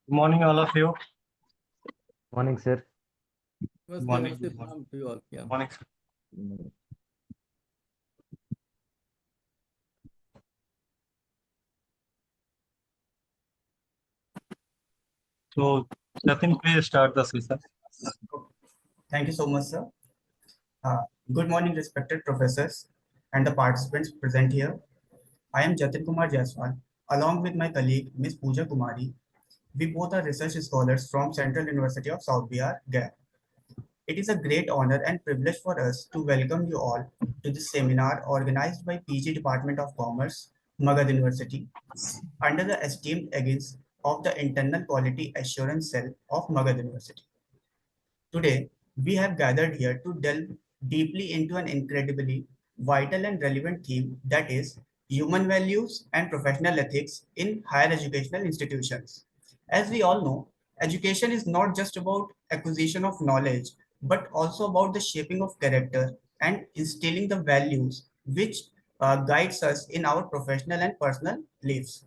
Good morning, all of you. Morning, sir. Good morning. Namaste, pranam to you all. Yeah. Morning. So, Jatin, please start the session. Thank you so much, sir. Good morning, respected professors and the participants present here. I am Jatin Kumar Jaiswal, along with my colleague, Ms. Pooja Kumari. We both are research scholars from Central University of South Bihar, Gaya. It is a great honor and privilege for us to welcome you all to this seminar organized by PG Department of Commerce, Magadh University, under the esteemed aegis of the Internal Quality Assurance Cell of Magadh University. Today, we have gathered here to delve deeply into an incredibly vital and relevant theme, that is human values and professional ethics in higher educational institutions. As we all know, education is not just about acquisition of knowledge, but also about the shaping of character and instilling the values which guides us in our professional and personal lives.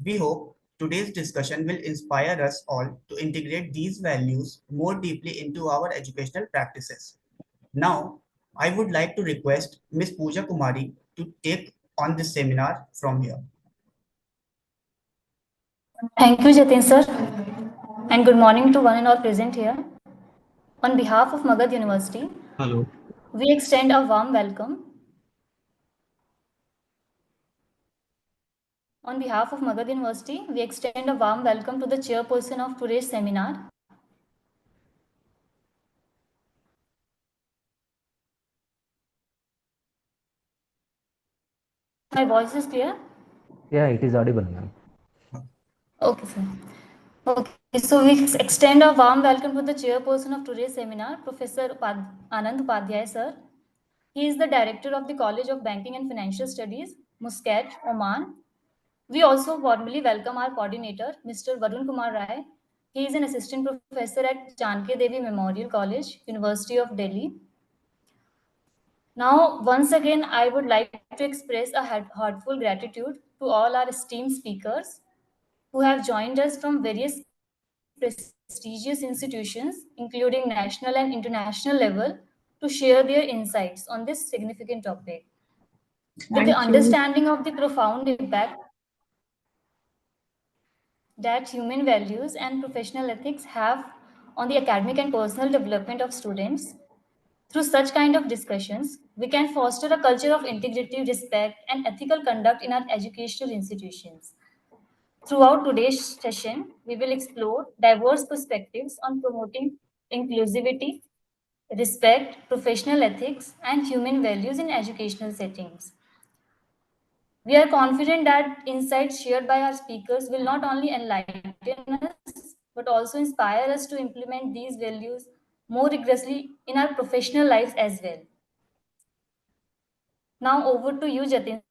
We hope today's discussion will inspire us all to integrate these values more deeply into our educational practices. Now, I would like to request Ms. Pooja Kumari to take on this seminar from here. Thank you, Jatin sir, and good morning to one and all present here. On behalf of Magadh University, Hello. we extend a warm welcome. On behalf of Magadh University, we extend a warm welcome to the chairperson of today's seminar. My voice is clear? Yeah, it is audible, ma'am. Okay, sir. Okay, so we extend a warm welcome to the chairperson of today's seminar, Professor Anand Upadhyay, sir. He is the director of the College of Banking and Financial Studies, Muscat, Oman. We also warmly welcome our coordinator, Mr. Varun Kumar Rai. He is an assistant professor at Janki Devi Memorial College, University of Delhi. Now, once again, I would like to express a heartfelt gratitude to all our esteemed speakers who have joined us from various prestigious institutions, including national and international level, to share their insights on this significant topic. With the understanding of the profound impact that human values and professional ethics have on the academic and personal development of students, through such kind of discussions, we can foster a culture of integrity, respect, and ethical conduct in our educational institutions. Throughout today's session, we will explore diverse perspectives on promoting inclusivity, respect, professional ethics, and human values in educational settings. We are confident that insights shared by our speakers will not only enlighten us, but also inspire us to implement these values more rigorously in our professional lives as well. Now over to you, Jatin.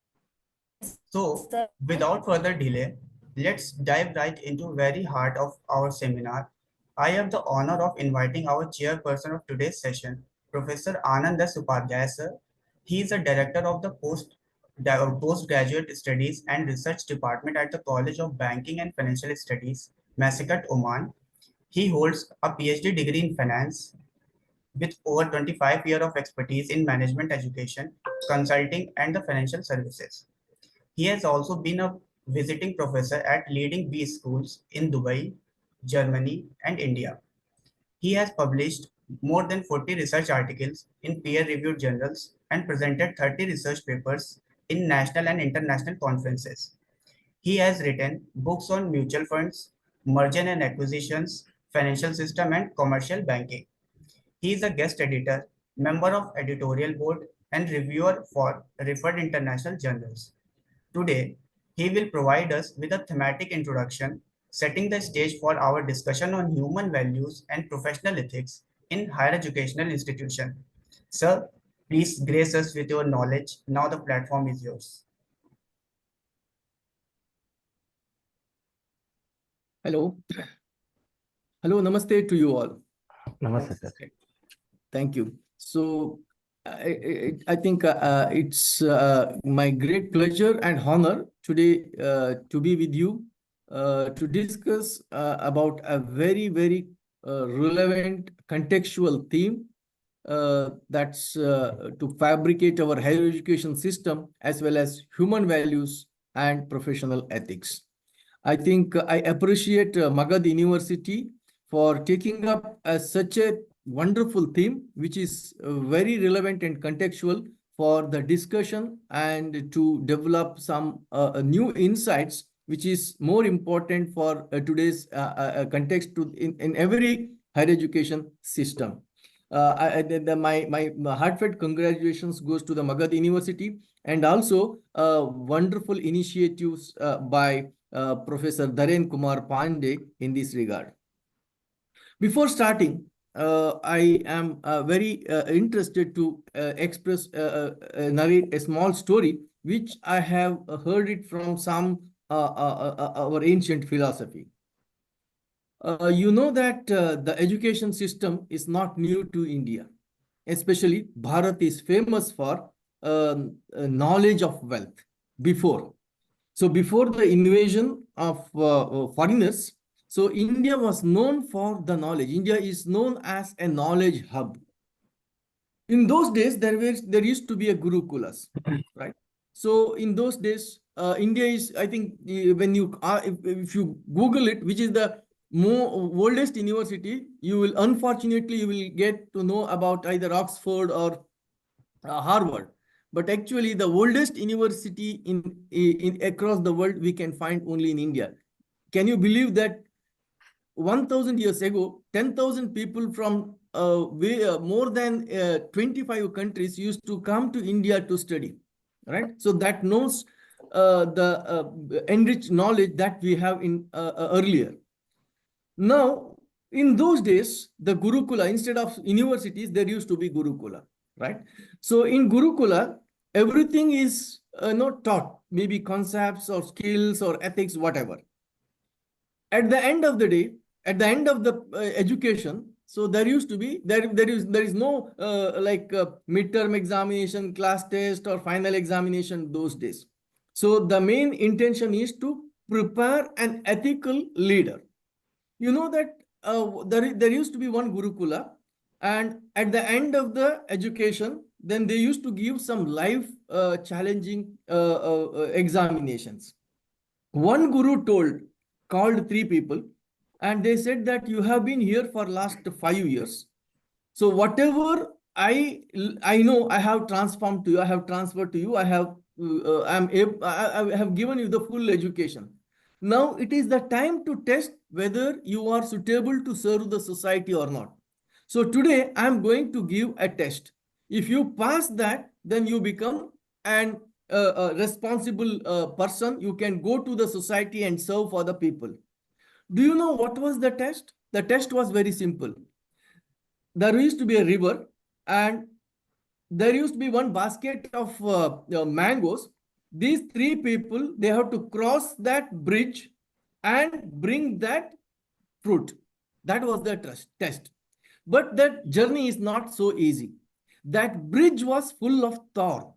So, without further delay, let's dive right into very heart of our seminar. I have the honor of inviting our chairperson of today's session, Professor Anand Upadhyay, sir. He is a director of the postgraduate studies and research department at the College of Banking and Financial Studies, Muscat, Oman. He holds a PhD degree in finance with over 25 years of expertise in management education, consulting, and the financial services. He has also been a visiting professor at leading B schools in Dubai, Germany, and India. He has published more than 40 research articles in peer-reviewed journals and presented 30 research papers in national and international conferences. He has written books on mutual funds, merger and acquisitions, financial system, and commercial banking. He is a guest editor, member of editorial board, and reviewer for referred international journals. Today, he will provide us with a thematic introduction, setting the stage for our discussion on human values and professional ethics in higher educational institution. Sir, please grace us with your knowledge. Now the platform is yours. Hello. Hello, namaste to you all. Namaste, sir. Thank you. So, I think it's my great pleasure and honor today to be with you to discuss about a very, very relevant contextual theme that's to fabricate our higher education system as well as human values and professional ethics. I think I appreciate Magadh University for taking up such a wonderful theme, which is very relevant and contextual for the discussion and to develop some new insights, which is more important for today's context in every higher education system. My heartfelt congratulations goes to the Magadh University and also wonderful initiatives by Professor Dharen Kumar Pandey in this regard. Before starting, I am very interested to narrate a small story which I have heard it from some our ancient philosophy. You know that the education system is not new to India. Especially Bharat is famous for knowledge of wealth before. So before the invasion of foreigners, so India was known for the knowledge. India is known as a knowledge hub. In those days, there used to be a gurukulas, right? So in those days, India is, I think, when you if you Google it, which is the oldest university, you will unfortunately you will get to know about either Oxford or Harvard. But actually, the oldest university in across the world we can find only in India. Can you believe that 1,000 years ago, 10,000 people from more than 25 countries used to come to India to study, right? So that knows the enriched knowledge that we have in earlier. Now, in those days, the Gurukula, instead of universities, there used to be Gurukula, right? So in Gurukula, everything is not taught, maybe concepts or skills or ethics, whatever. At the end of the day, at the end of the education, so there used to be, there is no midterm examination, class test or final examination those days. So the main intention is to prepare an ethical leader. You know that there used to be one Gurukula, and at the end of the education, then they used to give some life challenging examinations. One guru called 3 people, and they said that you have been here for last 5 years. So whatever I know, I have transformed to you, I have transferred to you, I have given you the full education. Now it is the time to test whether you are suitable to serve the society or not. So today I am going to give a test. If you pass that, then you become an responsible person. You can go to the society and serve for the people. Do you know what was the test? The test was very simple. There used to be a river, and there used to be one basket of mangoes. These 3 people, they have to cross that bridge and bring that fruit. That was the test. But that journey is not so easy. That bridge was full of thorn.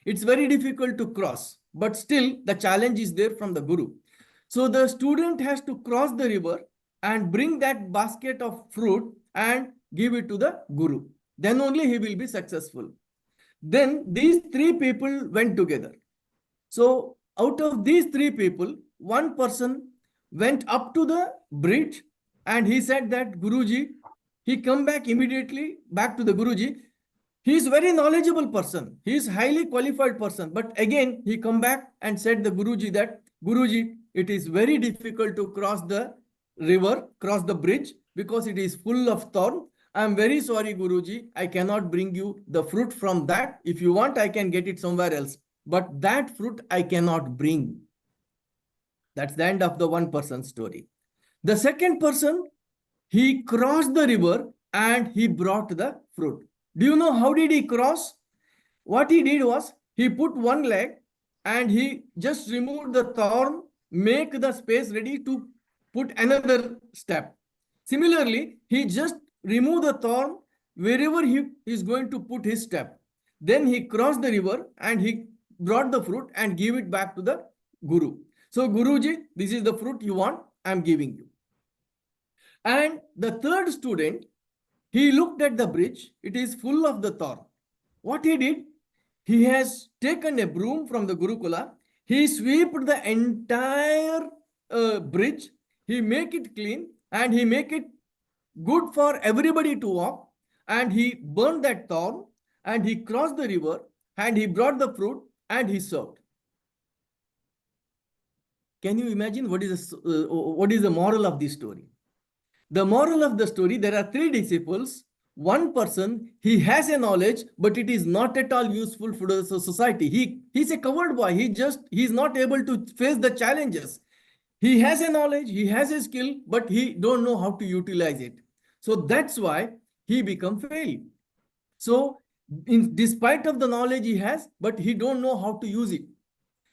It's very difficult to cross, but still the challenge is there from the guru. So the student has to cross the river and bring that basket of fruit and give it to the guru. Then only he will be successful. Then these 3 people went together. So out of these 3 people, one person went up to the bridge and he said that Guruji, he come back immediately back to the Guruji. He is very knowledgeable person. He is highly qualified person. But again, he come back and said the Guruji that, Guruji, it is very difficult to cross the river, cross the bridge because it is full of thorn. I am very sorry, Guruji. I cannot bring you the fruit from that. If you want, I can get it somewhere else. But that fruit I cannot bring. That's the end of the one person story. The second person, he crossed the river and he brought the fruit. Do you know how did he cross? What he did was, he put one leg and he just removed the thorn, make the space ready to put another step. Similarly, he just removed the thorn wherever he is going to put his step. Then he crossed the river and he brought the fruit and gave it back to the guru. So Guruji, this is the fruit you want, I'm giving you. And the third student, he looked at the bridge, it is full of the thorn. What he did, he has taken a broom from the Gurukula, he swept the entire bridge, he make it clean and he make it good for everybody to walk, and he burned that thorn and he crossed the river and he brought the fruit and he served. Can you imagine what is the moral of this story? The moral of the story, there are three disciples. One person, he has a knowledge, but it is not at all useful for the society. He's a coward boy. He's not able to face the challenges. He has a knowledge, he has a skill, but he don't know how to utilize it. So that's why he become fail. So despite of the knowledge he has, but he don't know how to use it.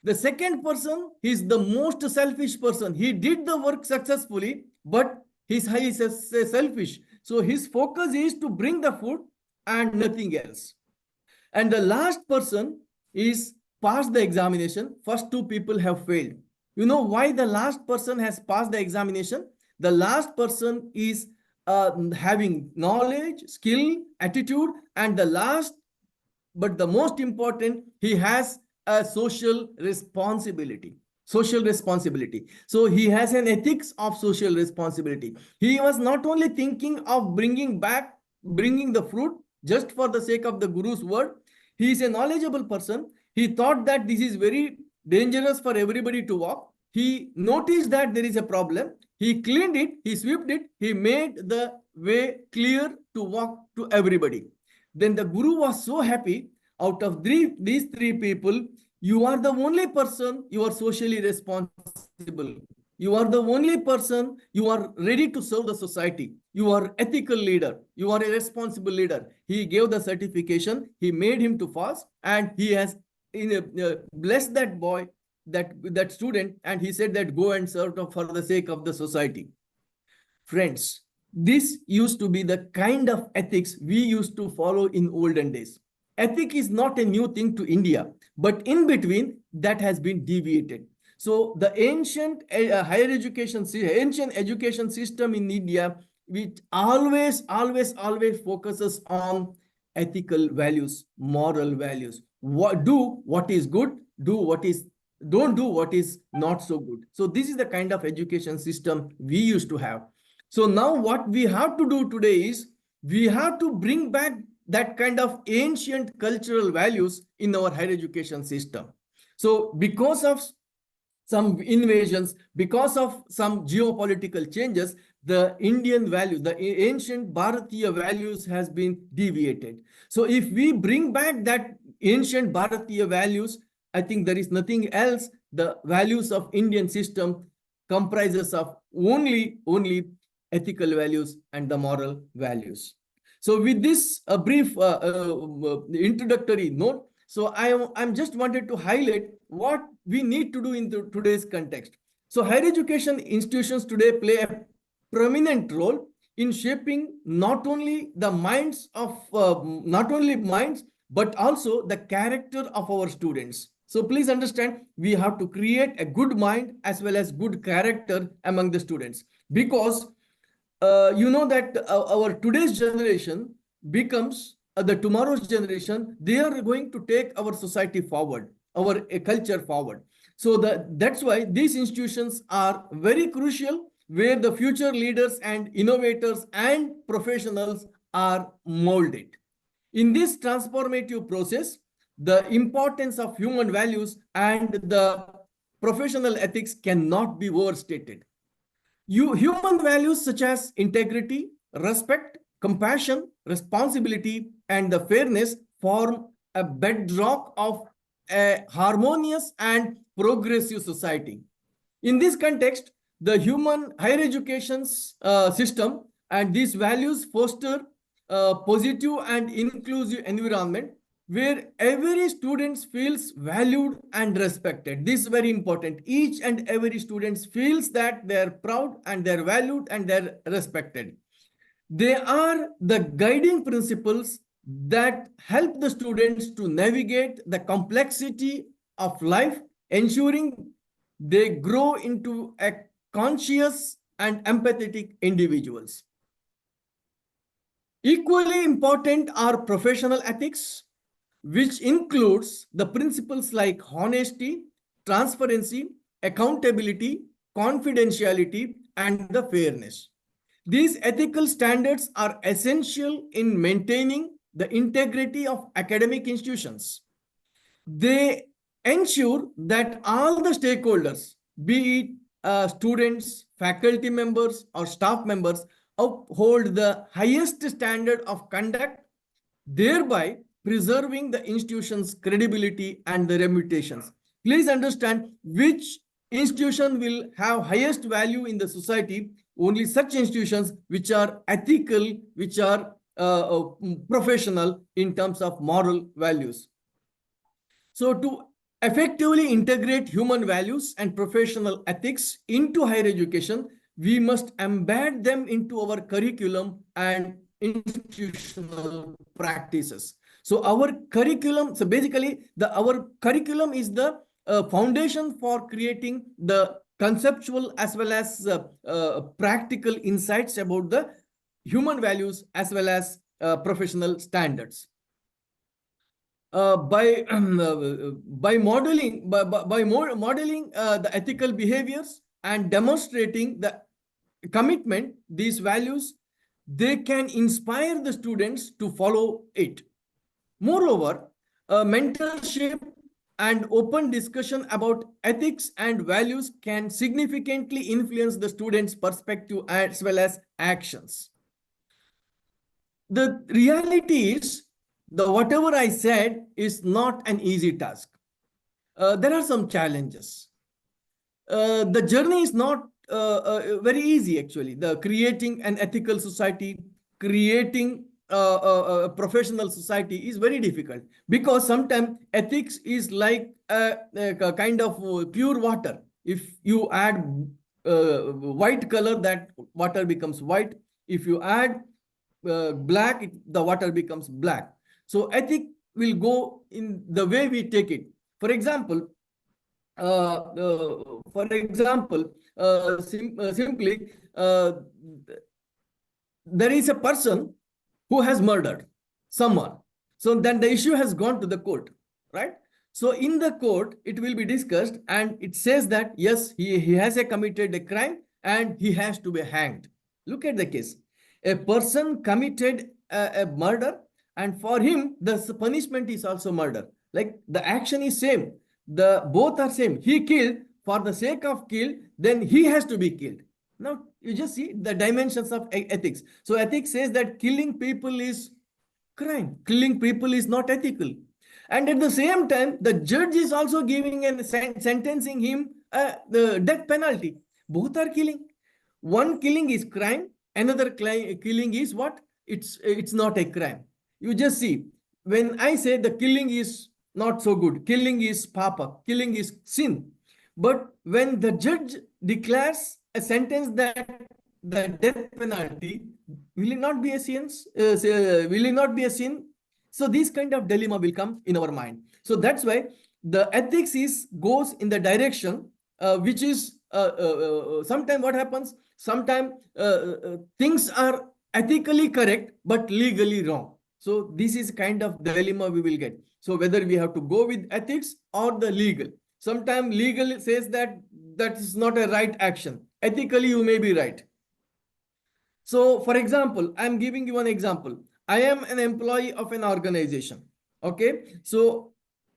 The second person is the most selfish person. He did the work successfully, but he's selfish. So his focus is to bring the food and nothing else. And the last person is passed the examination. First two people have failed. You know why the last person has passed the examination? The last person is having knowledge, skill, attitude, and the last, but the most important, he has a social responsibility. Social responsibility. So he has an ethics of social responsibility. He was not only thinking of bringing the fruit just for the sake of the Guru's word. He is a knowledgeable person. He thought that this is very dangerous for everybody to walk. He noticed that there is a problem. He cleaned it, he swept it, he made the way clear to walk to everybody. Then the Guru was so happy. Out of these three people, you are the only person you are socially responsible. You are the only person you are ready to serve the society. You are ethical leader. You are a responsible leader. He gave the certification. He made him to fast, and he has blessed that boy, that student, and he said that go and serve for the sake of the society. Friends, this used to be the kind of ethics we used to follow in olden days. Ethic is not a new thing to India, but in between that has been deviated. So the ancient higher education, ancient education system in India, which always focuses on ethical values, moral values. Do what is good, don't do what is not so good. So this is the kind of education system we used to have. So now what we have to do today is we have to bring back that kind of ancient cultural values in our higher education system. So because of some invasions, because of some geopolitical changes, the Indian values, the ancient Bharatiya values has been deviated. So if we bring back that ancient Bharatiya values, I think there is nothing else. The values of Indian system comprises of only ethical values and the moral values. So with this brief introductory note, so I'm just wanted to highlight what we need to do in today's context. So higher education institutions today play a prominent role in shaping not only the minds, but also the character of our students. So please understand, we have to create a good mind as well as good character among the students, because you know that our today's generation becomes the tomorrow's generation. They are going to take our society forward, our culture forward. So that's why these institutions are very crucial, where the future leaders and innovators and professionals are molded. In this transformative process, the importance of human values and the professional ethics cannot be overstated. Human values such as integrity, respect, compassion, responsibility, and the fairness form a bedrock of a harmonious and progressive society. In this context, the human higher education system and these values foster a positive and inclusive environment where every student feels valued and respected. This is very important. Each and every student feels that they're proud and they're valued and they're respected. They are the guiding principles that help the students to navigate the complexity of life, ensuring they grow into a conscious and empathetic individuals. Equally important are professional ethics, which includes the principles like honesty, transparency, accountability, confidentiality, and the fairness. These ethical standards are essential in maintaining the integrity of academic institutions. They ensure that all the stakeholders, be it students, faculty members, or staff members, uphold the highest standard of conduct, thereby preserving the institution's credibility and the reputations. Please understand which institution will have highest value in the society. Only such institutions which are ethical, which are professional in terms of moral values. So to effectively integrate human values and professional ethics into higher education, we must embed them into our curriculum and institutional practices. So our curriculum, so basically our curriculum is the foundation for creating the conceptual as well as practical insights about the human values as well as professional standards. By modeling the ethical behaviors and demonstrating the commitment, these values, they can inspire the students to follow it. Moreover, mentorship and open discussion about ethics and values can significantly influence the students' perspective as well as actions. The reality is, whatever I said is not an easy task. There are some challenges. The journey is not very easy, actually. The creating an ethical society, creating a professional society is very difficult, because sometimes ethics is like a kind of pure water. If you add white color, that water becomes white. If you add black, the water becomes black. So ethic will go in the way we take it. For example, simply, there is a person who has murdered someone. So then the issue has gone to the court, right? So in the court, it will be discussed, and it says that, yes, he has committed a crime and he has to be hanged. Look at the case. A person committed a murder, and for him, the punishment is also murder. Like the action is same. Both are same. He killed for the sake of kill, then he has to be killed. Now, you just see the dimensions of ethics. So ethics says that killing people is crime. Killing people is not ethical. And at the same time, the judge is also giving and sentencing him the death penalty. Both are killing. One killing is crime. Another killing is what? It's not a crime. You just see, when I say the killing is not so good, killing is papa, killing is sin. But when the judge declares a sentence that the death penalty, will it not be a sin? Will it not be a sin? So this kind of dilemma will come in our mind. So that's why the ethics goes in the direction which is sometimes what happens, sometimes things are ethically correct but legally wrong. So this is kind of dilemma we will get. So whether we have to go with ethics or the legal. Sometimes legal says that is not a right action. Ethically, you may be right. So for example, I'm giving you an example. I am an employee of an organization. Okay. So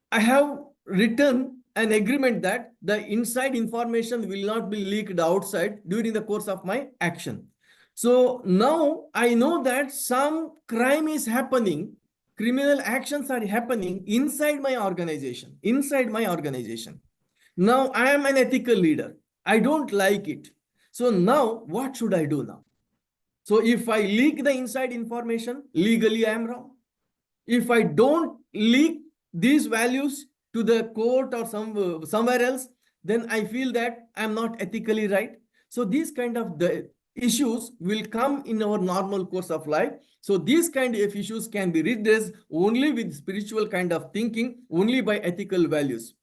I have written an agreement that the inside information will not be leaked outside during the course of my action. So now I know that some crime is happening, criminal actions are happening inside my organization, Now I am an ethical leader. I don't like it. So now what should I do now? So if I leak the inside information, legally I am wrong. If I don't leak these values to the court or somewhere else, then I feel that I'm not ethically right. So these kind of the issues will come in our normal course of life. So these kind of issues can be redressed only with spiritual kind of thinking, only by ethical values.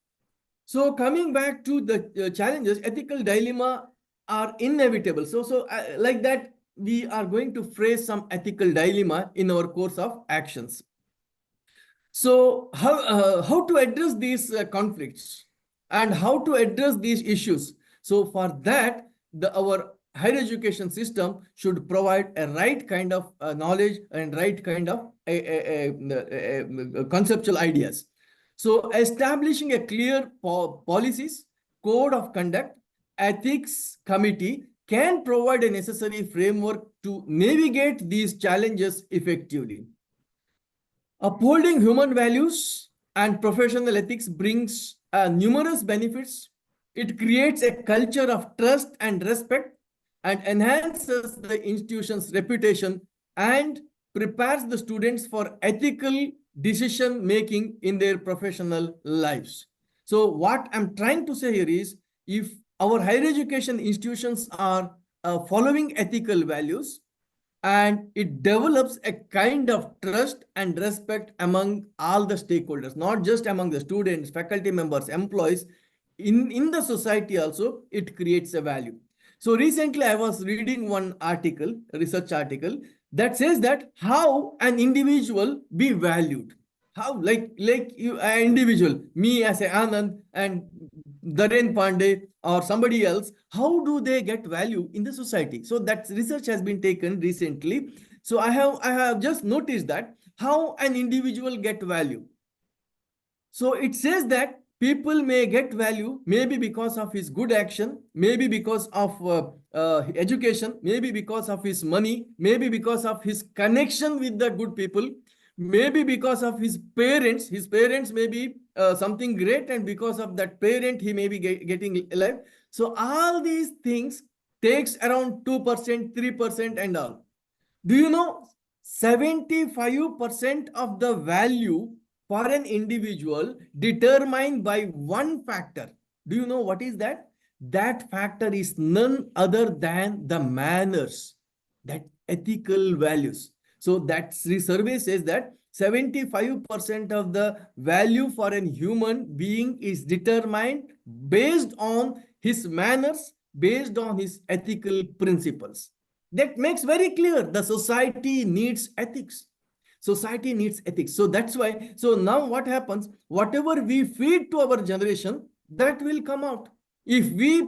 So coming back to the challenges, ethical dilemma are inevitable. So like that, we are going to phrase some ethical dilemma in our course of actions. So how to address these conflicts and how to address these issues? So for that, our higher education system should provide a right kind of knowledge and right kind of conceptual ideas. So establishing a clear policies, code of conduct, ethics committee can provide a necessary framework to navigate these challenges effectively. Upholding human values and professional ethics brings numerous benefits. It creates a culture of trust and respect and enhances the institution's reputation and prepares the students for ethical decision making in their professional lives. So what I'm trying to say here is, if our higher education institutions are following ethical values, and it develops a kind of trust and respect among all the stakeholders, not just among the students, faculty members, employees, in the society also, it creates a value. So recently I was reading one article, a research article, that says that how an individual be valued. How, like you, an individual, me as a Anand and Daren Pandey or somebody else, how do they get value in the society? So that research has been taken recently. So I have just noticed that how an individual get value. So it says that people may get value maybe because of his good action, maybe because of education, maybe because of his money, maybe because of his connection with the good people, maybe because of his parents. His parents may be something great, and because of that parent, he may be getting alive. So all these things takes around 2%, 3% and all. Do you know 75% of the value for an individual determined by one factor? Do you know what is that? That factor is none other than the manners, that ethical values. So that survey says that 75% of the value for a human being is determined based on his manners, based on his ethical principles. That makes very clear the society needs ethics. Society needs ethics. So that's why, so now what happens, whatever we feed to our generation, that will come out. If we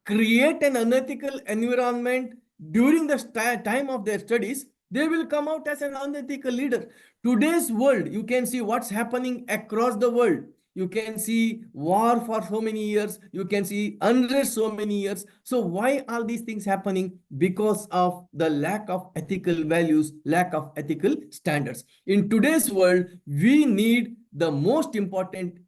create an unethical environment during the time of their studies, they will come out as an unethical leader. Today's world, you can see what's happening across the world. You can see war for so many years. You can see unrest so many years. So why are these things happening? Because of the lack of ethical values, lack of ethical standards. In today's world, we need the most important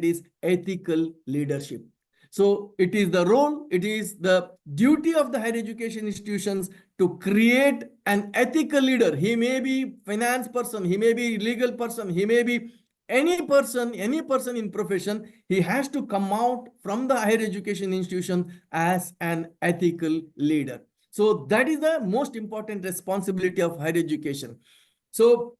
is ethical leadership. So it is the role, it is the duty of the higher education institutions to create an ethical leader. He may be finance person, he may be legal person, he may be any person in profession. He has to come out from the higher education institution as an ethical leader. So that is the most important responsibility of higher education. So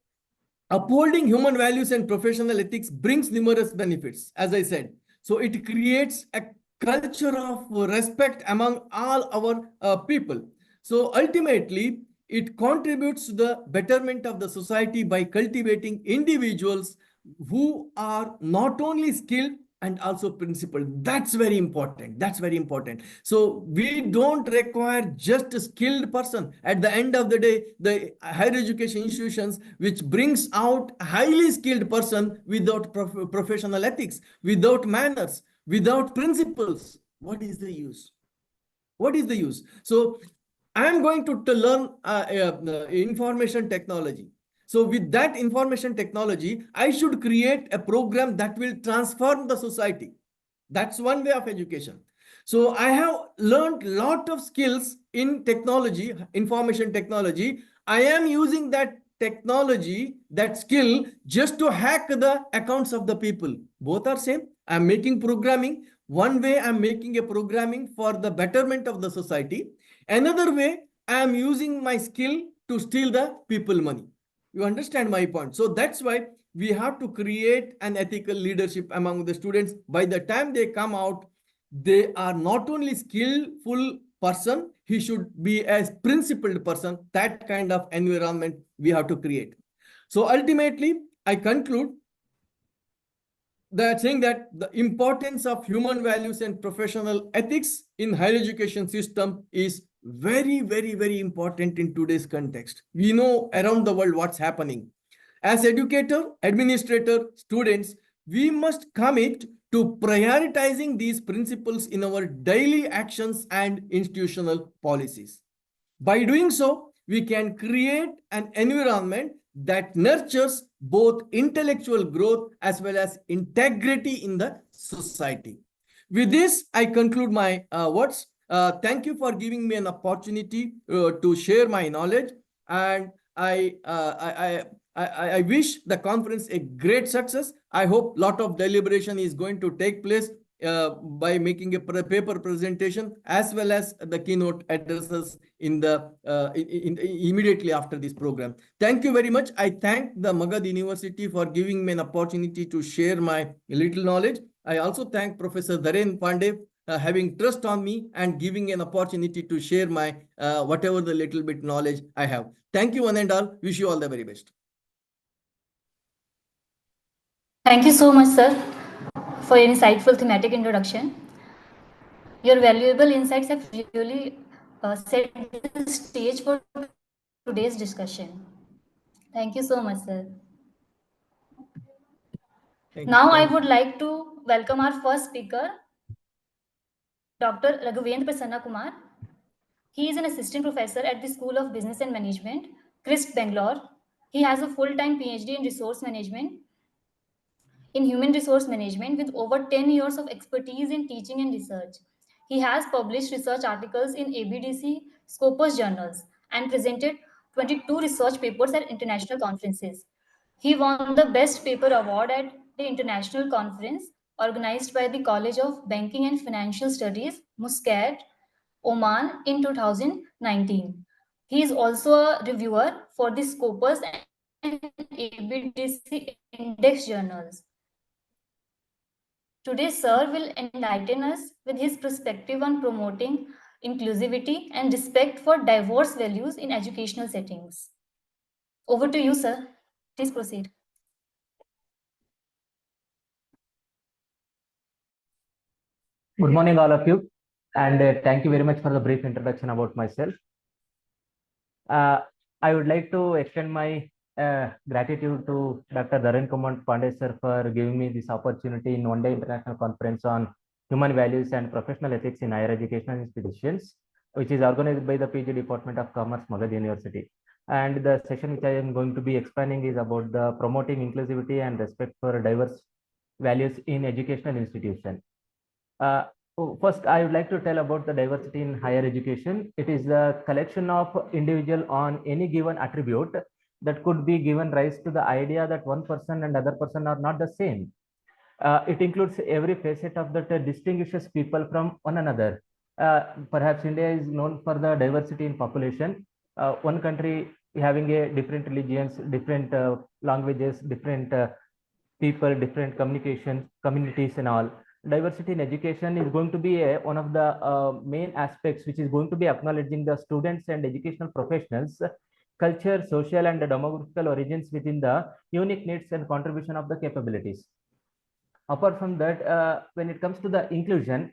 upholding human values and professional ethics brings numerous benefits, as I said. So it creates a culture of respect among all our people. So ultimately, it contributes to the betterment of the society by cultivating individuals who are not only skilled and also principled. That's very important. That's very important. So we don't require just a skilled person. At the end of the day, the higher education institutions which brings out a highly skilled person without professional ethics, without manners, without principles, what is the use? What is the use? So I am going to learn information technology. So with that information technology, I should create a program that will transform the society. That's one way of education. So I have learned a lot of skills in technology, information technology. I am using that technology, that skill, just to hack the accounts of the people. Both are same. I'm making programming. One way I'm making a programming for the betterment of the society. Another way, I am using my skill to steal the people money. You understand my point? So that's why we have to create an ethical leadership among the students. By the time they come out, they are not only skillful person, he should be a principled person. That kind of environment we have to create. So ultimately, I conclude that saying that the importance of human values and professional ethics in higher education system is very, very, very important in today's context. We know around the world what's happening. As educator, administrator, students, we must commit to prioritizing these principles in our daily actions and institutional policies. By doing so, we can create an environment that nurtures both intellectual growth as well as integrity in the society. With this, I conclude my words. Thank you for giving me an opportunity to share my knowledge, and I wish the conference a great success. I hope a lot of deliberation is going to take place by making a paper presentation as well as the keynote addresses in the immediately after this program. Thank you very much. I thank the Magadh University for giving me an opportunity to share my little knowledge. I also thank Professor Dharen Pandey having trust on me and giving an opportunity to share my whatever the little bit knowledge I have. Thank you one and all. Wish you all the very best. Thank you so much, sir, for your insightful thematic introduction. Your valuable insights have really set the stage for today's discussion. Thank you so much, sir. Now I would like to welcome our first speaker, Dr. Raghavendra Prasanna Kumar. He is an assistant professor at the School of Business and Management, CRISP, Bangalore. He has a full-time PhD in resource management, in human resource management, with over 10 years of expertise in teaching and research. He has published research articles in ABDC Scopus journals and presented 22 research papers at international conferences. He won the Best Paper Award at the international conference organized by the College of Banking and Financial Studies, Muscat, Oman in 2019. He is also a reviewer for the Scopus and ABDC index journals. Today, Sir will enlighten us with his perspective on promoting inclusivity and respect for diverse values in educational settings. Over to you, sir. Please proceed. Good morning, all of you, and thank you very much for the brief introduction about myself. I would like to extend my gratitude to Dr. Dharen Kumar Pandey sir for giving me this opportunity in one-day international conference on human values and professional ethics in higher educational institutions, which is organized by the PG Department of Commerce, Magadh University. And the session which I am going to be expanding is about the promoting inclusivity and respect for diverse values in educational institutions. First, I would like to tell about the diversity in higher education. It is the collection of individual on any given attribute that could be given rise to the idea that one person and other person are not the same. It includes every facet of that distinguishes people from one another. Perhaps India is known for the diversity in population. One country having a different religions, different languages, different people, different communities and all. Diversity in education is going to be one of the main aspects which is going to be acknowledging the students and educational professionals, culture, social and demographical origins within the unique needs and contribution of the capabilities. Apart from that, when it comes to the inclusion,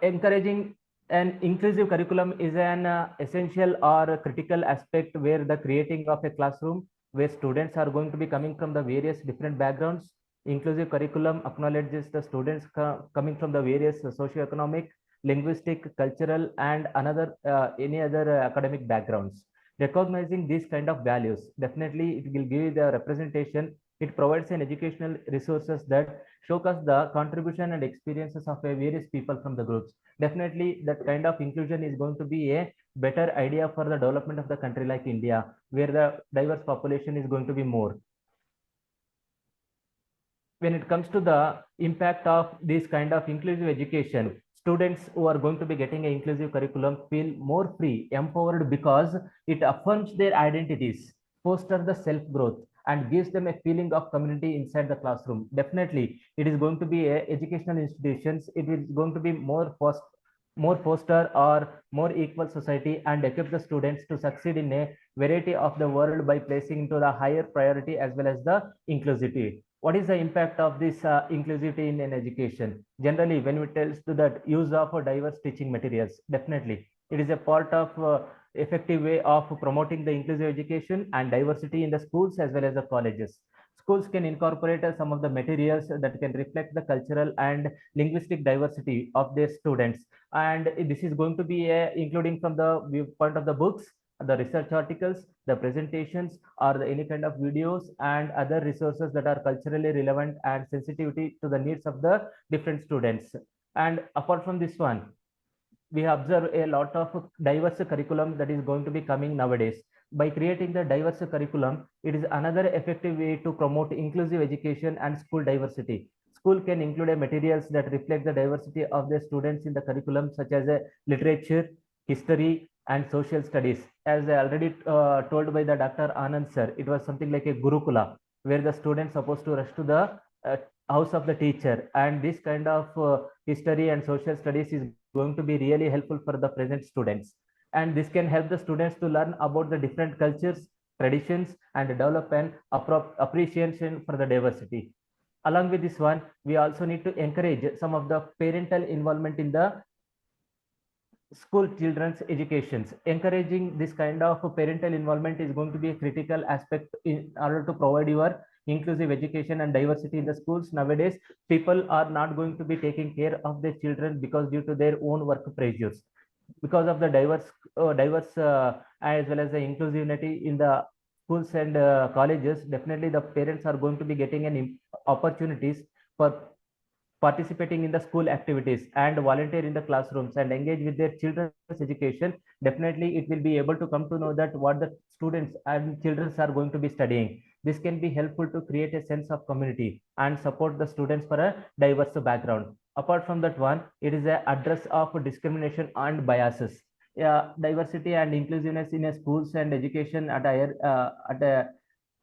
encouraging an inclusive curriculum is an essential or critical aspect where the creating of a classroom where students are going to be coming from the various different backgrounds. Inclusive curriculum acknowledges the students coming from the various socioeconomic, linguistic, cultural, and any other academic backgrounds. Recognizing these kind of values, definitely it will give the representation. It provides an educational resources that showcase the contribution and experiences of various people from the groups. Definitely that kind of inclusion is going to be a better idea for the development of the country like India, where the diverse population is going to be more. When it comes to the impact of this kind of inclusive education, students who are going to be getting an inclusive curriculum feel more free, empowered, because it affirms their identities, foster the self-growth, and gives them a feeling of community inside the classroom. Definitely, it is going to be a educational institutions. It is going to be more foster or more equal society and equip the students to succeed in a variety of the world by placing into the higher priority as well as the inclusivity. What is the impact of this inclusivity in an education? Generally, when we tells to that use of diverse teaching materials, definitely it is a part of effective way of promoting the inclusive education and diversity in the schools as well as the colleges. Schools can incorporate some of the materials that can reflect the cultural and linguistic diversity of their students, and this is going to be including from the viewpoint of the books, the research articles, the presentations, or any kind of videos and other resources that are culturally relevant and sensitivity to the needs of the different students. And apart from this one, we observe a lot of diverse curriculum that is going to be coming nowadays. By creating the diverse curriculum, it is another effective way to promote inclusive education and school diversity. School can include a materials that reflect the diversity of the students in the curriculum, such as a literature, history, and social studies. As I already told by the Dr. Anand sir, it was something like a Gurukula, where the students supposed to rush to the house of the teacher. And this kind of history and social studies is going to be really helpful for the present students. And this can help the students to learn about the different cultures, traditions, and develop an appreciation for the diversity. Along with this one, we also need to encourage some of the parental involvement in the school children's educations. Encouraging this kind of parental involvement is going to be a critical aspect in order to provide your inclusive education and diversity in the schools. Nowadays, people are not going to be taking care of their children because due to their own work pressures. Because of the diverse as well as the inclusivity in the schools and colleges, definitely the parents are going to be getting an opportunities for participating in the school activities and volunteer in the classrooms and engage with their children's education. Definitely it will be able to come to know that what the students and children are going to be studying. This can be helpful to create a sense of community and support the students for a diverse background. Apart from that one, it is a address of discrimination and biases. Diversity and inclusiveness in a schools and education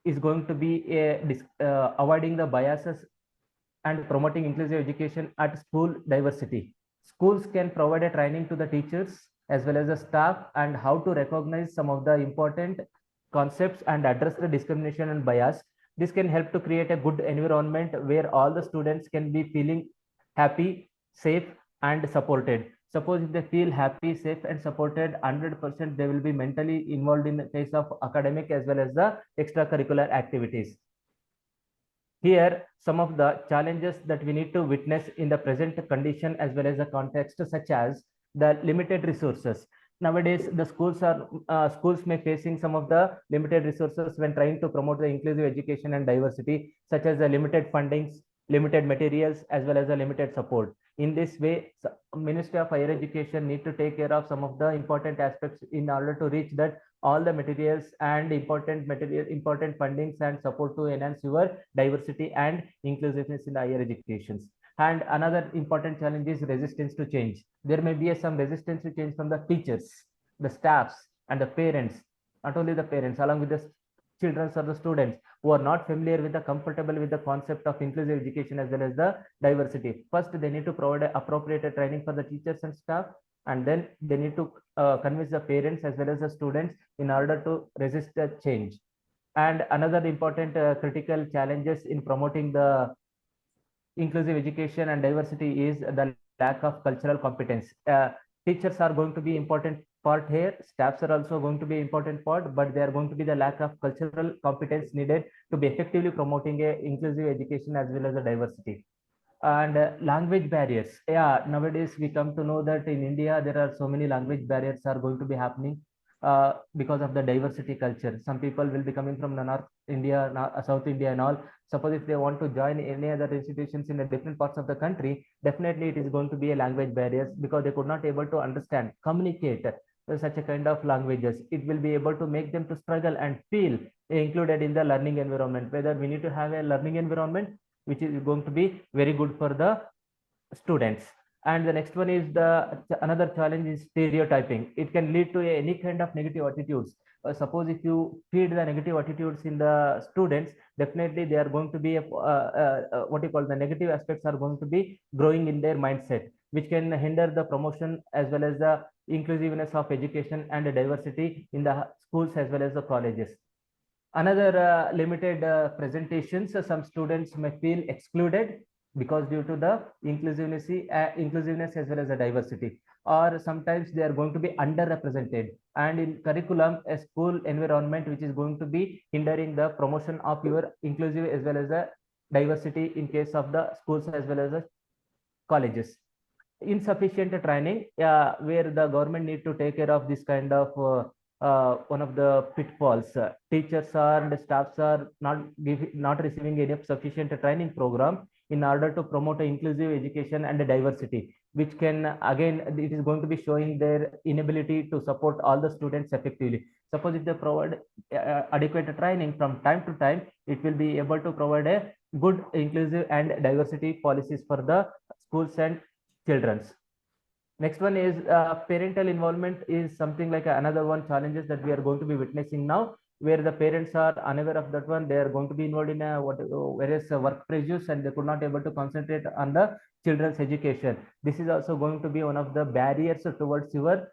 is going to be avoiding the biases and promoting inclusive education at school diversity. Schools can provide a training to the teachers as well as the staff and how to recognize some of the important concepts and address the discrimination and bias. This can help to create a good environment where all the students can be feeling happy, safe, and supported. Suppose if they feel happy, safe, and supported, 100% they will be mentally involved in the case of academic as well as the extracurricular activities. Here, some of the challenges that we need to witness in the present condition as well as the context, such as the limited resources. Nowadays, the schools may facing some of the limited resources when trying to promote the inclusive education and diversity, such as the limited fundings, limited materials, as well as the limited support. In this way, Ministry of Higher Education need to take care of some of the important aspects in order to reach that all the materials and important fundings and support to enhance your diversity and inclusiveness in the higher educations. And another important challenge is resistance to change. There may be some resistance to change from the teachers, the staffs, and the parents. Not only the parents, along with the children or the students who are not familiar with the comfortable with the concept of inclusive education as well as the diversity. First, they need to provide appropriate training for the teachers and staff, and then they need to convince the parents as well as the students in order to resist the change. And another important critical challenges in promoting the inclusive education and diversity is the lack of cultural competence. Teachers are going to be important part here, staffs are also going to be important part, but they are going to be the lack of cultural competence needed to be effectively promoting a inclusive education as well as the diversity. And language barriers, nowadays we come to know that in India there are so many language barriers are going to be happening because of the diversity culture. Some people will be coming from the North India, South India and all. Suppose if they want to join any other institutions in the different parts of the country, definitely it is going to be a language barriers because they could not able to understand, communicate such a kind of languages. It will be able to make them to struggle and feel included in the learning environment. Whether we need to have a learning environment which is going to be very good for the students. And the next one is another challenge is stereotyping. It can lead to any kind of negative attitudes. Suppose if you feed the negative attitudes in the students, definitely they are going to be what you call the negative aspects are going to be growing in their mindset, which can hinder the promotion as well as the inclusiveness of education and diversity in the schools as well as the colleges. Another limited presentations, some students may feel excluded because due to the inclusiveness as well as the diversity, or sometimes they are going to be underrepresented, and in curriculum a school environment which is going to be hindering the promotion of your inclusive as well as the diversity in case of the schools as well as the colleges. Insufficient training, where the government need to take care of this kind of one of the pitfalls. Teachers and staffs are not receiving enough sufficient training program in order to promote inclusive education and diversity, which can again it is going to be showing their inability to support all the students effectively. Suppose if they provide adequate training from time to time, it will be able to provide a good inclusive and diversity policies for the schools and children's. Next one is parental involvement is something like another one challenges that we are going to be witnessing now, where the parents are unaware of that one. They are going to be involved in various work pressures, and they could not able to concentrate on the children's education. This is also going to be one of the barriers towards your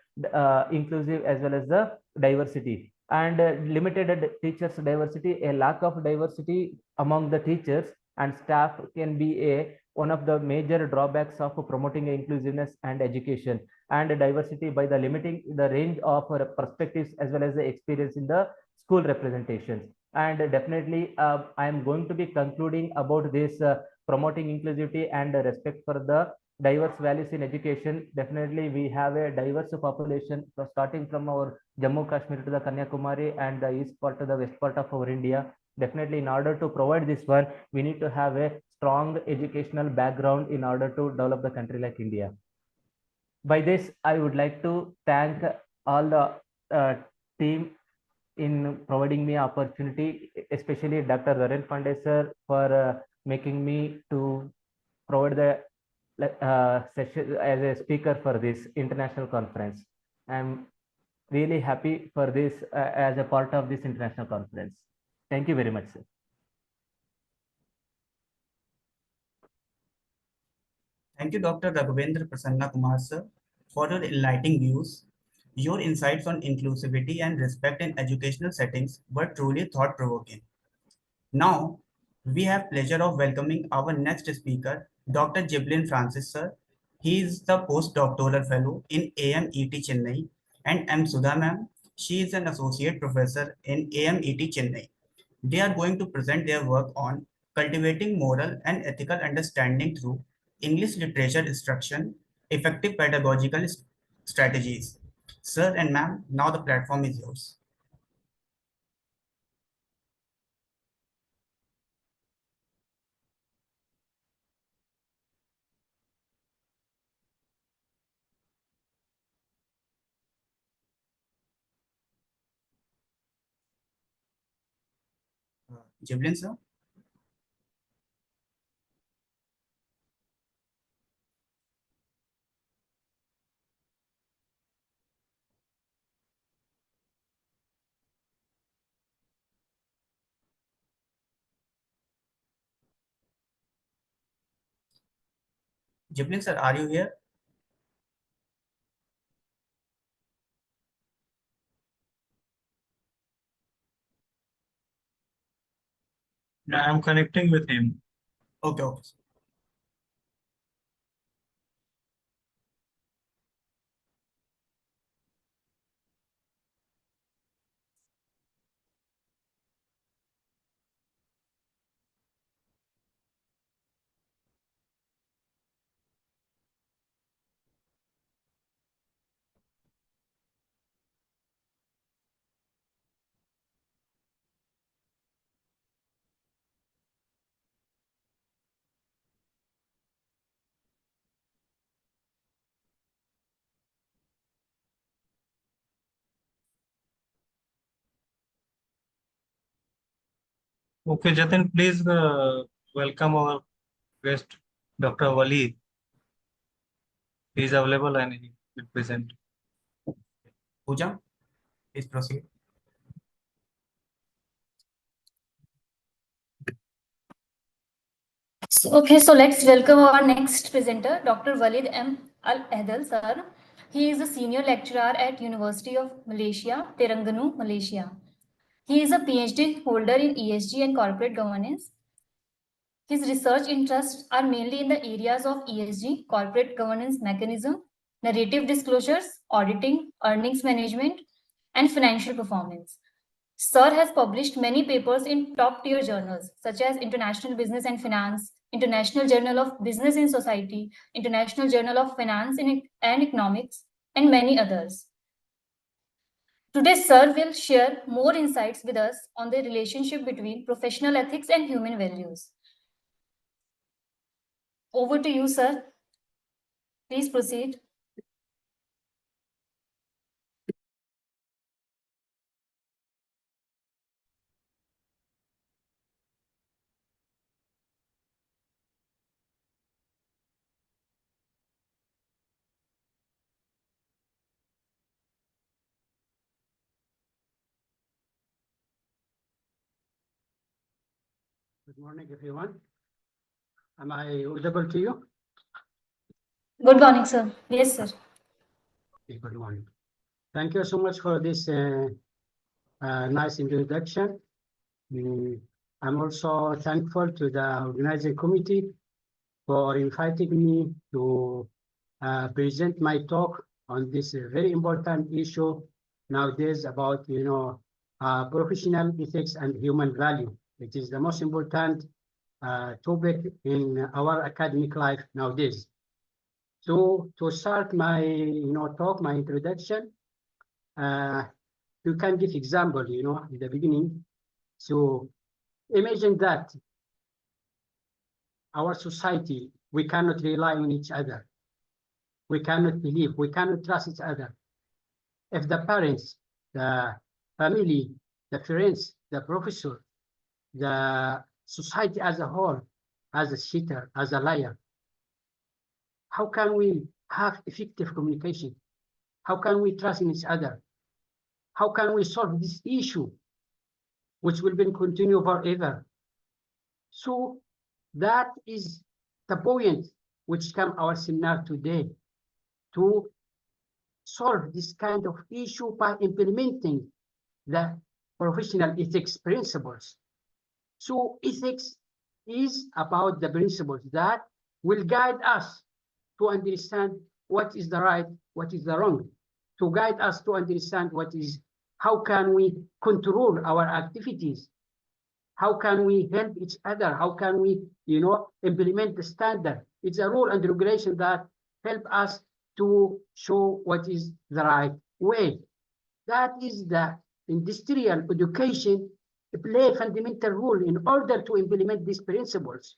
inclusive as well as the diversity. And limited teachers diversity, a lack of diversity among the teachers and staff can be a one of the major drawbacks of promoting inclusiveness and education and diversity by the limiting the range of perspectives as well as the experience in the school representations. And definitely I am going to be concluding about this promoting inclusivity and respect for the diverse values in education. Definitely we have a diverse population, starting from our Jammu Kashmir to the Kanyakumari and the east part to the west part of our India. Definitely in order to provide this one, we need to have a strong educational background in order to develop the country like India. By this, I would like to thank all the team in providing me opportunity, especially Dr. Dharen Pandey sir for making me to provide the session as a speaker for this international conference. I'm really happy for this as a part of this international conference. Thank you very much, sir. Thank you, Dr. Raghavendra Prasanna Kumar sir, for your enlightening views. Your insights on inclusivity and respect in educational settings were truly thought-provoking. Now, we have pleasure of welcoming our next speaker, Dr. Jiblin Francis sir. He is the postdoctoral fellow in AMET Chennai, and M. Sudha ma'am. She is an associate professor in AMET Chennai. They are going to present their work on cultivating moral and ethical understanding through English literature instruction, effective pedagogical strategies. Sir and ma'am, now the platform is yours. Jiblin sir. Jiblin sir, are you here? I'm connecting with him. Okay, okay. Okay, Jatin, please welcome our guest, Dr. Wali. He is available and he will present. Pooja, please proceed. So let's welcome our next presenter, Dr. Walid M. Al-Adel, sir. He is a senior lecturer at University of Malaysia, Terengganu, Malaysia. He is a PhD holder in ESG and corporate governance. His research interests are mainly in the areas of ESG, corporate governance mechanism, narrative disclosures, auditing, earnings management, and financial performance. Sir has published many papers in top-tier journals such as International Business and Finance, International Journal of Business and Society, International Journal of Finance and Economics, and many others. Today, Sir will share more insights with us on the relationship between professional ethics and human values. Over to you, Sir. Please proceed. Good morning, everyone. Am I audible to you? Good morning, sir. Yes, sir. Okay, good morning. Thank you so much for this nice introduction. I'm also thankful to the organizing committee for inviting me to present my talk on this very important issue nowadays about, professional ethics and human value. It is the most important topic in our academic life nowadays. So to start my talk, my introduction, you can give example, in the beginning. So imagine that our society, we cannot rely on each other. We cannot believe, we cannot trust each other. If the parents, the family, the friends, the professor, the society as a whole, as a cheater, as a liar, how can we have effective communication? How can we trust in each other? How can we solve this issue, which will be continue forever? So that is the point which come our seminar today, to solve this kind of issue by implementing the professional ethics principles. So ethics is about the principles that will guide us to understand what is the right, what is the wrong, to guide us to understand how can we control our activities, how can we help each other, how can we, implement the standard. It's a rule and regulation that help us to show what is the right way. That is the industrial education play a fundamental role in order to implement these principles.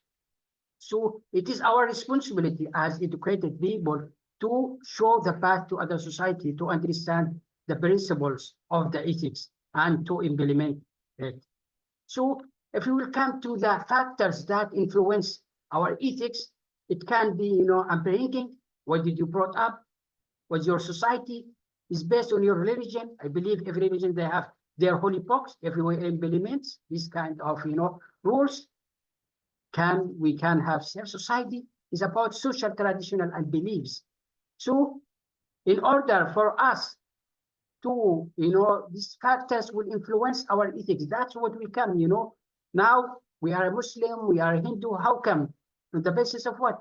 So it is our responsibility as educated people to show the path to other society, to understand the principles of the ethics and to implement it. So if we will come to the factors that influence our ethics, it can be, upbringing, what did you brought up, what your society is based on your religion. I believe every religion, they have their holy books. Everyone implements this kind of, rules. We can have self-society is about social, traditional, and beliefs. So in order for us to, these factors will influence our ethics. That's what we can, now we are a Muslim, we are a Hindu. How come? On the basis of what?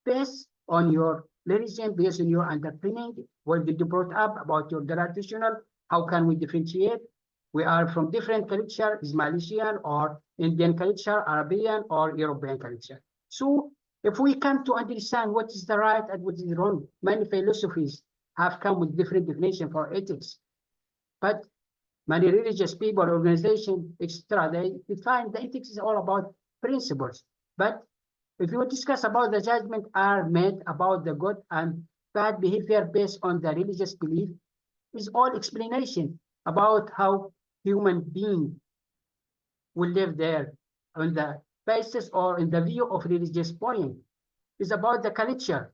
Based on your religion, based on your underpinning, what did you brought up about your traditional, how can we differentiate? We are from different culture, is Malaysian or Indian culture, Arabian or European culture. So if we come to understand what is the right and what is wrong, many philosophies have come with different definition for ethics. But many religious people, organizations, etc., they define the ethics is all about principles. But if you discuss about the judgment are made about the good and bad behavior based on the religious belief, is all explanation about how human being will live there on the basis or in the view of religious point. Is about the culture.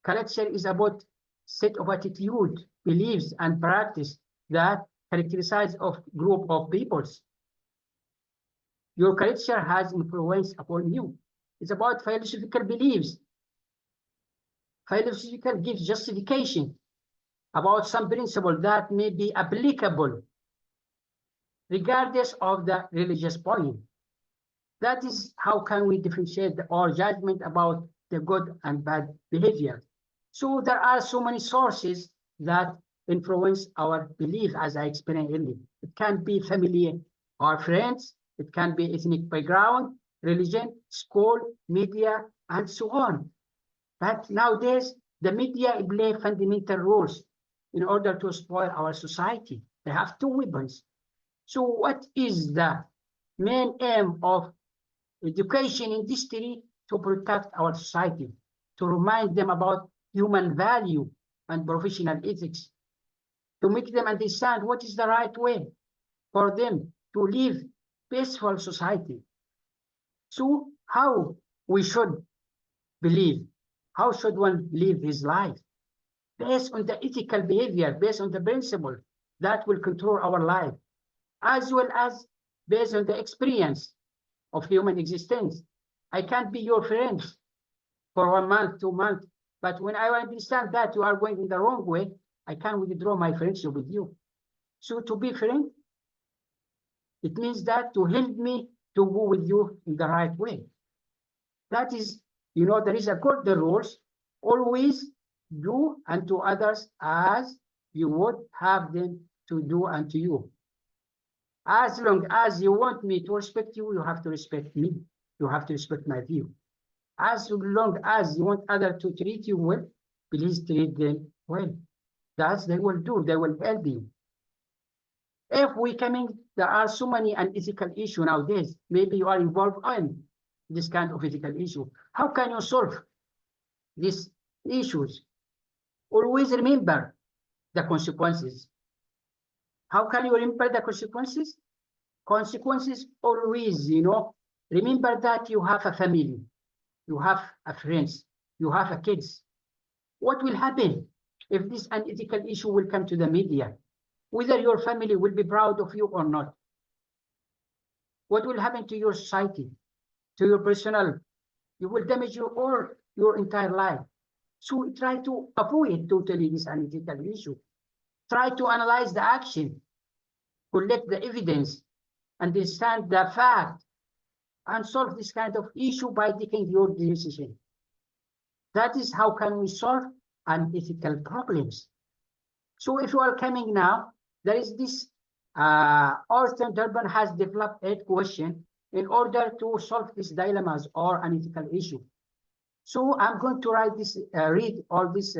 Culture is about set of attitude, beliefs, and practice that characterize of group of peoples. Your culture has influence upon you. It's about philosophical beliefs. Philosophical gives justification about some principle that may be applicable regardless of the religious point. That is how can we differentiate our judgment about the good and bad behavior. So there are so many sources that influence our belief, as I explained earlier. It can be family or friends, it can be ethnic background, religion, school, media, and so on. But nowadays, the media play fundamental roles in order to spoil our society. They have two weapons. So what is the main aim of education industry? To protect our society, to remind them about human value and professional ethics, to make them understand what is the right way for them to live peaceful society. So how we should believe, how should one live his life? Based on the ethical behavior, based on the principle that will control our life, as well as based on the experience of human existence. I can't be your friend for 1 month, 2 months, but when I understand that you are going in the wrong way, I can withdraw my friendship with you. So to be friend, it means that to help me to go with you in the right way. That is, there is a golden rules. Always do unto others as you would have them to do unto you. As long as you want me to respect you, you have to respect me. You have to respect my view. As long as you want others to treat you well, please treat them well. That they will do. They will help you. If there are so many unethical issues nowadays. Maybe you are involved in this kind of ethical issue. How can you solve these issues? Always remember the consequences. How can you remember the consequences? Consequences always, remember that you have a family, you have a friends, you have a kids. What will happen if this unethical issue will come to the media? Whether your family will be proud of you or not. What will happen to your society, to your personal? You will damage your entire life. So try to avoid totally this unethical issue. Try to analyze the action, collect the evidence, understand the fact, and solve this kind of issue by taking your decision. That is how can we solve unethical problems. So if you are coming now, there is this, Austin Durban has developed 8 questions in order to solve these dilemmas or unethical issue. So I'm going to read all these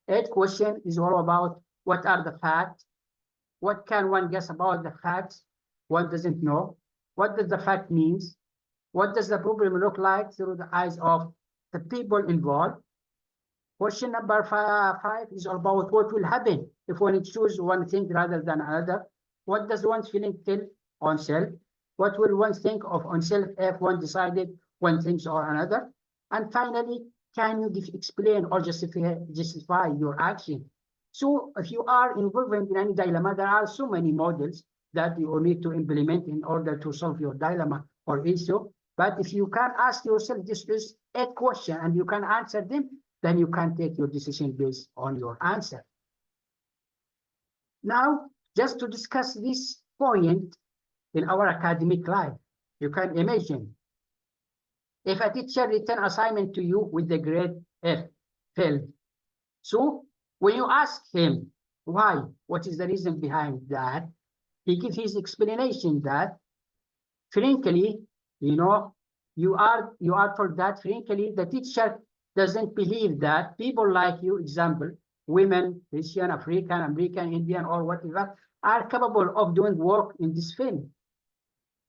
8 questions. Is all about what are the facts, what can one guess about the facts, one doesn't know, what does the fact means, what does the problem look like through the eyes of the people involved. Question number 5 is all about what will happen if one chooses one thing rather than another. What does one's feeling tell on self? What will one think of on self if one decided one thing or another? And finally, can you explain or justify your action? So if you are involved in any dilemma, there are so many models that you will need to implement in order to solve your dilemma or issue. But if you can ask yourself just 8 questions and you can answer them, then you can take your decision based on your answer. Now, just to discuss this point in our academic life, you can imagine if a teacher return assignment to you with the grade F, failed. So when you ask him why, what is the reason behind that, he gives his explanation that, frankly, you are told that, frankly, the teacher doesn't believe that people like you, example, women, Christian, African, American, Indian, or whatever, are capable of doing work in this field.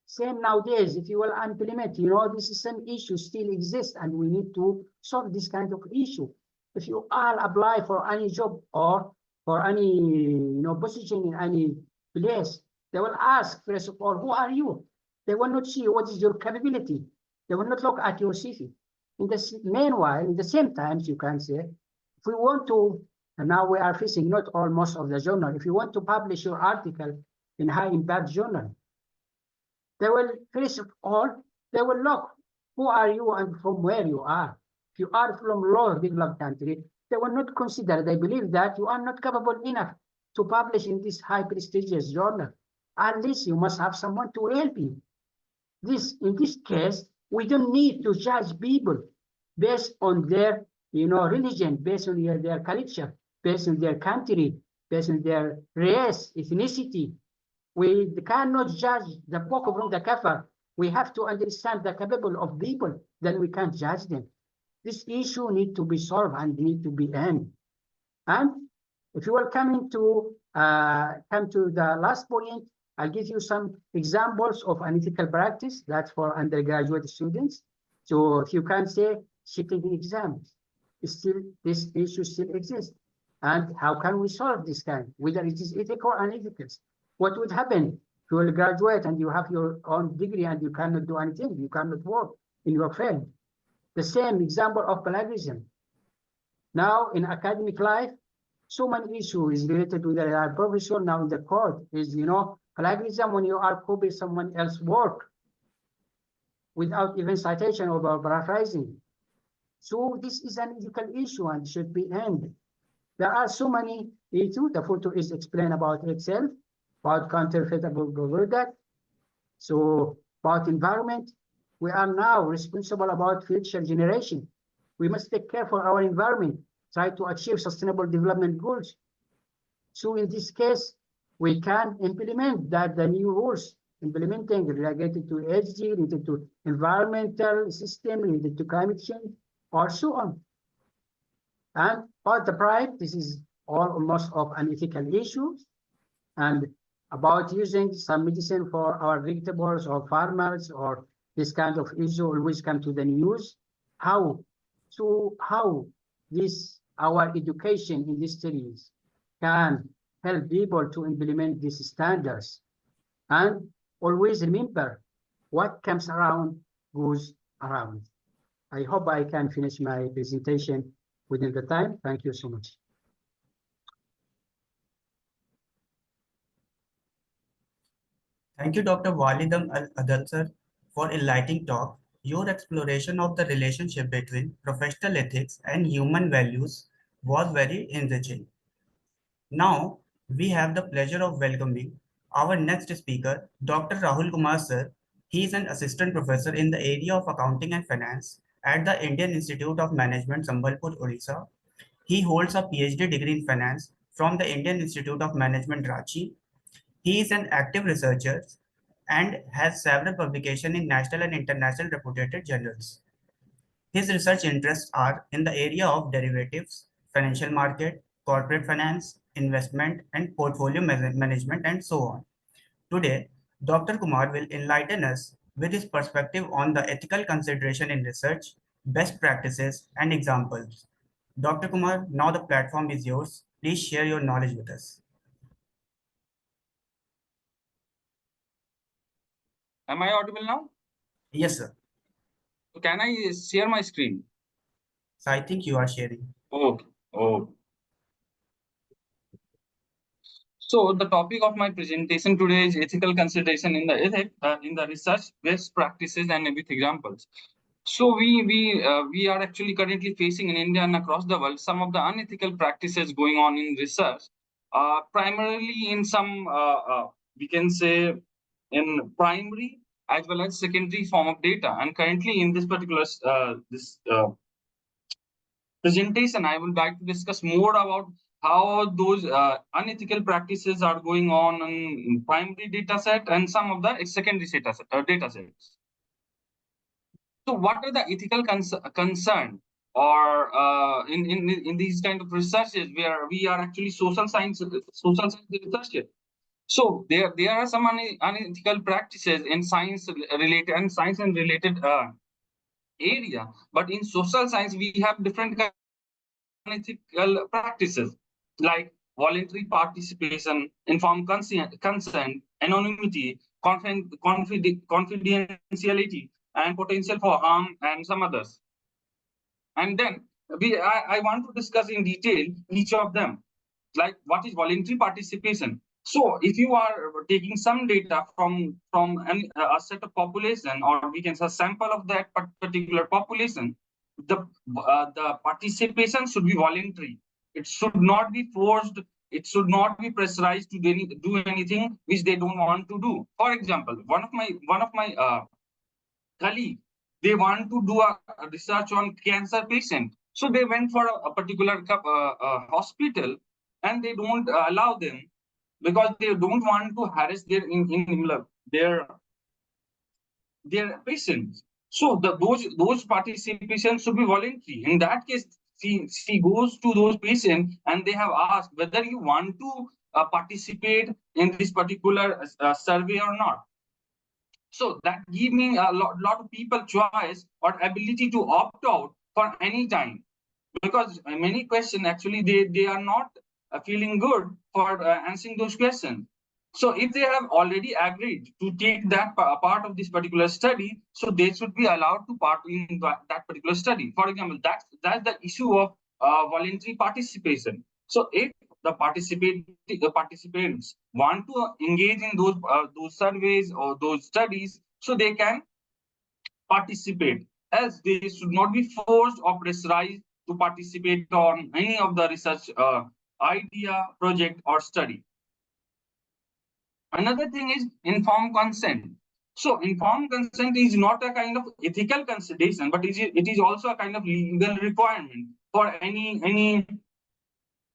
Same nowadays, if you will implement, this is some issue still exists and we need to solve this kind of issue. If you all apply for any job or for any position in any place, they will ask, first of all, who are you? They will not see what is your capability. They will not look at your CV. Meanwhile, in the same times, you can say, If we want to, and now we are facing not most of the journal, if you want to publish your article in high impact journal, they will, first of all, they will look, who are you and from where you are. If you are from lower developed country, they will not consider, they believe that you are not capable enough to publish in this high prestigious journal. At least you must have someone to help you. In this case, we don't need to judge people based on their, religion, based on their culture, based on their country, based on their race, ethnicity. We cannot judge the book from the cover. We have to understand the capable of people, then we can judge them. This issue needs to be solved and need to be end. And if you are coming to come to the last point, I'll give you some examples of unethical practice that's for undergraduate students. So if you can say sitting in exams, still this issue still exists. And how can we solve this kind, whether it is ethical or unethical? What would happen if you will graduate and you have your own degree and you cannot do anything, you cannot work in your field? The same example of plagiarism. Now in academic life, so many issues related to the professor now in the court is, plagiarism when you are copying someone else's work without even citation or paraphrasing. So this is an ethical issue and should be ended. There are so many issues. The photo is explained about itself, about counterfeitable product. So about environment, we are now responsible about future generation. We must take care for our environment, try to achieve sustainable development goals. So in this case, we can implement the new rules, implementing related to ESG, related to environmental system, related to climate change, or so on. And about the pride, this is almost of unethical issues. And about using some medicine for our vegetables or farmers or this kind of issue always come to the news. How this, our education in these studies can help people to implement these standards. And always remember, what comes around goes around. I hope I can finish my presentation within the time. Thank you so much. Thank you, Dr. Walidam Al-Adal, sir, for enlightening talk. Your exploration of the relationship between professional ethics and human values was very enriching. Now, we have the pleasure of welcoming our next speaker, Dr. Rahul Kumar, sir. He is an assistant professor in the area of accounting and finance at the Indian Institute of Management, Sambalpur, Odisha. He holds a PhD degree in finance from the Indian Institute of Management, Ranchi. He is an active researcher and has several publications in national and international reputed journals. His research interests are in the area of derivatives, financial market, corporate finance, investment, and portfolio management, and so on. Today, Dr. Kumar will enlighten us with his perspective on the ethical consideration in research, best practices, and examples. Dr. Kumar, now the platform is yours. Please share your knowledge with us. Am I audible now? Yes, sir. Can I share my screen? So I think you are sharing. Okay. Oh. So the topic of my presentation today is ethical consideration in the research, best practices, and with examples. So we are actually currently facing in India and across the world some of the unethical practices going on in research, primarily in some we can say in primary as well as secondary form of data. And currently in this particular presentation, I would like to discuss more about how those unethical practices are going on in primary data set and some of the secondary data sets. So what are the ethical concern or in these kind of researches where we are actually social science researchers? So there are some unethical practices in science related and science and related area, but in social science we have different kind of unethical practices like voluntary participation, informed consent, anonymity, confidentiality, and potential for harm, and some others. And then I want to discuss in detail each of them, like what is voluntary participation. So if you are taking some data from a set of population, or we can say a sample of that particular population, the participation should be voluntary. It should not be forced. It should not be pressurized to do anything which they don't want to do. For example, one of my colleague, they want to do a research on cancer patient. So they went for a particular hospital, and they don't allow them because they don't want to harass their patients. So those participation should be voluntary. In that case, she goes to those patients and they have asked whether you want to participate in this particular survey or not. So that give me a lot of people choice or ability to opt out for any time, because many questions actually they are not feeling good for answering those questions. So if they have already agreed to take that part of this particular study, so they should be allowed to part in that particular study. For example, that's the issue of voluntary participation. So if the participants want to engage in those surveys or those studies, so they can participate, as they should not be forced or pressurized to participate on any of the research idea, project, or study. Another thing is informed consent. So informed consent is not a kind of ethical consideration, but it is also a kind of legal requirement for any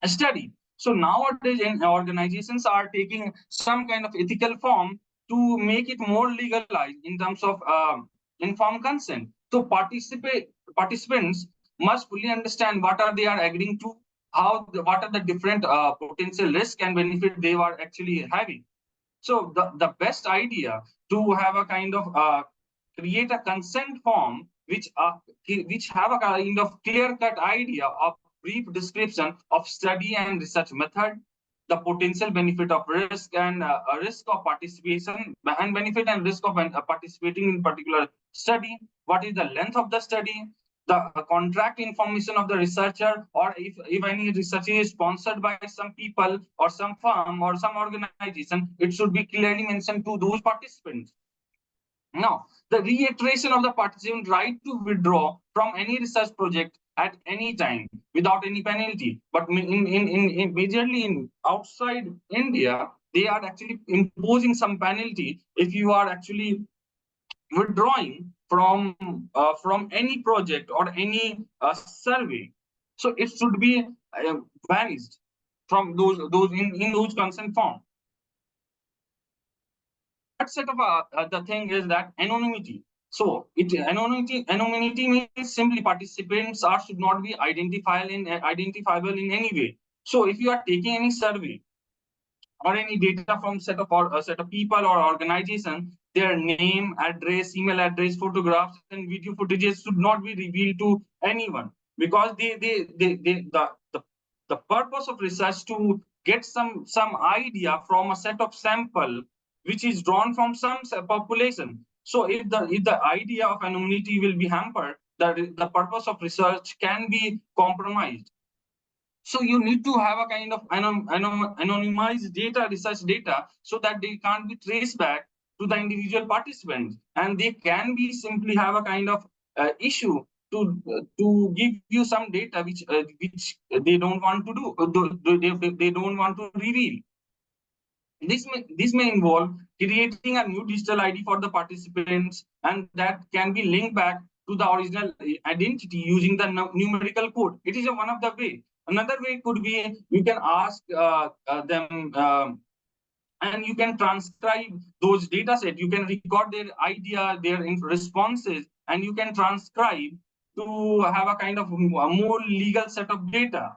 study. So nowadays, organizations are taking some kind of ethical form to make it more legalized in terms of informed consent. So participants must fully understand what are they are agreeing to, what are the different potential risk and benefit they are actually having. So the best idea to have a kind of create a consent form which have a kind of clear-cut idea of brief description of study and research method, the potential benefit of risk and risk of participation, and benefit and risk of participating in particular study, what is the length of the study, the contract information of the researcher, or if any research is sponsored by some people or some firm or some organization, it should be clearly mentioned to those participants. Now, the reiteration of the participant right to withdraw from any research project at any time without any penalty. But in majorly in outside India, they are actually imposing some penalty if you are actually withdrawing from any project or any survey. So it should be vanished from those in those consent form. Third set of the thing is that anonymity. So anonymity means simply participants are should not be identifiable in any way. So if you are taking any survey or any data from set of people or organization, their name, address, email address, photographs, and video footages should not be revealed to anyone, because the purpose of research to get some idea from a set of sample which is drawn from some population. So if the idea of anonymity will be hampered, the purpose of research can be compromised. So you need to have a kind of anonymized data, research data, so that they can't be traced back to the individual participants, and they can be simply have a kind of issue to give you some data which they don't want to they don't want to reveal. This may involve creating a new digital ID for the participants, and that can be linked back to the original identity using the numerical code. It is one of the way. Another way could be you can ask them, and you can transcribe those data sets. You can record their idea, their responses, and you can transcribe to have a kind of a more legal set of data.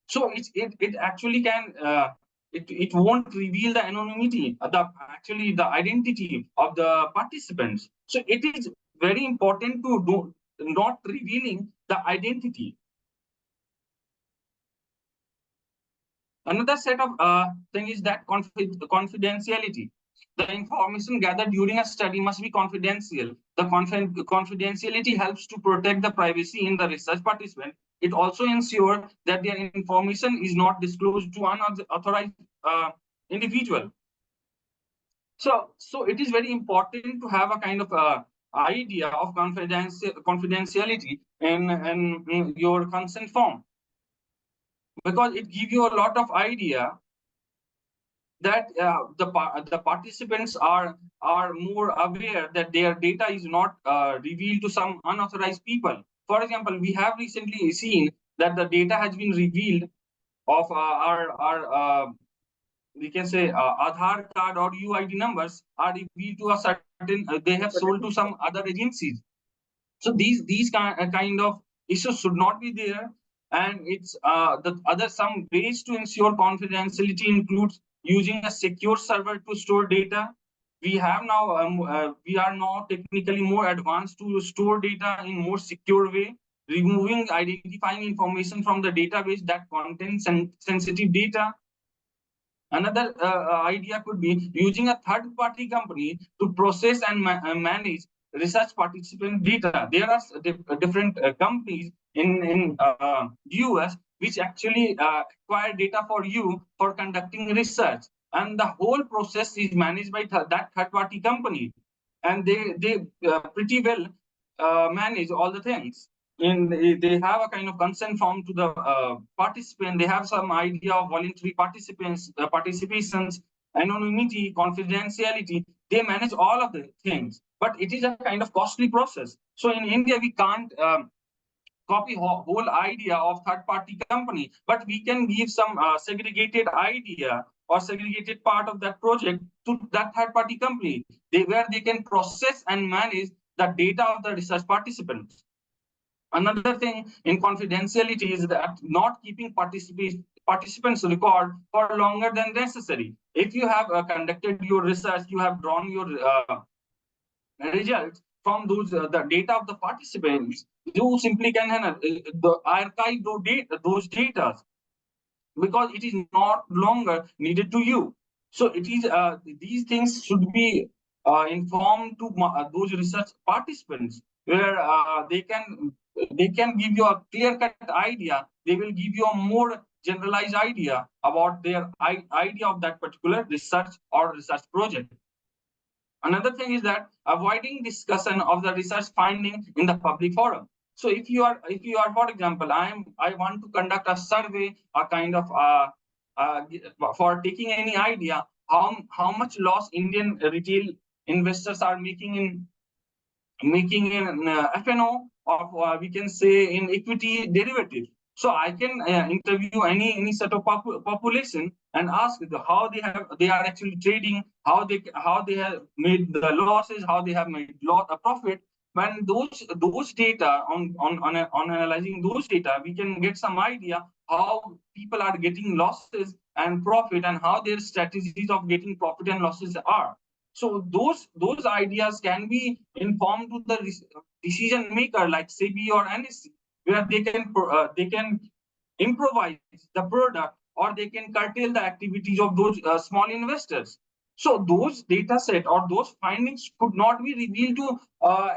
So it actually can it won't reveal the anonymity, the identity of the participants. So it is very important to do not revealing the identity. Another set of thing is that confidentiality. The information gathered during a study must be confidential. The confidentiality helps to protect the privacy in the research participant. It also ensures that their information is not disclosed to unauthorized individual. So it is very important to have a kind of idea of confidentiality in your consent form, because it gives you a lot of idea that the participants are more aware that their data is not revealed to some unauthorized people. For example, we have recently seen that the data has been revealed of our we can say Aadhaar card or UID numbers are revealed to a certain they have sold to some other agencies. So these kind of issues should not be there. And it's the other some ways to ensure confidentiality includes using a secure server to store data. We have now we are now technically more advanced to store data in more secure way, removing identifying information from the database that contains sensitive data. Another idea could be using a third-party company to process and manage research participant data. There are different companies in US which actually acquire data for you for conducting research, and the whole process is managed by that third-party company, and they pretty well manage all the things. And they have a kind of consent form to the participant. They have some idea of voluntary participations, anonymity, confidentiality. They manage all of the things, but it is a kind of costly process. So in India, we can't copy whole idea of third-party company, but we can give some segregated idea or segregated part of that project to that third-party company, where they can process and manage the data of the research participants. Another thing in confidentiality is that not keeping participants record for longer than necessary. If you have conducted your research, you have drawn your results from those the data of the participants, you simply can archive those data, because it is not longer needed to you. So it is these things should be informed to those research participants, where they can give you a clear-cut idea. They will give you a more generalized idea about their idea of that particular research or research project. Another thing is that avoiding discussion of the research finding in the public forum. So if you are, for example, I want to conduct a survey, a kind of for taking any idea how much loss Indian retail investors are making in FNO, or we can say in equity derivative. So I can interview any set of population and ask how they are actually trading, how they have made the losses, how they have made a profit. When those data on analyzing those data, we can get some idea how people are getting losses and profit, and how their strategies of getting profit and losses are. So those ideas can be informed to the decision maker like SEBI or NSE, where they can improvise the product, or they can curtail the activities of those small investors. So those data set or those findings could not be revealed to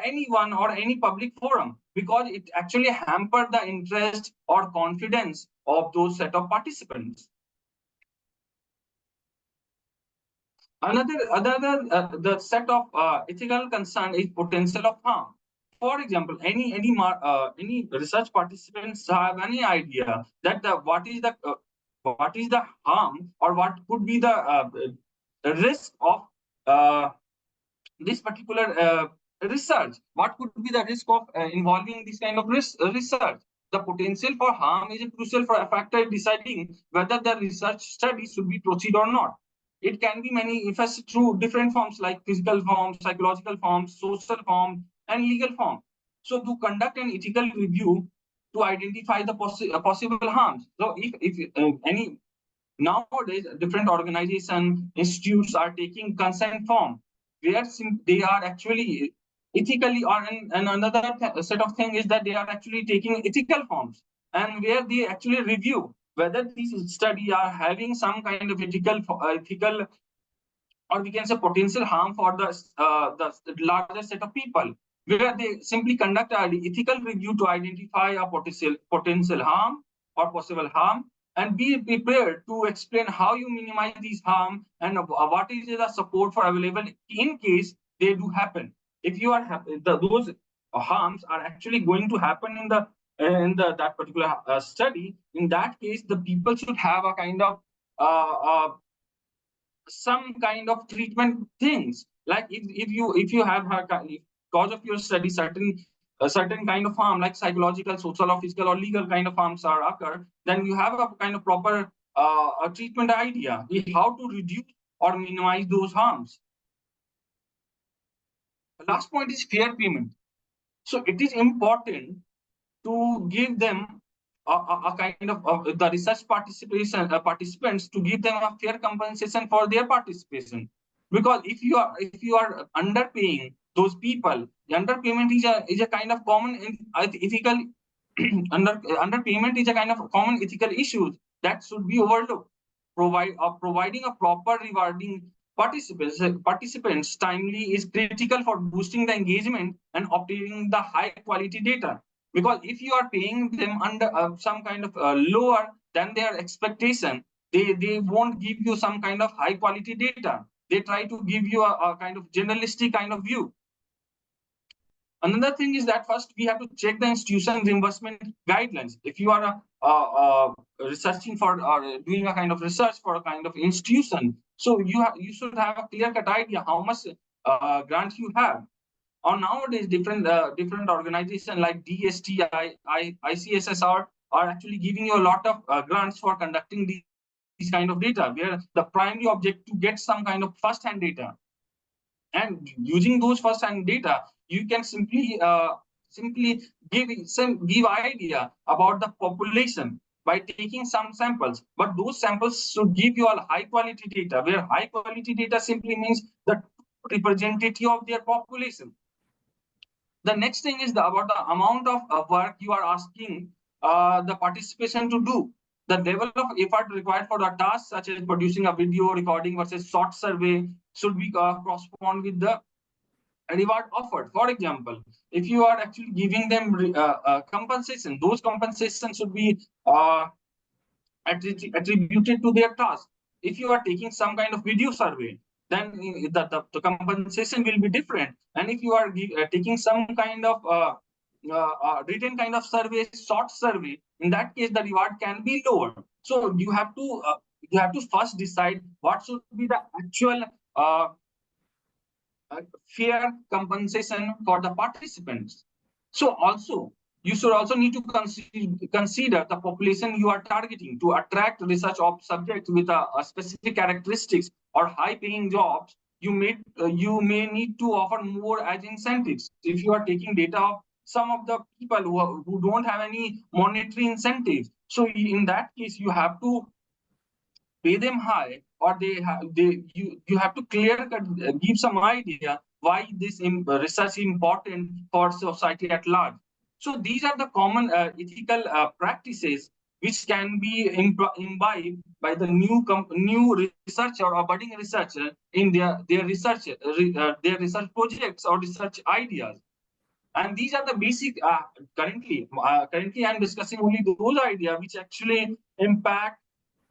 anyone or any public forum, because it actually hampered the interest or confidence of those set of participants. Another the set of ethical concern is potential of harm. For example, any research participants have any idea that what is the harm, or what could be the risk of this particular research? What could be the risk of involving this kind of research? The potential for harm is a crucial factor in deciding whether the research study should be proceed or not. It can be manifested through different forms like physical forms, psychological forms, social forms, and legal forms. So to conduct an ethical review to identify the possible harms. So if any nowadays different organizations, institutes are taking consent form, where they are actually ethically, or and another set of thing is that they are actually taking ethical forms, and where they actually review whether these study are having some kind of ethical or we can say potential harm for the larger set of people, where they simply conduct an ethical review to identify a potential harm or possible harm, and be prepared to explain how you minimize these harm and what is the support for available in case they do happen. If you are those harms are actually going to happen in that particular study, in that case, the people should have a kind of some kind of treatment things. Like if you have cause of your study certain kind of harm, like psychological, social, or physical, or legal kind of harms are occur, then you have a kind of proper a treatment idea how to reduce or minimize those harms. The last point is fair payment. So it is important to give them a kind of the research participants, to give them a fair compensation for their participation. Because if you are underpaying those people, the underpayment is a kind of common ethical underpayment is a kind of common ethical issue that should be overlooked. Providing a proper rewarding participants timely is critical for boosting the engagement and obtaining the high quality data. Because if you are paying them under some kind of lower than their expectation, they won't give you some kind of high quality data. They try to give you a kind of generalistic kind of view. Another thing is that first we have to check the institution reimbursement guidelines. If you are researching for or doing a kind of research for a kind of institution, so you should have a clear-cut idea how much grants you have. Or nowadays, different organizations like DST, ICSSR are actually giving you a lot of grants for conducting these kind of data, where the primary object to get some kind of first-hand data. And using those first-hand data, you can simply give idea about the population by taking some samples. But those samples should give you a high-quality data, where high-quality data simply means the representative of their population. The next thing is about the amount of work you are asking the participation to do. The level of effort required for the task, such as producing a video recording versus short survey, should be correspond with the reward offered. For example, if you are actually giving them compensation, those compensations should be attributed to their task. If you are taking some kind of video survey, then the compensation will be different. And if you are taking some kind of written kind of survey, short survey, in that case the reward can be lower. So you have to first decide what should be the actual fair compensation for the participants. So also, you should also need to consider the population you are targeting. To attract research of subjects with a specific characteristics or high-paying jobs, you may need to offer more as incentives. If you are taking data of some of the people who don't have any monetary incentives, so in that case you have to pay them high, or you have to give some idea why this research is important for society at large. So these are the common ethical practices which can be imbibed by the new researcher or budding researcher in their research projects or research ideas. And these are the basic currently I'm discussing only those ideas which actually impact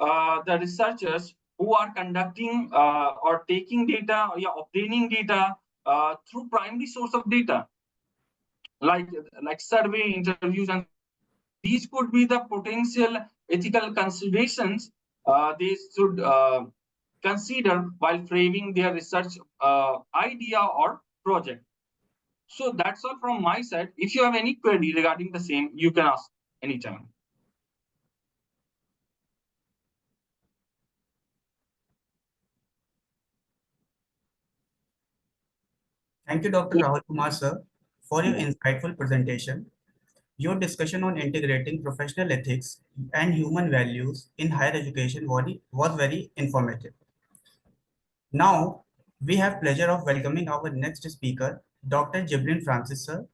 the researchers who are conducting or taking data or obtaining data through primary source of data, like survey, interviews, and these could be the potential ethical considerations they should consider while framing their research idea or project. So that's all from my side. If you have any query regarding the same, you can ask anytime. Thank you, Dr. Rahul Kumar, sir, for your insightful presentation. Your discussion on integrating professional ethics and human values in higher education was very informative. Now, we have pleasure of welcoming our next speaker, Dr. Jibrin Francis, sir.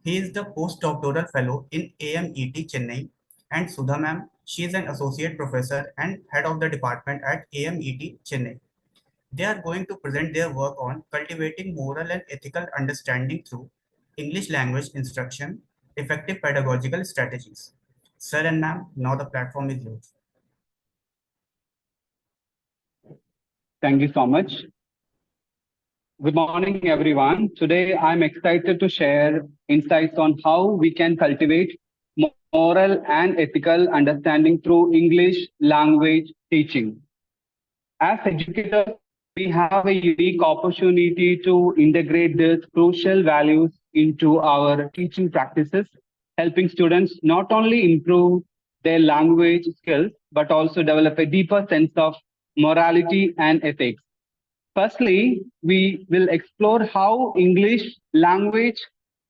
He is the postdoctoral fellow in AMET Chennai, and Sudha ma'am, she is an associate professor and head of the department at AMET Chennai. They are going to present their work on cultivating moral and ethical understanding through English language instruction, effective pedagogical strategies. Sir and ma'am, now the platform is yours. Thank you so much. Good morning, everyone. Today, I'm excited to share insights on how we can cultivate moral and ethical understanding through English language teaching. As educators, we have a unique opportunity to integrate these crucial values into our teaching practices, helping students not only improve their language skills, but also develop a deeper sense of morality and ethics. Firstly, we will explore how English language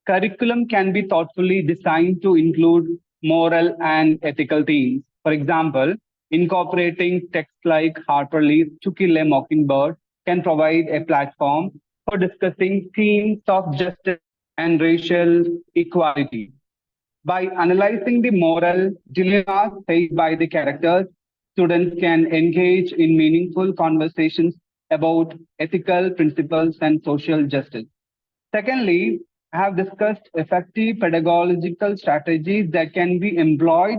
curriculum can be thoughtfully designed to include moral and ethical themes. For example, incorporating texts like Harper Lee's To Kill a Mockingbird can provide a platform for discussing themes of justice and racial equality. By analyzing the moral dilemmas faced by the characters, students can engage in meaningful conversations about ethical principles and social justice. Secondly, I have discussed effective pedagogical strategies that can be employed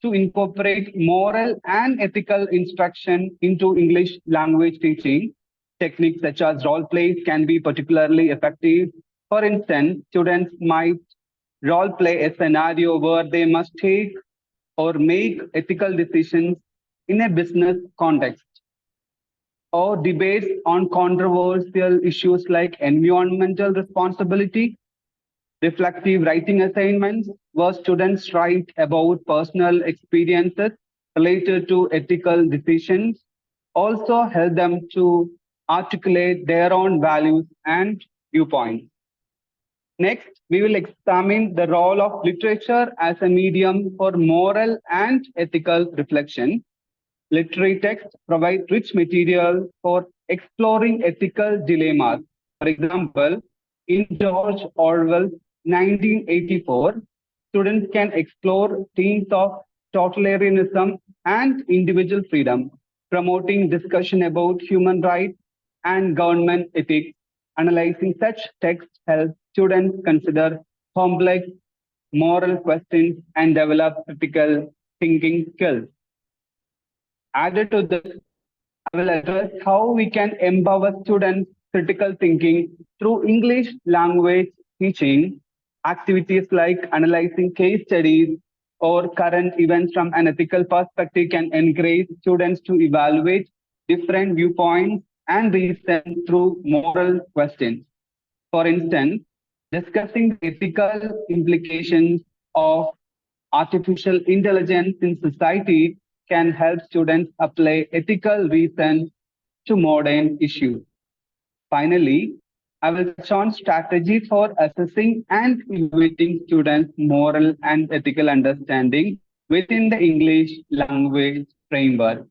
to incorporate moral and ethical instruction into English language teaching. Techniques such as role plays can be particularly effective. For instance, students might role play a scenario where they must take or make ethical decisions in a business context, or debates on controversial issues like environmental responsibility. Reflective writing assignments where students write about personal experiences related to ethical decisions also help them to articulate their own values and viewpoints. Next, we will examine the role of literature as a medium for moral and ethical reflection. Literary texts provide rich material for exploring ethical dilemmas. For example, in George Orwell's 1984, students can explore themes of totalitarianism and individual freedom, promoting discussion about human rights and government ethics. Analyzing such texts helps students consider complex moral questions and develop critical thinking skills. Added to this, I will address how we can empower students' critical thinking through English language teaching. Activities like analyzing case studies or current events from an ethical perspective can encourage students to evaluate different viewpoints and reason through moral questions. For instance, discussing the ethical implications of artificial intelligence in society can help students apply ethical reason to modern issues. Finally, I will touch on strategies for assessing and evaluating students' moral and ethical understanding within the English language framework.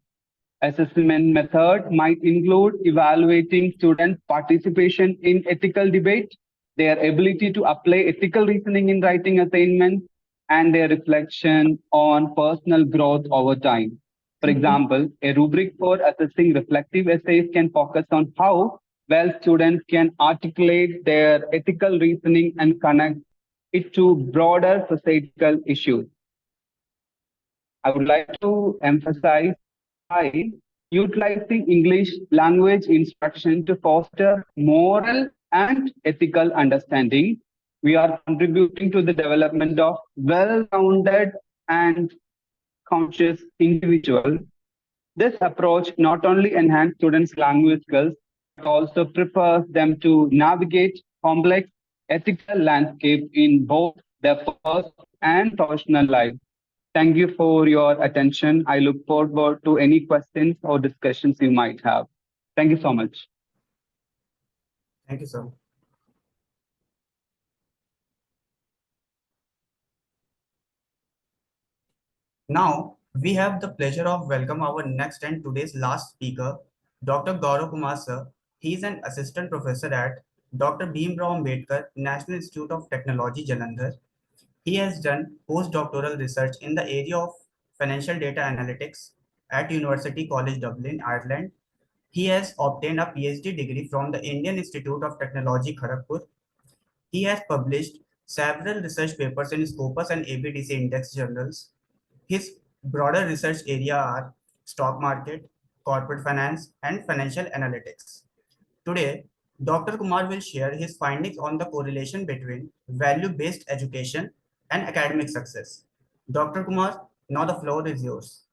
Assessment method might include evaluating students' participation in ethical debate, their ability to apply ethical reasoning in writing assignments, and their reflection on personal growth over time. For example, a rubric for assessing reflective essays can focus on how well students can articulate their ethical reasoning and connect it to broader societal issues. I would like to emphasize by utilizing English language instruction to foster moral and ethical understanding, we are contributing to the development of well-rounded and conscious individual. This approach not only enhances students' language skills, but also prepares them to navigate complex ethical landscape in both their personal and professional life. Thank you for your attention. I look forward to any questions or discussions you might have. Thank you so much. Thank you, sir. Now, we have the pleasure of welcome our next and today's last speaker, Dr. Gaurav Kumar sir. He is an assistant professor at Dr. Bhimrao Ambedkar National Institute of Technology, Jalandhar. He has done postdoctoral research in the area of financial data analytics at University College Dublin, Ireland. He has obtained a PhD degree from the Indian Institute of Technology, Kharagpur. He has published several research papers in Scopus and ABDC Index journals. His broader research area are stock market, corporate finance, and financial analytics. Today, Dr. Kumar will share his findings on the correlation between value-based education and academic success. Dr. Kumar, now the floor is yours.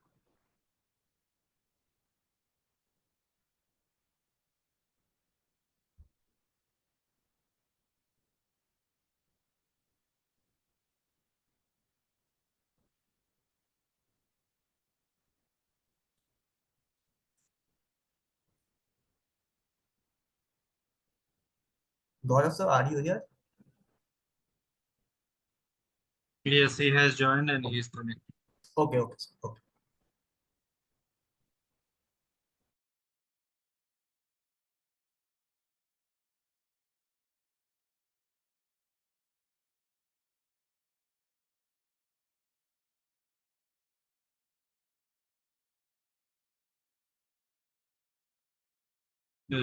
Gaurav sir, are you here? Yes, he has joined and he is connected. Okay, okay, sir. Okay.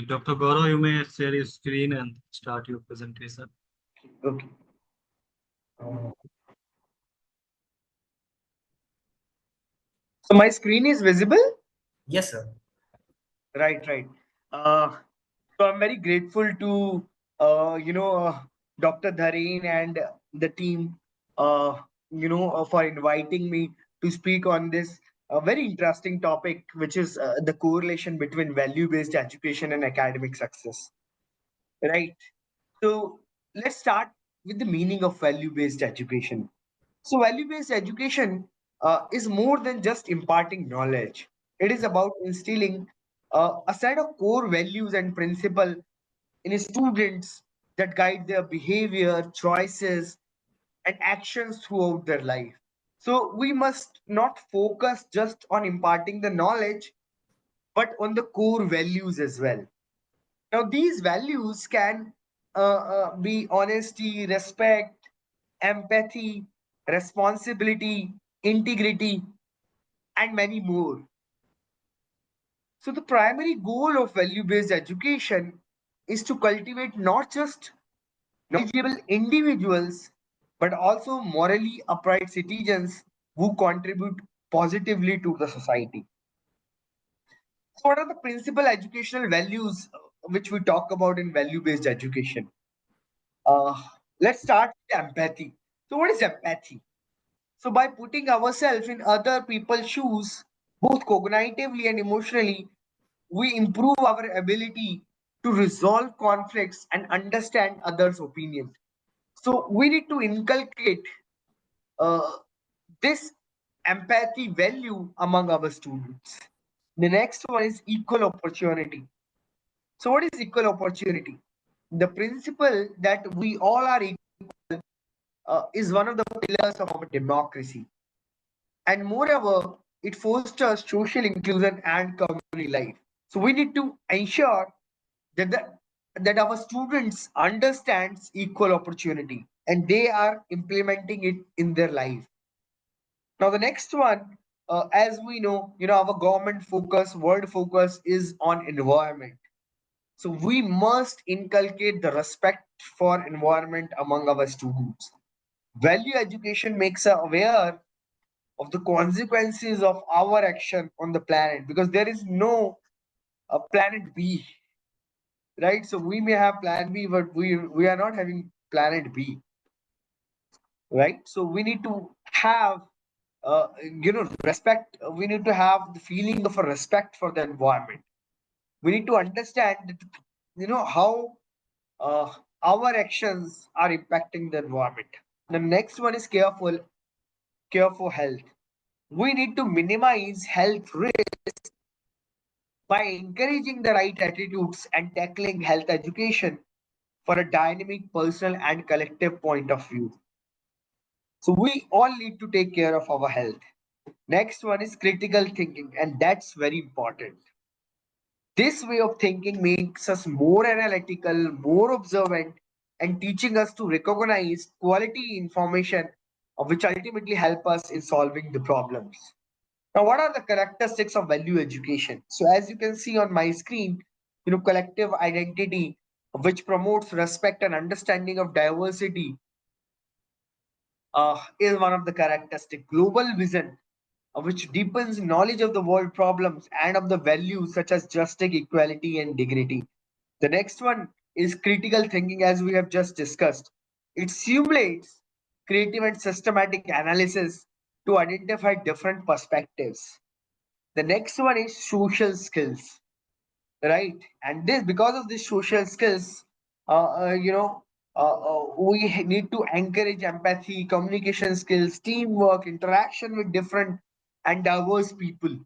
Dr. Gaurav, you may share your screen and start your presentation. Okay. So my screen is visible? Yes, sir. Right, right. So I'm very grateful to Dr. Dhareen and the team for inviting me to speak on this very interesting topic, which is the correlation between value-based education and academic success. Right. So let's start with the meaning of value-based education. So, value based education is more than just imparting knowledge, it is about instilling a set of core values and principles in students that guide their behavior, choices, and actions throughout their life. So, we must not focus just on imparting the knowledge, but on the core values as well. Now, these values can be honesty, respect, empathy, responsibility, integrity, and many more. So, the primary goal of value based education is to cultivate not just knowledgeable individuals, but also morally upright citizens who contribute positively to the society. So, what are the principal educational values which we talk about in value based education? Uh, let's start with empathy. So, what is empathy? So, by putting ourselves in other people's shoes, both cognitively and emotionally, we improve our ability to resolve conflicts and understand others' opinions. So, we need to inculcate uh, this empathy value among our students. The next one is equal opportunity. So, what is equal opportunity? The principle that we all are equal is one of the pillars of our democracy. And moreover, it fosters social inclusion and community life. So we need to ensure that that our students understands equal opportunity and they are implementing it in their life. Now the next one, as we know, our government focus, world focus is on environment. So we must inculcate the respect for environment among our students. Value education makes us aware of the consequences of our action on the planet, because there is no planet B, right? So we may have plan B, but we are not having planet B, right? So we need to have respect. We need to have the feeling of a respect for the environment. We need to understand that, how uh, our actions are impacting the environment. The next one is care for health. We need to minimize health risk by encouraging the right attitudes and tackling health education for a dynamic personal and collective point of view. So we all need to take care of our health. Next one is critical thinking, and that's very important. This way of thinking makes us more analytical, more observant, and teaching us to recognize quality information which ultimately help us in solving the problems. Now, what are the characteristics of value education? So as you can see on my screen, collective identity, which promotes respect and understanding of diversity, is one of the characteristic. Global vision, which deepens knowledge of the world problems and of the values such as justice, equality, and dignity. The next one is critical thinking, as we have just discussed. It simulates creative and systematic analysis to identify different perspectives. The next one is social skills, right? And this, because of these social skills, we need to encourage empathy, communication skills, teamwork, interaction with different and diverse people.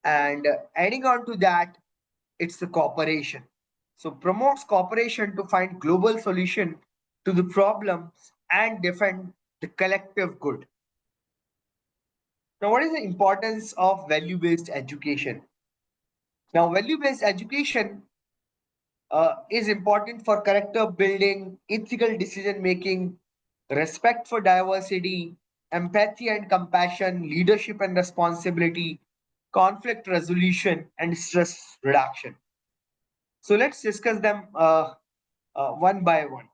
And adding on to that, it's the cooperation. So promotes cooperation to find global solution to the problems and defend the collective good. Now, what is the importance of value-based education? Now, value-based education is important for character building, ethical decision making, respect for diversity, empathy and compassion, leadership and responsibility, conflict resolution, and stress reduction. So let's discuss them one by one.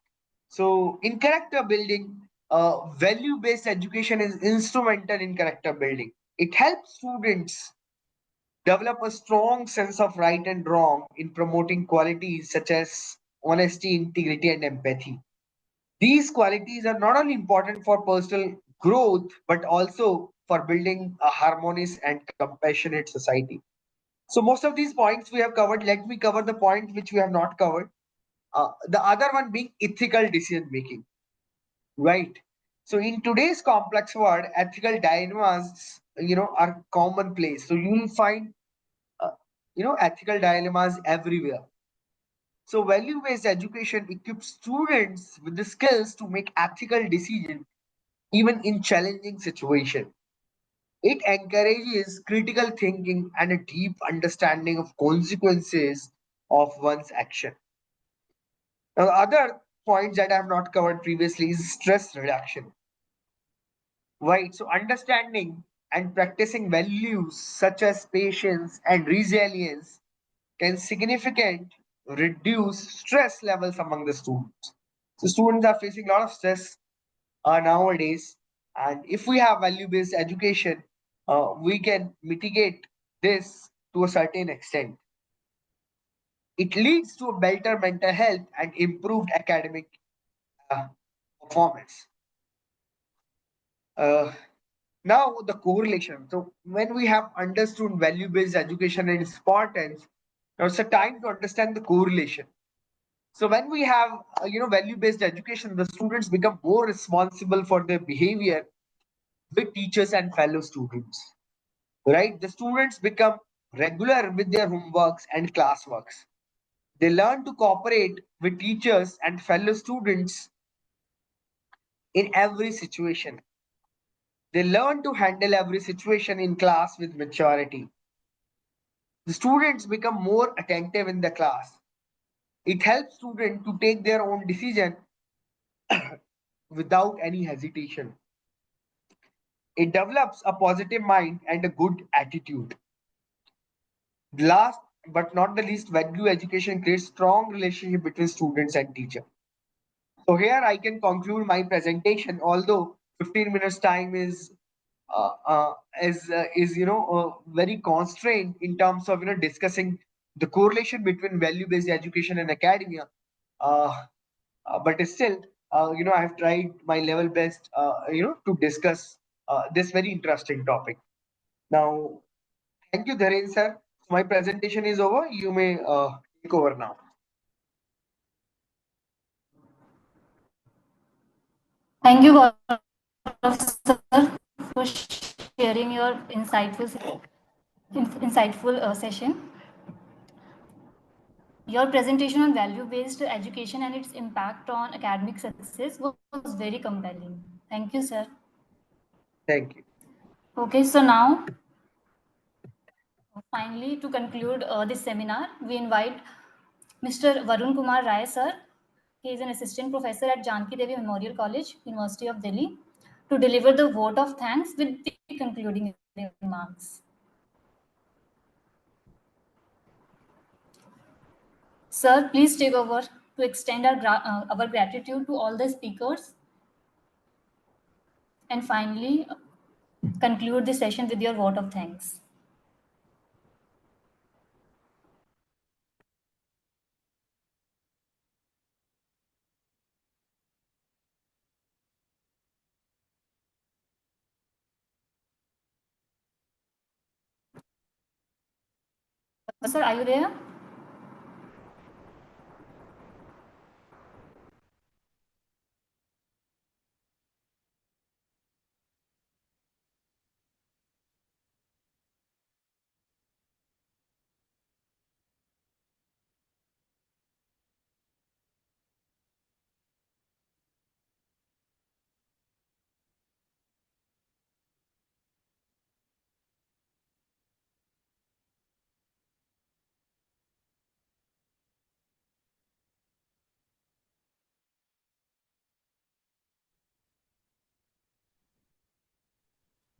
So in character building, value-based education is instrumental in character building. It helps students develop a strong sense of right and wrong in promoting qualities such as honesty, integrity, and empathy. These qualities are not only important for personal growth, but also for building a harmonious and compassionate society. So, most of these points we have covered. Let me cover the point which we have not covered. The other one being ethical decision making, right? So, in today's complex world, ethical dilemmas, are commonplace. So, you will find ethical dilemmas everywhere. So value-based education equips students with the skills to make ethical decisions even in challenging situations. It encourages critical thinking and a deep understanding of consequences of one's action. Now, the other points that I have not covered previously is stress reduction. Right. So understanding and practicing values such as patience and resilience can significantly reduce stress levels among the students. So students are facing a lot of stress nowadays, and if we have value-based education, we can mitigate this to a certain extent. It leads to a better mental health and improved academic uh, performance. Uh, Now the correlation. So when we have understood value-based education and its importance, now it's a time to understand the correlation. So when we have value-based education, the students become more responsible for their behavior with teachers and fellow students. Right? The students become regular with their homeworks and classworks. They learn to cooperate with teachers and fellow students in every situation. They learn to handle every situation in class with maturity. The students become more attentive in the class. It helps students to take their own decision without any hesitation. It develops a positive mind and a good attitude. Last but not the least, value education creates strong relationship between students and teacher. So here I can conclude my presentation, although 15 minutes time uh, uh, is very constrained in terms of discussing the correlation between value-based education and academia. But still, I have tried my level best, to discuss this very interesting topic. Now, thank you, Dharen sir. My presentation is over. You may take over now. Thank you, Gaurav sir, for sharing your insightful session. Your presentation on value-based education and its impact on academic success was very compelling. Thank you, sir. Thank you. Okay, so now, finally, to conclude this seminar, we invite Mr. Varun Kumar Rai, sir. He is an assistant professor at Janki Devi Memorial College, University of Delhi. to deliver the vote of thanks with the concluding remarks. Sir, please take over to extend our gratitude to all the speakers and finally conclude the session with your vote of thanks. Sir, are you there?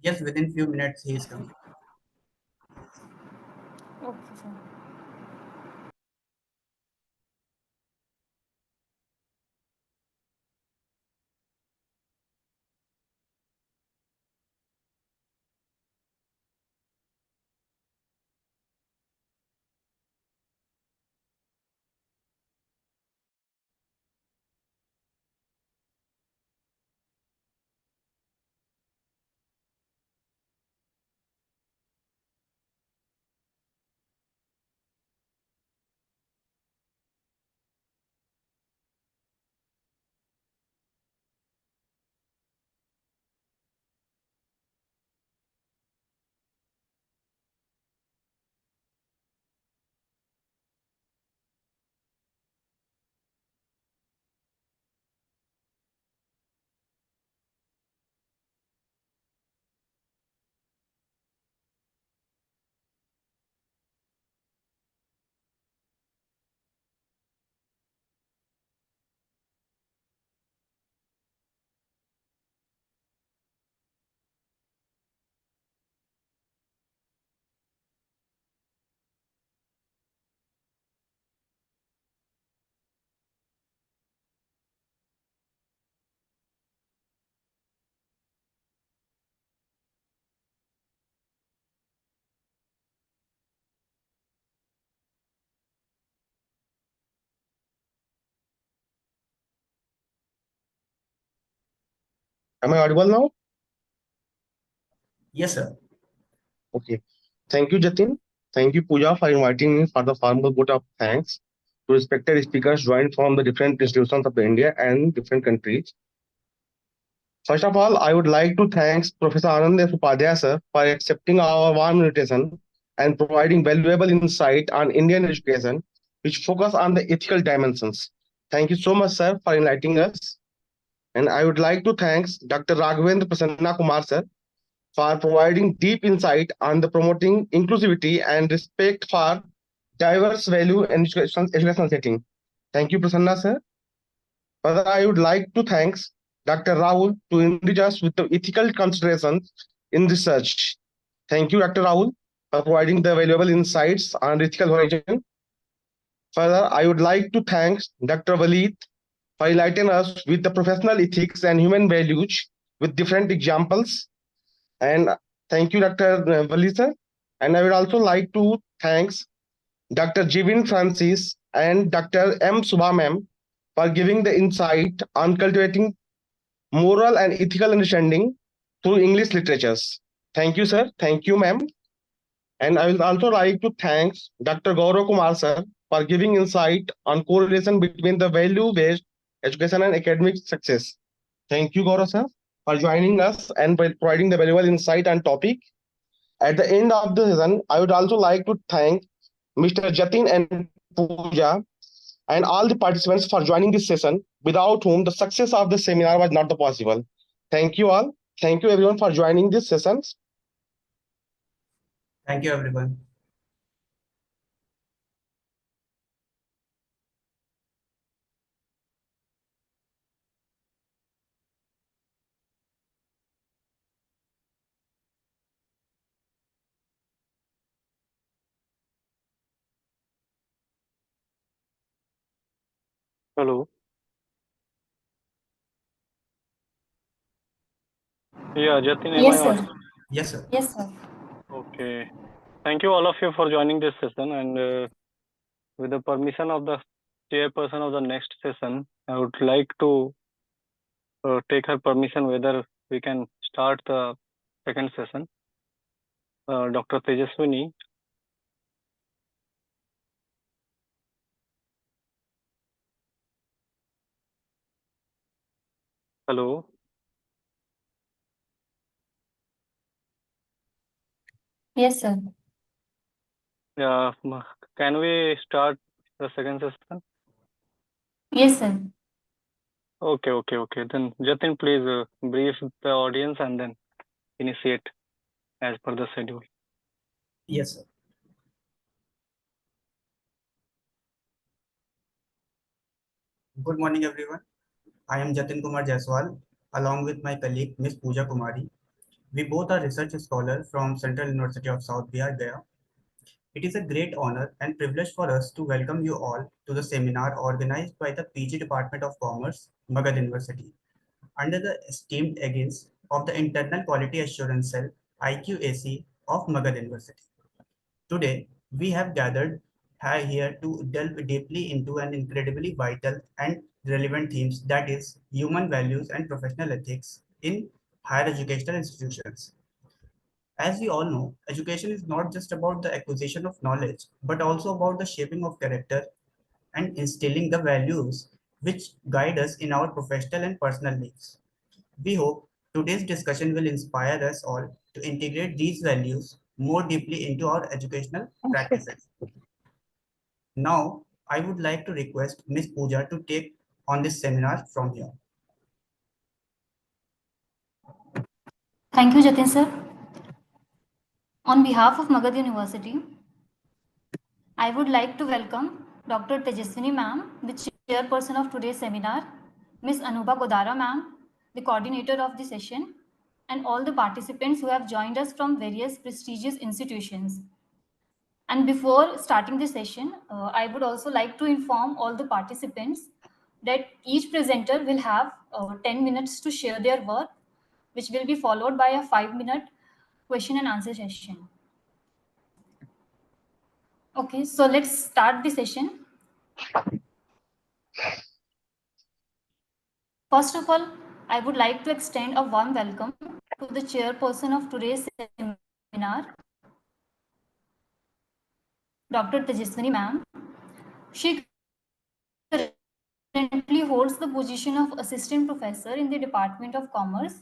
Yes, within few minutes he is coming. Okay, sir. Am I audible now? Yes, sir. Okay. Thank you, Jatin. Thank you, Pooja, for inviting me for the formal vote of thanks to respected speakers joined from the different institutions of India and different countries. First of all, I would like to thank Professor Anand Upadhyay sir for accepting our warm invitation and providing valuable insight on Indian education, which focus on the ethical dimensions. Thank you so much, sir, for enlightening us. And I would like to thank Dr. Raghavendra Prasanna Kumar sir for providing deep insight on the promoting inclusivity and respect for diverse value and education setting. Thank you, Prasanna sir. Further, I would like to thank Dr. Rahul to enrich us with the ethical considerations in research. Thank you, Dr. Rahul, for providing the valuable insights on ethical horizon. Further, I would like to thank Dr. Waleed for enlightening us with the professional ethics and human values with different examples. And thank you, Dr. Waleed sir. And I would also like to thank Dr. Jivin Francis and Dr. M. Subha ma'am for giving the insight on cultivating moral and ethical understanding through English literatures. Thank you, sir. Thank you, ma'am. And I will also like to thank Dr. Gaurav Kumar, sir, for giving insight on correlation between the value-based education and academic success. Thank you, Gaurav, sir, for joining us and by providing the valuable insight and topic. At the end of the session, I would also like to thank Mr. Jatin and Pooja and all the participants for joining this session, without whom the success of the seminar was not possible. Thank you all. Thank you everyone for joining this session. Thank you, everyone. Hello. Yeah, Jatin, am I Yes, sir. audible? Yes, sir. Yes, sir. Okay. Thank you all of you for joining this session. And with the permission of the chairperson of the next session, I would like to take her permission whether we can start the second session. Dr. Tejaswini. Hello. Yes, sir. Yeah, can we start the second session? Yes, sir. Okay. Then Jatin, please brief the audience and then initiate as per the schedule. Yes, sir. Good morning, everyone. I am Jatin Kumar Jaiswal, along with my colleague, Ms. Pooja Kumari. We both are research scholars from Central University of South Bihar, Gaya. It is a great honor and privilege for us to welcome you all to the seminar organized by the PG Department of Commerce, Magadh University, under the esteemed aegis of the Internal Quality Assurance Cell, IQAC of Magadh University. Today, we have gathered here to delve deeply into an incredibly vital and relevant themes, that is human values and professional ethics in higher educational institutions. As we all know, education is not just about the acquisition of knowledge, but also about the shaping of character and instilling the values which guide us in our professional and personal lives. We hope today's discussion will inspire us all to integrate these values more deeply into our educational practices. Now, I would like to request Ms. Pooja to take on this seminar from here. Thank you, Jatin, sir. On behalf of Magadh University, I would like to welcome Dr. Tejaswini ma'am, the chairperson of today's seminar, Ms. Anubha Kodara ma'am, the coordinator of the session, and all the participants who have joined us from various prestigious institutions. And before starting the session, I would also like to inform all the participants that each presenter will have 10 minutes to share their work, which will be followed by a 5-minute question and answer session. Okay, so let's start the session. First of all, I would like to extend a warm welcome to the chairperson of today's seminar, Dr. Tejaswini ma'am. She currently holds the position of assistant professor in the Department of Commerce.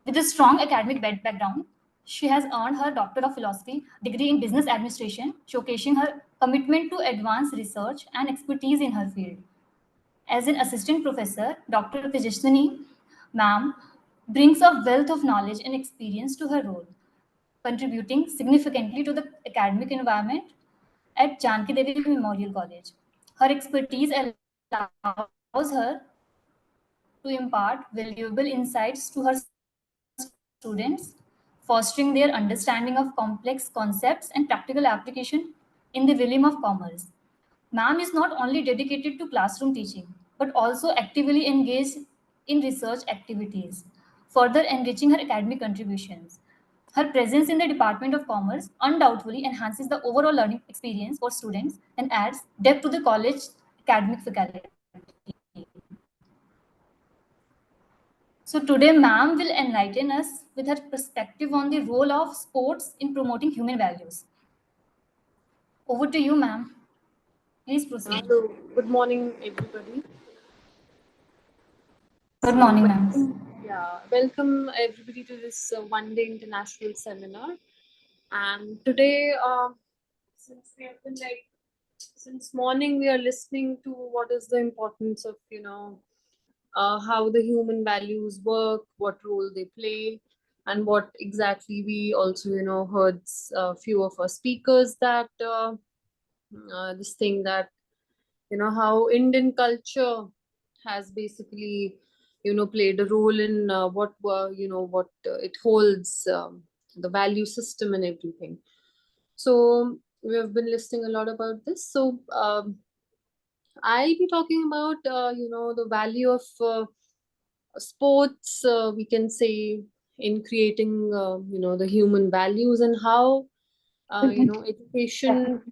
With a strong academic background, she has earned her Doctor of Philosophy degree in Business Administration, showcasing her commitment to advanced research and expertise in her field. As an assistant professor, Dr. Tejaswini ma'am brings a wealth of knowledge and experience to her role, contributing significantly to the academic environment at Janki Devi Memorial College. Her expertise allows her to impart valuable insights to her students, fostering their understanding of complex concepts and practical application in the realm of commerce. Ma'am is not only dedicated to classroom teaching, but also actively engaged in research activities, further enriching her academic contributions. Her presence in the Department of Commerce undoubtedly enhances the overall learning experience for students and adds depth to the college academic faculty. So today, ma'am will enlighten us with her perspective on the role of sports in promoting human values. Over to you, ma'am. Please proceed. Hello, good morning, everybody. Good morning, ma'am. Yeah, welcome everybody to this one-day international seminar. And today, since we have been since morning, we are listening to what is the importance of, how the human values work, what role they play, and what exactly we also, heard a few of our speakers that this thing that, how Indian culture has basically, played a role in what it holds, the value system and everything. So we have been listening a lot about this. So I'll be talking about, the value of sports, we can say, in creating, the human values, and how, education,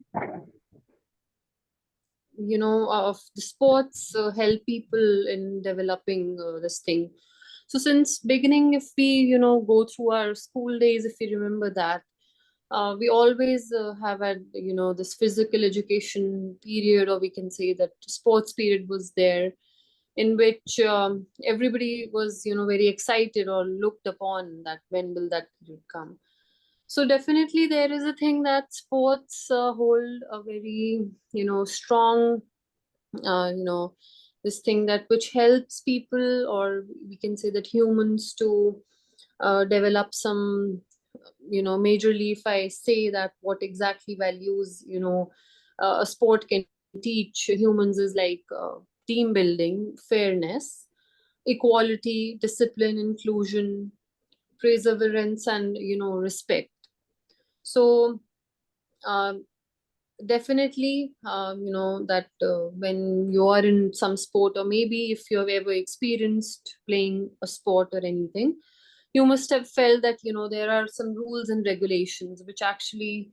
of the sports help people in developing this thing. So since beginning, if we, go through our school days, if we remember that, we always have had, this physical education period, or we can say that sports period was there, in which everybody was, very excited or looked upon that when will that period come. So definitely there is a thing that sports hold a very, strong, this thing that which helps people, or we can say that humans, to develop some, majorly, if I say that what exactly values, a sport can teach humans is like team building, fairness, equality, discipline, inclusion, perseverance, and, respect. So um, definitely, that when you are in some sport, or maybe if you have ever experienced playing a sport or anything, you must have felt that, there are some rules and regulations which actually,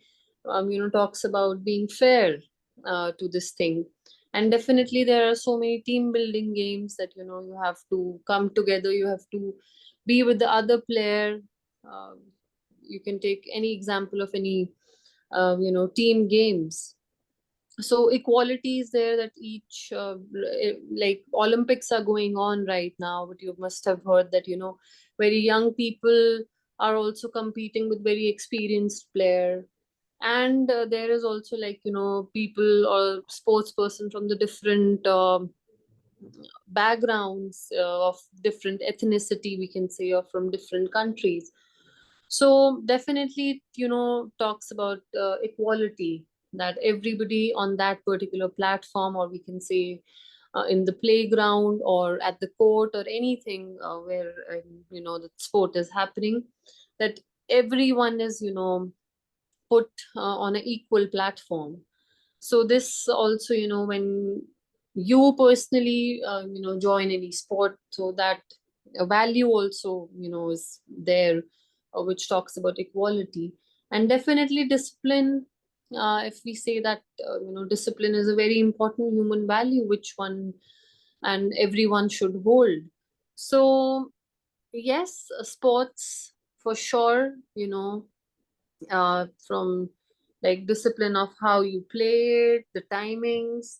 talks about being fair to this thing. And definitely there are so many team building games that, you have to come together, you have to be with the other player. uh, you can take any example of any, team games. So equality is there, that each, like Olympics are going on right now, but you must have heard that, very young people are also competing with very experienced player. And there is also, like, people or sports person from the different backgrounds, of different ethnicity, we can say, or from different countries. So definitely it, talks about equality, that everybody on that particular platform, or we can say in the playground or at the court or anything where, the sport is happening, that everyone is, put on an equal platform. So this also, when you personally, join any sport, so that value also, is there, which talks about equality. And definitely discipline, if we say that, discipline is a very important human value, which one and everyone should hold. So yes, sports for sure, from like discipline of how you play it, the timings,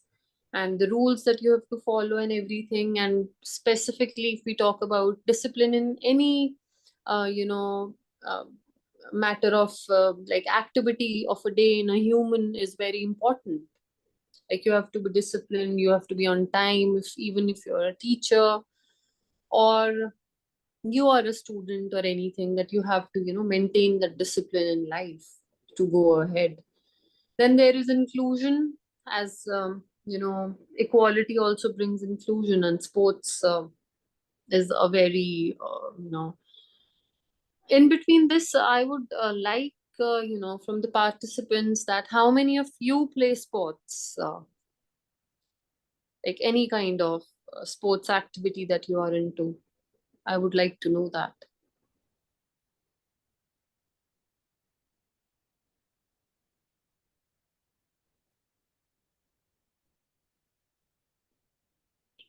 and the rules that you have to follow and everything. And specifically, if we talk about discipline in any, uh, matter of like activity of a day in a human, is very important. Like you have to be disciplined, you have to be on time, if even if you're a teacher, or you are a student or anything, that you have to, maintain that discipline in life to go ahead. Then there is inclusion, as equality also brings inclusion, and sports is a very, in between this, I would like, from the participants, that how many of you play sports, like any kind of sports activity that you are into. I would like to know that.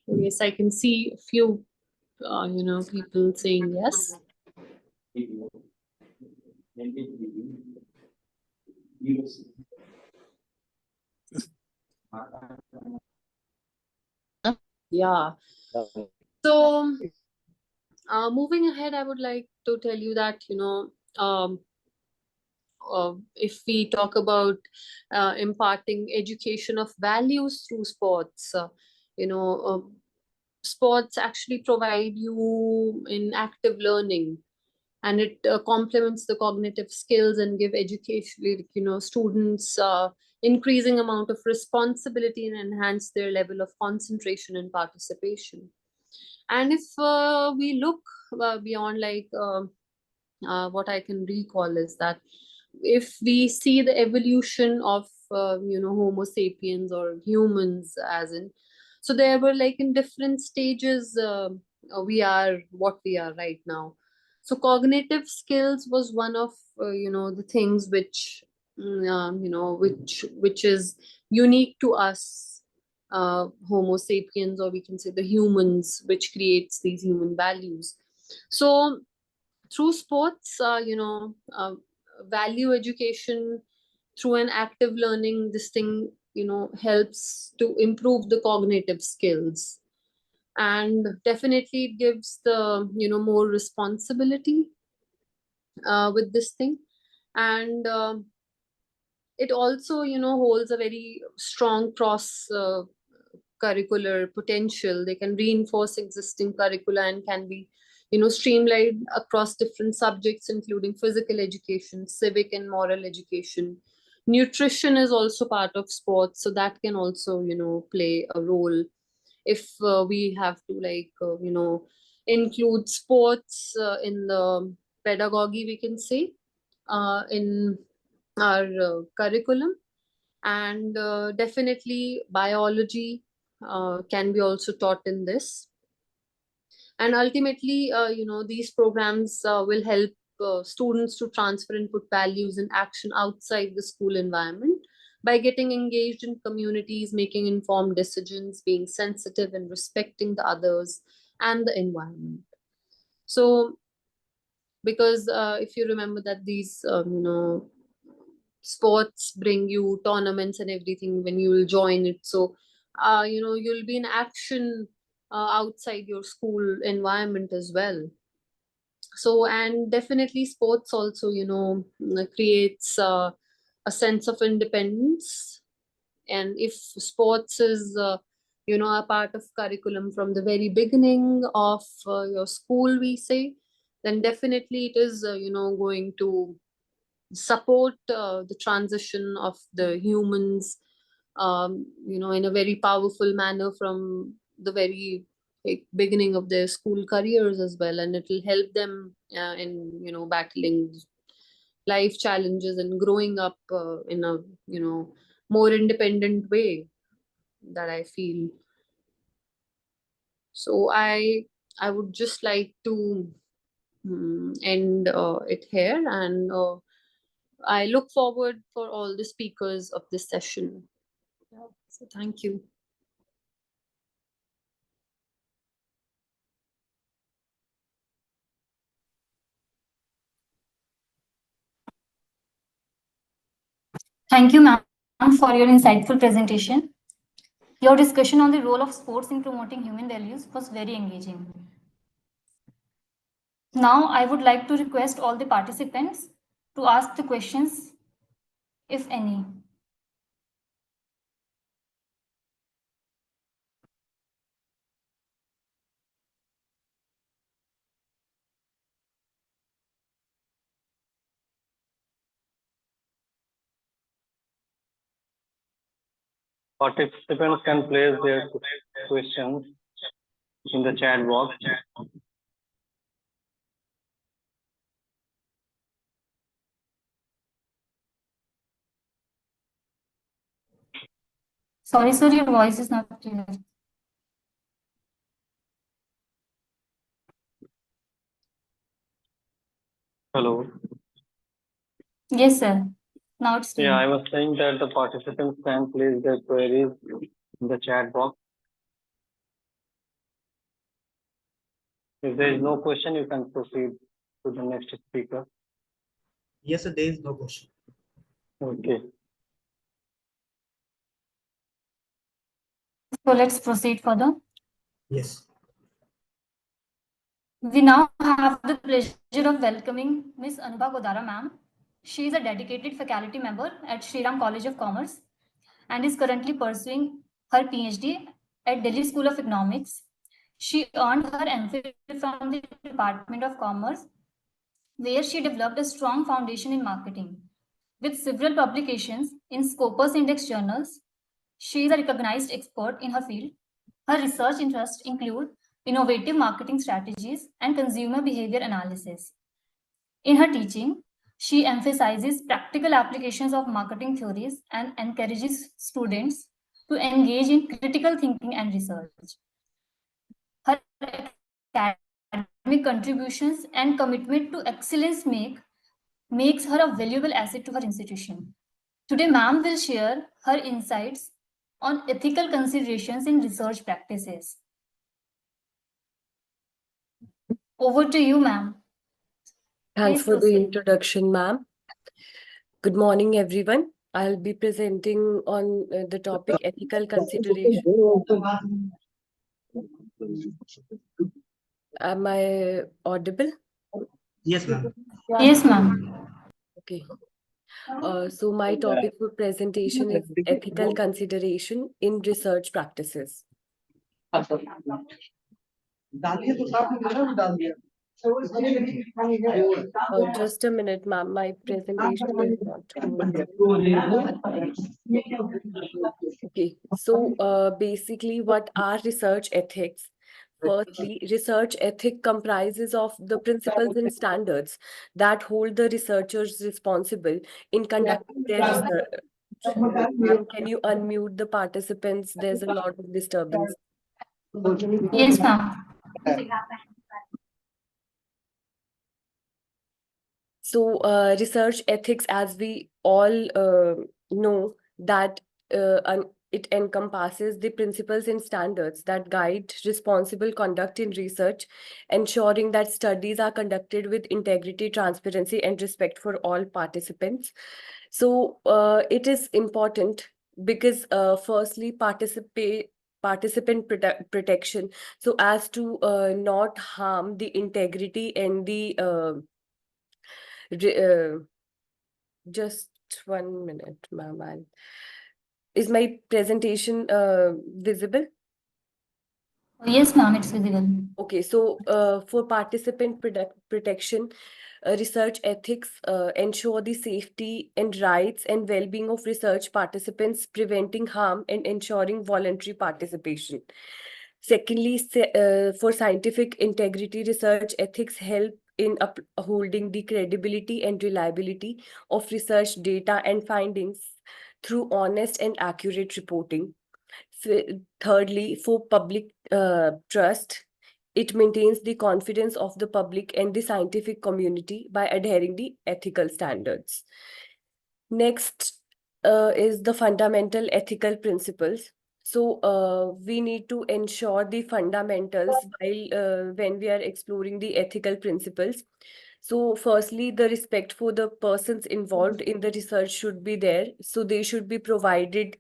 Yes, I can see a few, people saying yes. Yeah. So, moving ahead, I would like to tell you that, if we talk about imparting education of values through sports, sports actually provide you in active learning, and it complements the cognitive skills and give education, students increasing amount of responsibility, and enhance their level of concentration and participation. And if we look beyond, like what I can recall is that if we see the evolution of Homo sapiens or humans, as in. So there were like in different stages. We are what we are right now. So cognitive skills was one of the things which which is unique to us, Homo sapiens, or we can say the humans, which creates these human values. So through sports, value education through an active learning, this thing helps to improve the cognitive skills, and definitely it gives the more responsibility with this thing, and it also holds a very strong cross curricular potential. They can reinforce existing curricula and can be streamlined across different subjects, including physical education, civic and moral education. Nutrition is also part of sports, so that can also play a role if we have to include sports in the pedagogy, we can say, in our curriculum. And definitely biology can be also taught in this, and ultimately these programs will help students to transfer and put values and action outside the school environment by getting engaged in communities, making informed decisions, being sensitive and respecting the others and the environment. So because if you remember that these sports bring you tournaments and everything when you will join it, so you'll be in action outside your school environment as well. So, and definitely sports also creates a sense of independence, and if sports is a part of curriculum from the very beginning of your school, we say, then definitely it is going to support the transition of the humans in a very powerful manner from the very beginning of their school careers as well, and it will help them in battling life challenges and growing up in a more independent way, that I feel. So I would just like to end it here, and I look forward for all the speakers of this session. So thank you. Thank you, ma'am, for your insightful presentation. Your discussion on the role of sports in promoting human values was very engaging. Now, I would like to request all the participants to ask the questions, if any. Participants can place their questions in the chat box. Sorry, sir, your voice is not clear. Hello. Yes, sir. Now it's clear. Yeah, I was saying that the participants can place their queries in the chat box. If there is no question, you can proceed to the next speaker. Yes, sir, there is no question. Okay. So let's proceed further. Yes. We now have the pleasure of welcoming Ms. Anubha Godara, ma'am. She is a dedicated faculty member at Shri Ram College of Commerce and is currently pursuing her PhD at Delhi School of Economics. She earned her MPhil from the Department of Commerce, where she developed a strong foundation in marketing. With several publications in Scopus Index journals, she is a recognized expert in her field. Her research interests include innovative marketing strategies and consumer behavior analysis. In her teaching, She emphasizes practical applications of marketing theories and encourages students to engage in critical thinking and research. Her academic contributions and commitment to excellence makes her a valuable asset to her institution. Today, ma'am will share her insights on ethical considerations in research practices. Over to you, ma'am. Thanks Please for the proceed. introduction, ma'am. Good morning, everyone. I'll be presenting on the topic ethical consideration. Am I audible? Yes, ma'am. Yes, ma'am. Okay. So my topic for presentation is ethical consideration in research practices. Just a minute, ma'am. My presentation is not going. Okay, so basically, what are research ethics? Firstly, research ethic comprises of the principles and standards that hold the researchers responsible in conducting their research. Ma'am, can you unmute the participants? There's a lot of disturbance. Yes, ma'am. So, research ethics, as we all know, that it encompasses the principles and standards that guide responsible conduct in research, ensuring that studies are conducted with integrity, transparency, and respect for all participants. So, it is important because, firstly, participant protection, so as to not harm the integrity and the just 1 minute, ma'am. Is my presentation visible? Yes, ma'am, it's visible. Okay, so for participant protection, research ethics ensure the safety and rights and well-being of research participants, preventing harm and ensuring voluntary participation. Secondly, for scientific integrity, research ethics help in upholding the credibility and reliability of research data and findings through honest and accurate reporting. Thirdly, for public trust, it maintains the confidence of the public and the scientific community by adhering the ethical standards. Next is the fundamental ethical principles. So we need to ensure the fundamentals while when we are exploring the ethical principles. So firstly, the respect for the persons involved in the research should be there. So they should be provided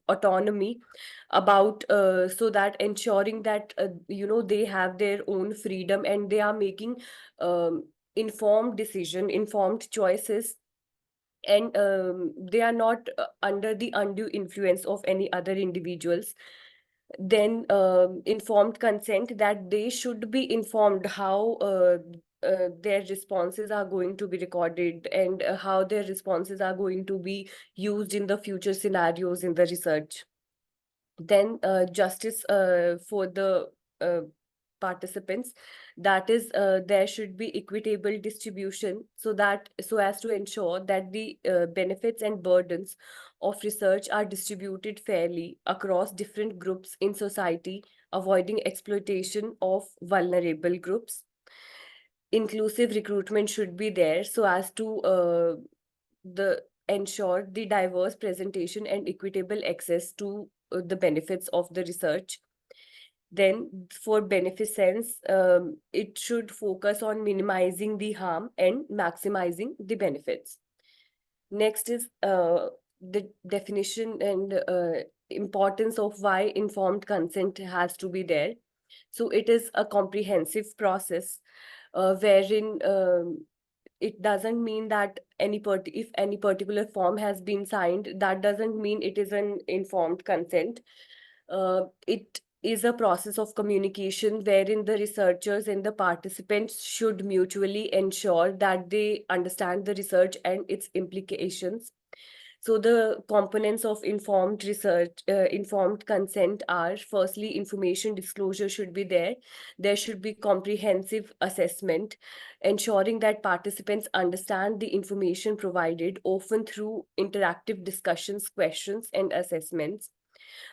autonomy about so that ensuring that they have their own freedom and they are making informed decision, informed choices, and they are not under the undue influence of any other individuals. Then informed consent, that they should be informed how their responses are going to be recorded and how their responses are going to be used in the future scenarios in the research. Then justice for the participants, that is there should be equitable distribution so as to ensure that the benefits and burdens of research are distributed fairly across different groups in society, avoiding exploitation of vulnerable groups. Inclusive recruitment should be there so as to ensure the diverse presentation and equitable access to the benefits of the research. Then for beneficence, it should focus on minimizing the harm and maximizing the benefits. Next is the definition and importance of why informed consent has to be there. So it is a comprehensive process wherein it doesn't mean that if any particular form has been signed, that doesn't mean it is an informed consent. It is a process of communication wherein the researchers and the participants should mutually ensure that they understand the research and its implications. So the components of informed research, informed consent are, firstly, information disclosure should be there. There should be comprehensive assessment, ensuring that participants understand the information provided, often through interactive discussions, questions, and assessments.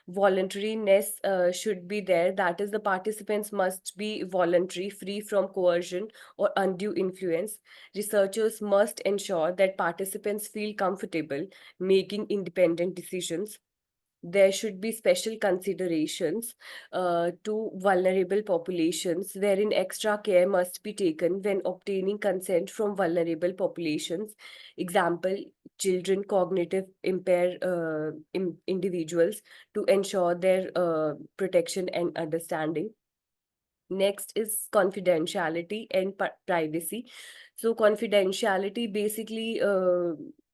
Voluntariness should be there. That is, the participants must be voluntary, free from coercion or undue influence. Researchers must ensure that participants feel comfortable making independent decisions. There should be special considerations to vulnerable populations, wherein extra care must be taken when obtaining consent from vulnerable populations. Example, children, cognitive impaired individuals, to ensure their protection and understanding. Next is confidentiality and privacy. So confidentiality basically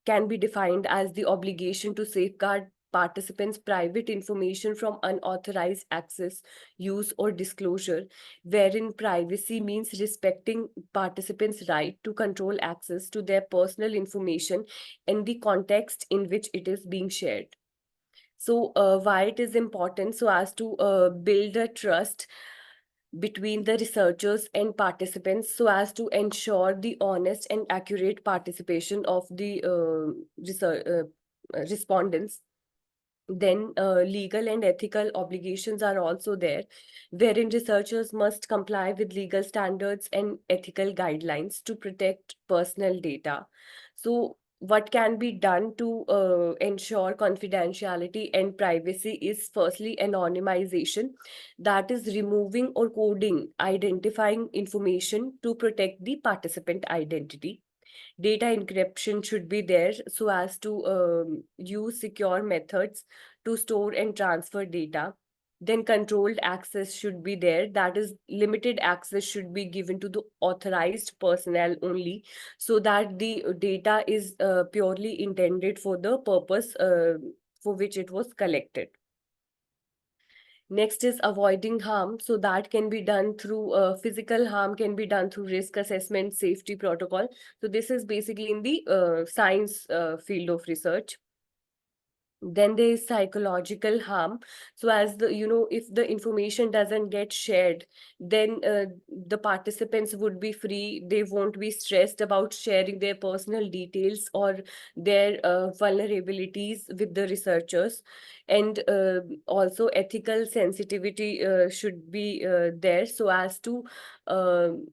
can be defined as the obligation to safeguard participants' private information from unauthorized access, use, or disclosure, wherein privacy means respecting participants' right to control access to their personal information in the context in which it is being shared. So why it is important? So as to build a trust between the researchers and participants, so as to ensure the honest and accurate participation of the respondents. Then legal and ethical obligations are also there, wherein researchers must comply with legal standards and ethical guidelines to protect personal data. So what can be done to ensure confidentiality and privacy is, firstly, anonymization, that is removing or coding identifying information to protect the participant identity. Data encryption should be there so as to use secure methods to store and transfer data. Then controlled access should be there, that is, limited access should be given to the authorized personnel only, so that the data is purely intended for the purpose for which it was collected. Next is avoiding harm. So that can be done through physical harm, can be done through risk assessment, safety protocol. So this is basically in the science field of research. Then there is psychological harm. So as if the information doesn't get shared, then the participants would be free. They won't be stressed about sharing their personal details or their vulnerabilities with the researchers. And also ethical sensitivity should be there, so as to um,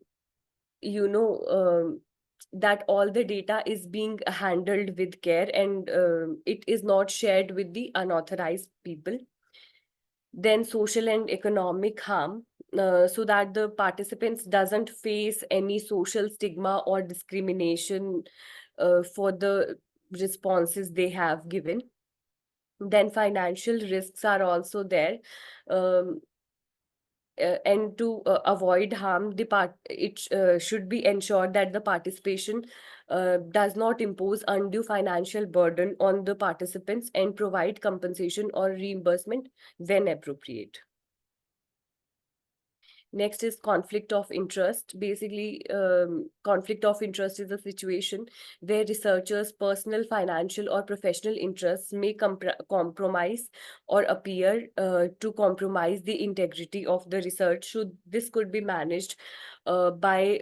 you know that all the data is being handled with care, and it is not shared with the unauthorized people. Then social and economic harm, so that the participants doesn't face any social stigma or discrimination for the responses they have given. Then financial risks are also there. Um, and to avoid harm, it should be ensured that the participation does not impose undue financial burden on the participants, and provide compensation or reimbursement when appropriate. Next is conflict of interest. Basically, conflict of interest is a situation where researchers' personal, financial, or professional interests may compromise or appear to compromise the integrity of the research. So this could be managed by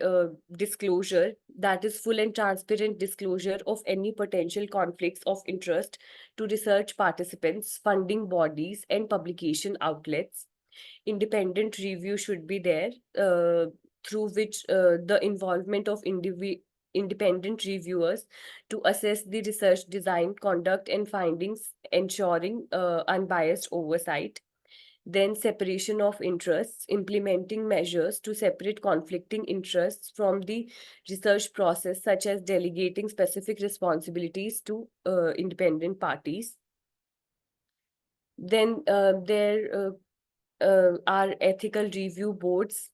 disclosure, that is, full and transparent disclosure of any potential conflicts of interest to research participants, funding bodies, and publication outlets. Independent review should be there, through which the involvement of independent reviewers to assess the research design, conduct, and findings, ensuring unbiased oversight. Then separation of interests, implementing measures to separate conflicting interests from the research process, such as delegating specific responsibilities to independent parties. Then there are ethical review boards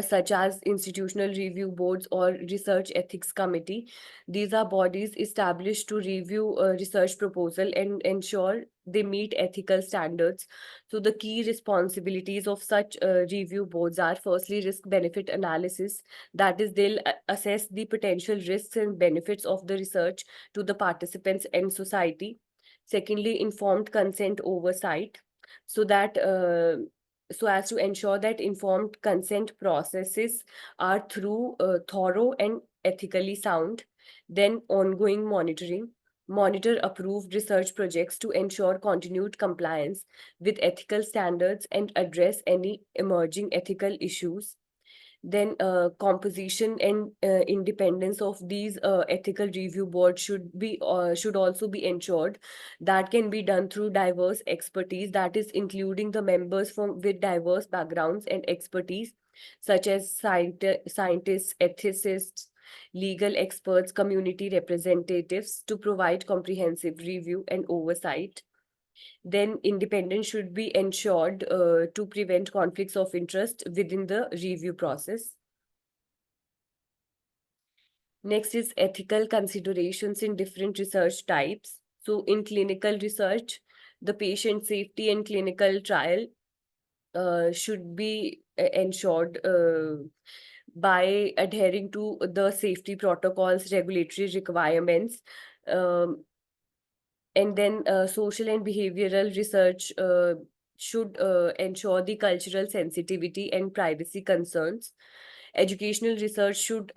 such as institutional review boards or research ethics committee. These are bodies established to review a research proposal and ensure they meet ethical standards. So the key responsibilities of such review boards are firstly risk benefit analysis, that is they'll assess the potential risks and benefits of the research to the participants and society. Secondly, informed consent oversight, so that so as to ensure that informed consent processes are thorough and ethically sound. Then ongoing monitoring, monitor approved research projects to ensure continued compliance with ethical standards and address any emerging ethical issues. Then composition and independence of these ethical review boards should also be ensured. That can be done through diverse expertise, that is including the members from with diverse backgrounds and expertise, such as scientists, ethicists, legal experts, community representatives, to provide comprehensive review and oversight. Then independence should be ensured to prevent conflicts of interest within the review process. Next is ethical considerations in different research types. So in clinical research, the patient safety and clinical trial should be ensured by adhering to the safety protocols, regulatory requirements. And then social and behavioral research should ensure the cultural sensitivity and privacy concerns. Educational research should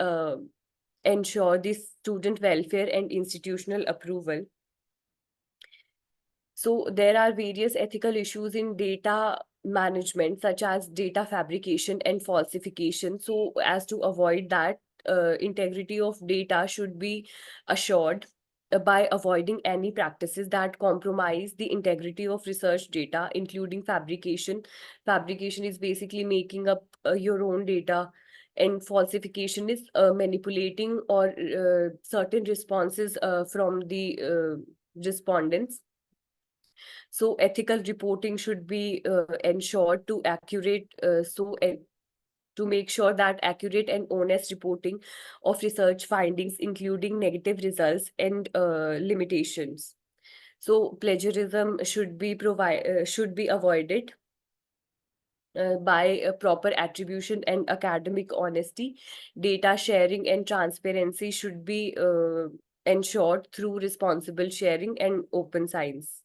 ensure the student welfare and institutional approval. So there are various ethical issues in data management, such as data fabrication and falsification. So as to avoid that, integrity of data should be assured by avoiding any practices that compromise the integrity of research data, including fabrication. Fabrication is basically making up your own data, and falsification is manipulating or certain responses from the respondents. So ethical reporting should be ensured to to make sure that accurate and honest reporting of research findings, including negative results and limitations. So plagiarism should be avoided by proper attribution and academic honesty. Data sharing and transparency should be ensured through responsible sharing and open science.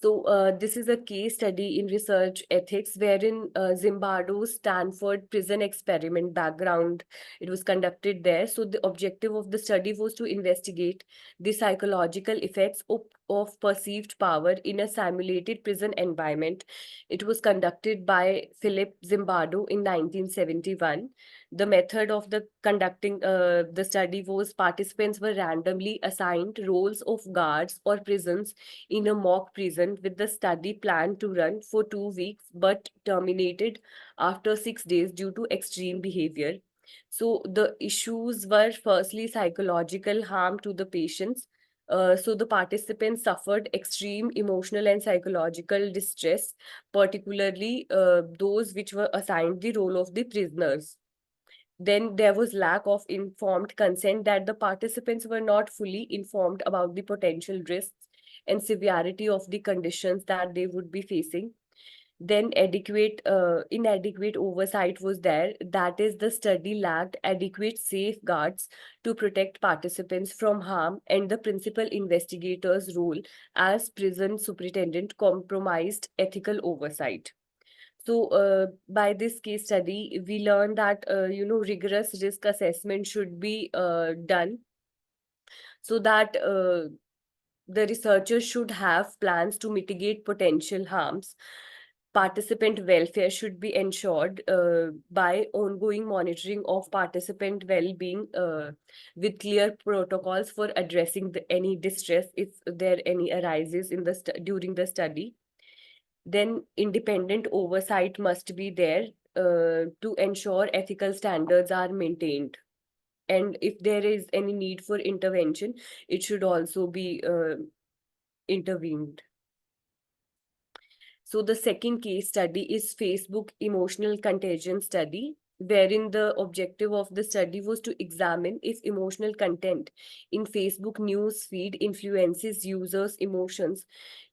So this is a case study in research ethics wherein Zimbardo's Stanford prison experiment background, it was conducted there. So the objective of the study was to investigate the psychological effects of perceived power in a simulated prison environment. It was conducted by Philip Zimbardo in 1971. The method of the conducting the study was participants were randomly assigned roles of guards or prisons in a mock prison, with the study planned to run for 2 weeks but terminated after 6 days due to extreme behavior. So the issues were firstly psychological harm to the patients. So the participants suffered extreme emotional and psychological distress, particularly those which were assigned the role of the prisoners. Then there was lack of informed consent, that the participants were not fully informed about the potential risks and severity of the conditions that they would be facing. Then inadequate oversight was there, that is the study lacked adequate safeguards to protect participants from harm, and the principal investigator's role as prison superintendent compromised ethical oversight. So by this case study, we learned that rigorous risk assessment should be done, so that the researchers should have plans to mitigate potential harms. Participant welfare should be ensured by ongoing monitoring of participant well-being with clear protocols for addressing any distress if there any arises in during the study. Then independent oversight must be there to ensure ethical standards are maintained. and if there is any need for intervention, it should also be intervened. So the second case study is Facebook emotional contagion study, wherein the objective of the study was to examine if emotional content in Facebook news feed influences users' emotions.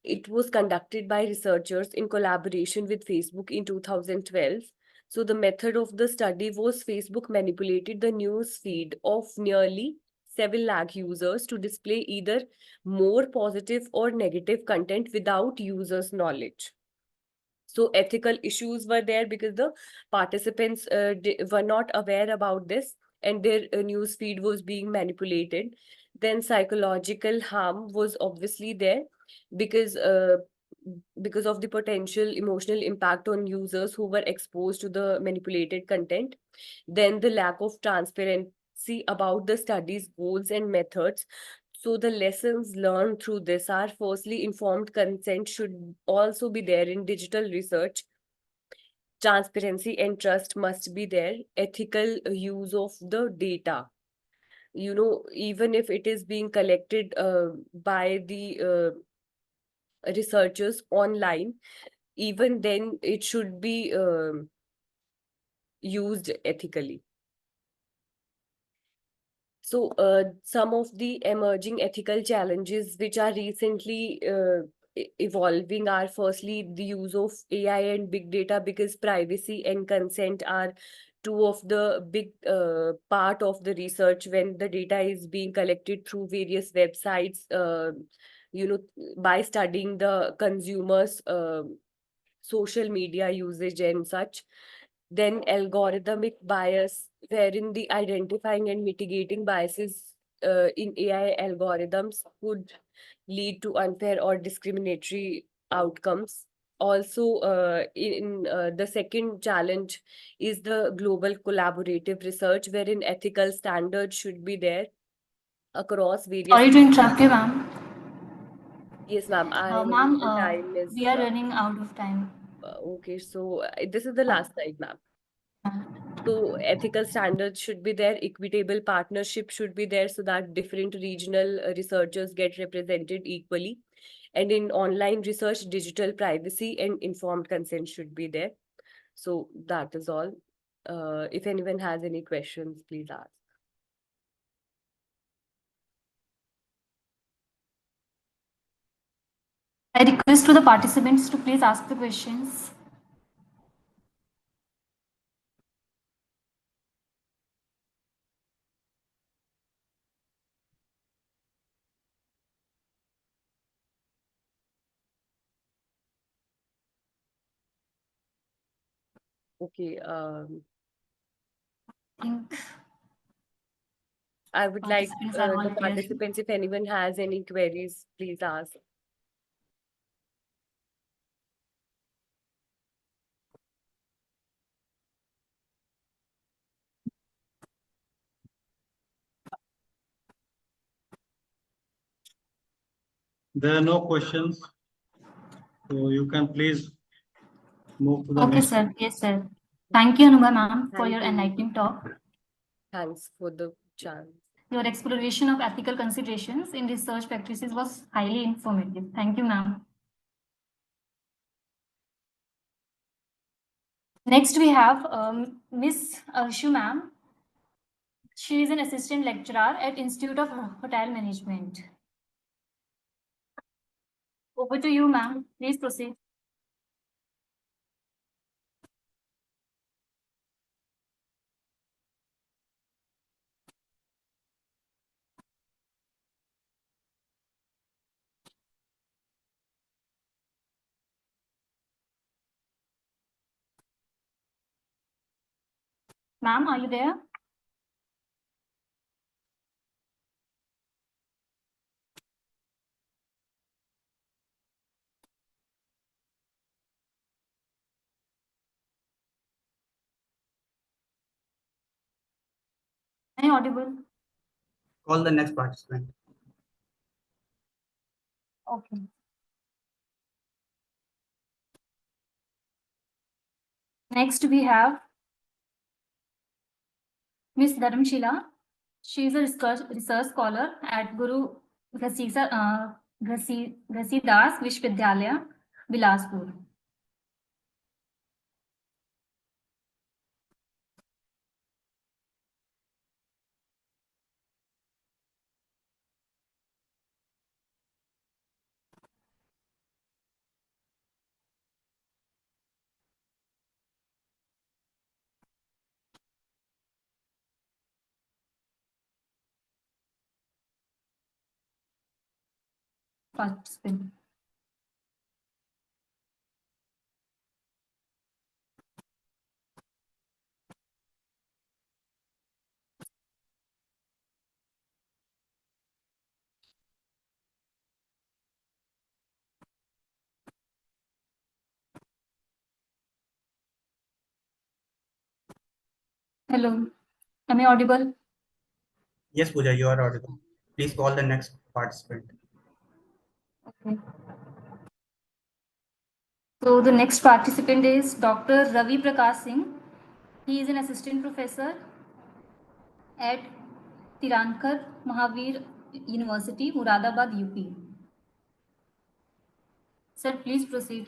It was conducted by researchers in collaboration with Facebook in 2012. So the method of the study was Facebook manipulated the news feed of nearly 7 lakh users to display either more positive or negative content without users' knowledge. So ethical issues were there because the participants were not aware about this, and their news feed was being manipulated. Then psychological harm was obviously there because of the potential emotional impact on users who were exposed to the manipulated content. Then the lack of transparency about the study's goals and methods. So the lessons learned through this are, firstly, informed consent should also be there in digital research. Transparency and trust must be there. Ethical use of the data. Even if it is being collected by the researchers online, even then it should be used ethically. So some of the emerging ethical challenges which are recently evolving are, firstly, the use of AI and big data, because privacy and consent are two of the big part of the research when the data is being collected through various websites, by studying the consumers' social media usage and such. Then algorithmic bias, wherein the identifying and mitigating biases in AI algorithms could lead to unfair or discriminatory outcomes. Also, in the second challenge is the global collaborative research, wherein ethical standards should be there across various. Sorry to interrupt you, ma'am. Yes, ma'am. Ma'am, The time is. we are running out of time. Okay, so this is the last slide, ma'am. So ethical standards should be there, equitable partnership should be there so that different regional researchers get represented equally. And in online research, digital privacy and informed consent should be there. So that is all. If anyone has any questions, please ask. I request to the participants to please ask the questions. Okay. I think I would like participants are all the clear. participants, if anyone has any queries, please ask. There are no questions. So you can please move to the Okay, next. sir. Yes, sir. Thank you, Anuba ma'am, for Thank your you. enlightening talk. Thanks for the chance. Your exploration of ethical considerations in research practices was highly informative. Thank you, ma'am. Next, we have Miss Arshu ma'am. She is an assistant lecturer at Institute of Hotel Management. Over to you, ma'am. Please proceed. Ma'am, are you there? Am I audible? Call the next participant. Okay. Next, we have Miss Dharamshila. She is a research scholar at Guru Ghasidas Vishwavidyalaya, Bilaspur. Participant. Hello, am I audible? Yes, Pooja, you are audible. Please call the next participant. Okay. So the next participant is Dr. Ravi Prakash Singh. He is an assistant professor at Tirankar Mahavir University, Muradabad, UP. Sir, please proceed.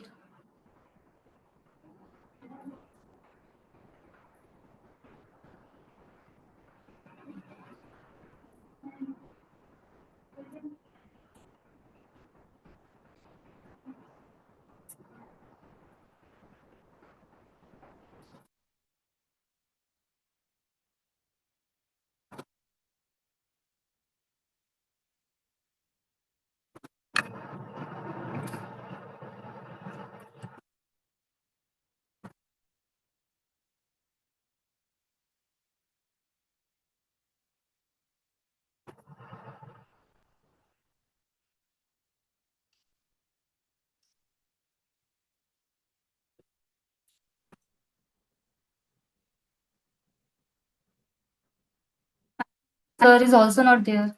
Sir is also not there.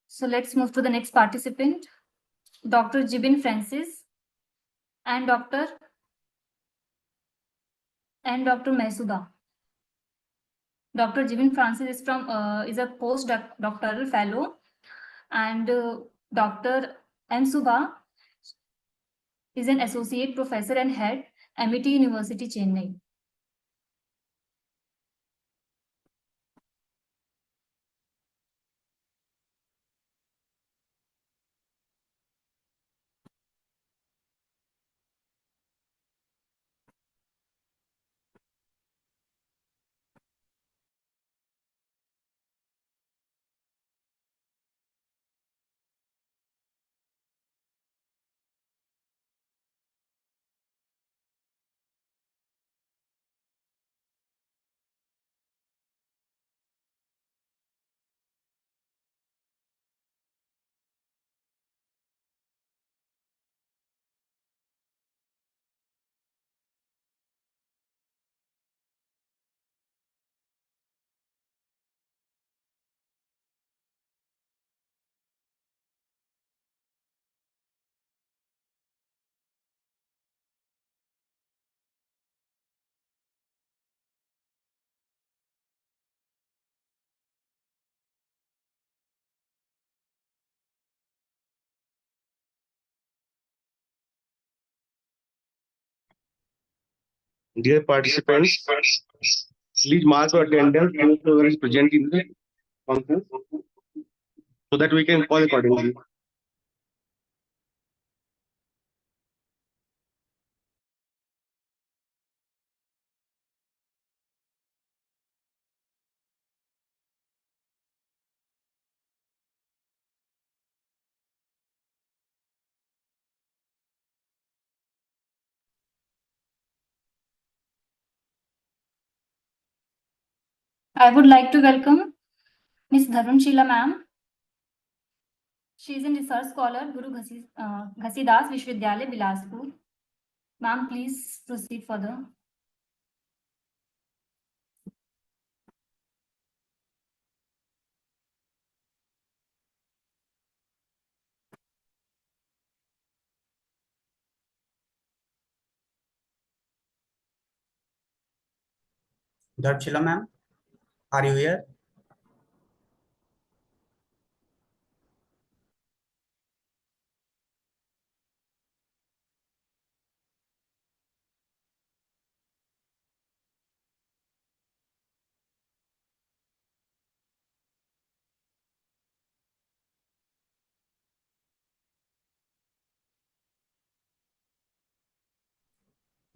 So let's move to the next participant, Dr. Jibin Francis and Dr. Mesuda. Dr. Jibin Francis is a postdoctoral fellow, and Dr. M. Subha is an associate professor and head, MIT University, Chennai. Dear participants, please mark your attendance whoever is present in the conference so that we can call accordingly. I would like to welcome Ms. Dharmshila ma'am. She is a research scholar, Guru Ghasidas Vishwavidyalaya, Bilaspur. Ma'am, please proceed further. Dharmshila ma'am, are you here?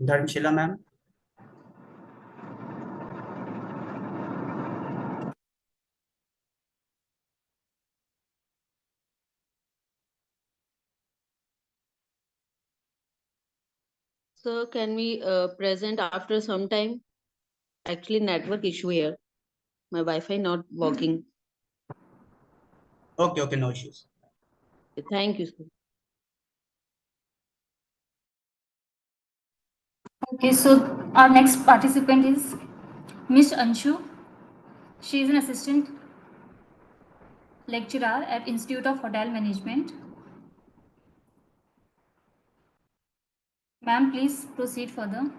Dharmshila ma'am. Sir, can we present after some time? Actually, network issue here. My Wi-Fi not working. Okay, no issues. Thank you, sir. Okay, so our next participant is Miss Anshu. She is an assistant lecturer at Institute of Hotel Management. Ma'am, please proceed further.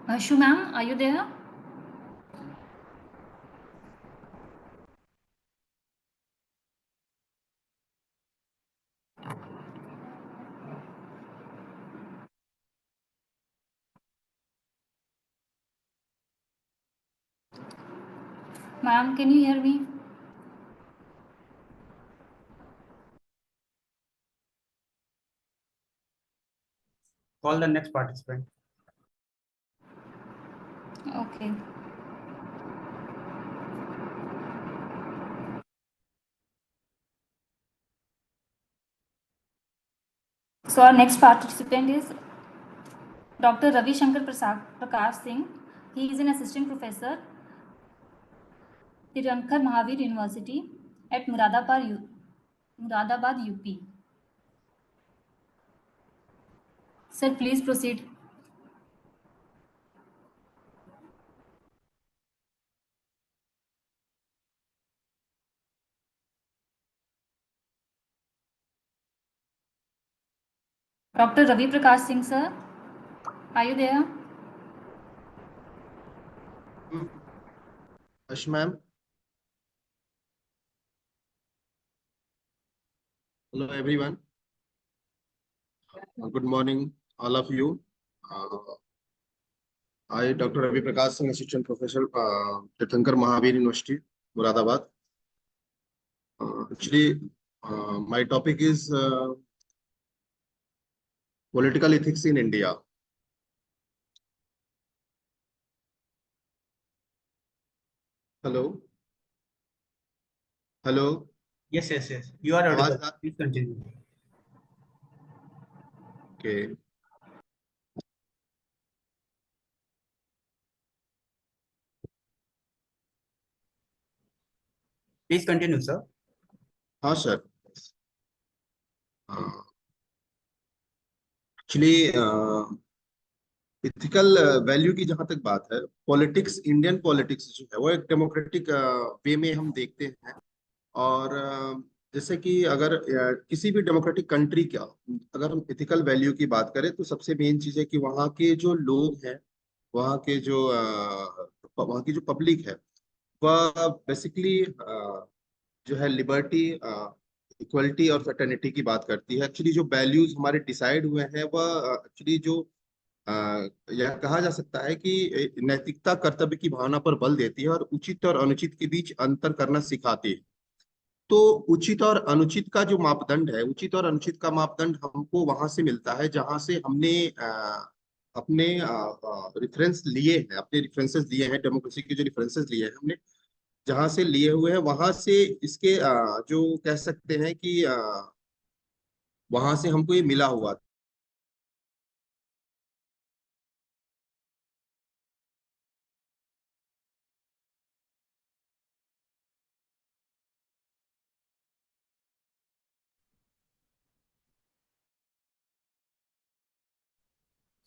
Anshu ma'am, are you there? Ma'am, can you hear me? Call the next participant. Okay. So our next participant is Dr. Ravi Shankar Prakash Singh. He is an assistant professor Tirankar Mahavir University at Muradabad, UP. Sir, please proceed. Dr. Ravi Prakash Singh, sir, are you there? Yes, ma'am. Hello, everyone. Good morning, all of you. I, Dr. Ravi Prakash Singh, Assistant Professor, Tirthankar Mahavir University, Muradabad. Actually, my topic is political ethics in India. Hello. Hello. Yes. You are audible. Please continue. Okay. Please continue, sir. हाँ sir. Actually, ethical value की जहां तक बात है, politics, Indian politics जो है वो एक डेमोक्रेटिक वे में हम देखते हैं. और जैसे कि अगर किसी भी डेमोक्रेटिक कंट्री का अगर हम इथिकल वैल्यू की बात करें तो सबसे मेन चीज है कि वहाँ के जो लोग हैं, वहाँ के जो वहाँ की जो पब्लिक है, वह बेसिकली जो है लिबर्टी, इक्वलिटी और फ्रेटर्निटी की बात करती है. एक्चुअली जो वैल्यूज हमारे डिसाइड हुए हैं वह एक्चुअली जो यह कहा जा सकता है कि नैतिकता कर्तव्य की भावना पर बल देती है और उचित और अनुचित के बीच अंतर करना सिखाती है. तो उचित और अनुचित का जो मापदंड है, उचित और अनुचित का मापदंड हमको वहां से मिलता है जहां से हमने अपने रेफरेंस लिए हैं, अपने रेफरेंसेस लिए हैं, डेमोक्रेसी के जो रेफरेंसेस लिए हैं हमने, जहां से लिए हुए हैं वहां से इसके जो कह सकते हैं कि वहां से हमको ये मिला हुआ.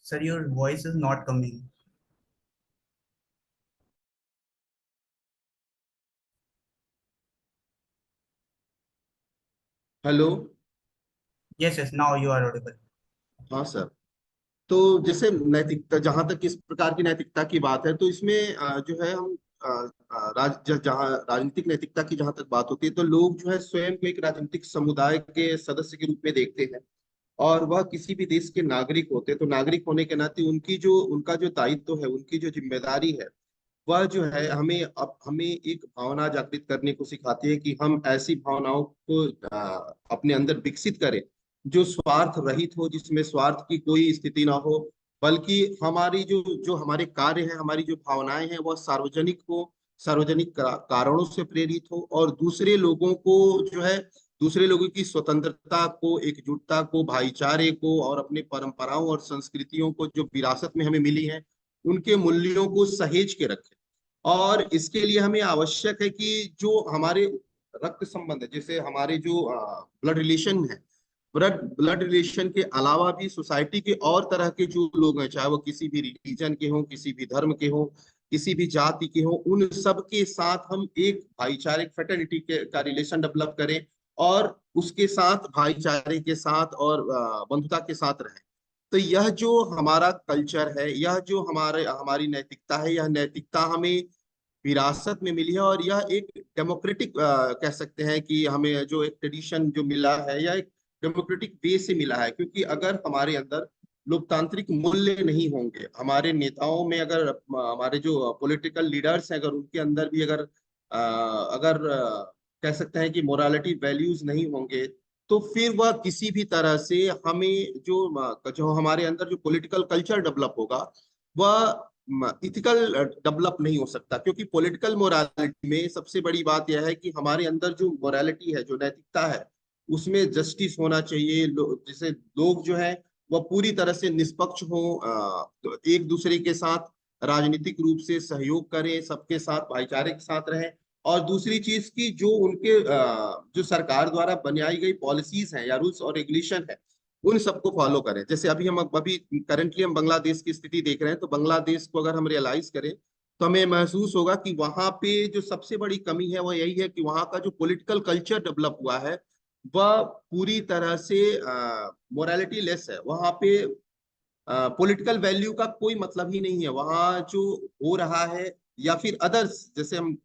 Sir, your voice is not coming. Hello. Yes, now you are audible. हाँ सर. तो जैसे नैतिकता, जहां तक इस प्रकार की नैतिकता की बात है तो इसमें जो है हम जहाँ राजनीतिक नैतिकता की जहां तक बात होती है तो लोग जो है स्वयं को एक राजनीतिक समुदाय के सदस्य के रूप में देखते हैं और वह किसी भी देश के नागरिक होते हैं. तो नागरिक होने के नाते उनका जो दायित्व है, उनकी जो जिम्मेदारी है वह जो है हमें एक भावना जागृत करने को सिखाती है कि हम ऐसी भावनाओं को अपने अंदर विकसित करें जो स्वार्थ रहित हो, जिसमें स्वार्थ की कोई स्थिति ना हो, बल्कि हमारी जो जो हमारे कार्य है, हमारी जो भावनाएं हैं, वह सार्वजनिक हो, सार्वजनिक कारणों से प्रेरित हो, और दूसरे लोगों को जो है, दूसरे लोगों की स्वतंत्रता को, एकजुटता को, भाईचारे को, और अपने परंपराओं और संस्कृतियों को जो विरासत में हमें मिली है, उनके मूल्यों को सहेज के रखें। और इसके लिए हमें आवश्यक है कि जो हमारे रक्त संबंध है, जैसे हमारे जो ब्लड रिलेशन है, ब्लड रिलेशन के अलावा भी सोसाइटी के और तरह के जो लोग हैं, चाहे वो किसी भी रिलीजन के हों, किसी भी धर्म के हों, किसी भी जाति के हों, उन सब के साथ हम एक भाईचारे फ्रेटर्निटी का रिलेशन डेवलप करें, और उसके साथ भाईचारे के साथ और बंधुता के साथ रहें। तो यह जो हमारा कल्चर है, यह जो हमारी नैतिकता है, यह नैतिकता हमें विरासत में मिली है, और यह एक डेमोक्रेटिक कह सकते हैं कि हमें जो एक ट्रेडिशन जो मिला है, यह एक डेमोक्रेटिक वे से मिला है। क्योंकि अगर हमारे अंदर लोकतांत्रिक मूल्य नहीं होंगे, हमारे नेताओं में अगर हमारे जो पॉलिटिकल लीडर्स हैं, अगर उनके अंदर भी अगर कह सकते हैं कि मोरालिटी वैल्यूज नहीं होंगे, तो फिर वह किसी भी तरह से हमें जो हमारे अंदर जो पॉलिटिकल कल्चर डेवलप होगा, वह इथिकल डेवलप नहीं हो सकता। क्योंकि पॉलिटिकल मोरालिटी में सबसे बड़ी बात यह है कि हमारे अंदर जो मोरालिटी है, जो नैतिकता है, उसमें जस्टिस होना चाहिए। जैसे लोग जो है वह पूरी तरह से निष्पक्ष हो, तो एक दूसरे के साथ राजनीतिक रूप से सहयोग करें, सबके साथ भाईचारे के साथ रहें। और दूसरी चीज की जो उनके जो सरकार द्वारा बनाई गई पॉलिसीज हैं या रूल्स और रेगुलेशन है, उन सबको फॉलो करें। जैसे अभी करंटली हम बांग्लादेश की स्थिति देख रहे हैं, तो बांग्लादेश को अगर हम रियलाइज करें तो हमें महसूस होगा कि वहां पे जो सबसे बड़ी कमी है वह यही है कि वहां का जो पॉलिटिकल कल्चर डेवलप हुआ है, वह पूरी तरह से मोरालिटी लेस है। वहां पे पॉलिटिकल वैल्यू का कोई मतलब ही नहीं है। वहां जो हो रहा है, या फिर अदर्स, जैसे हम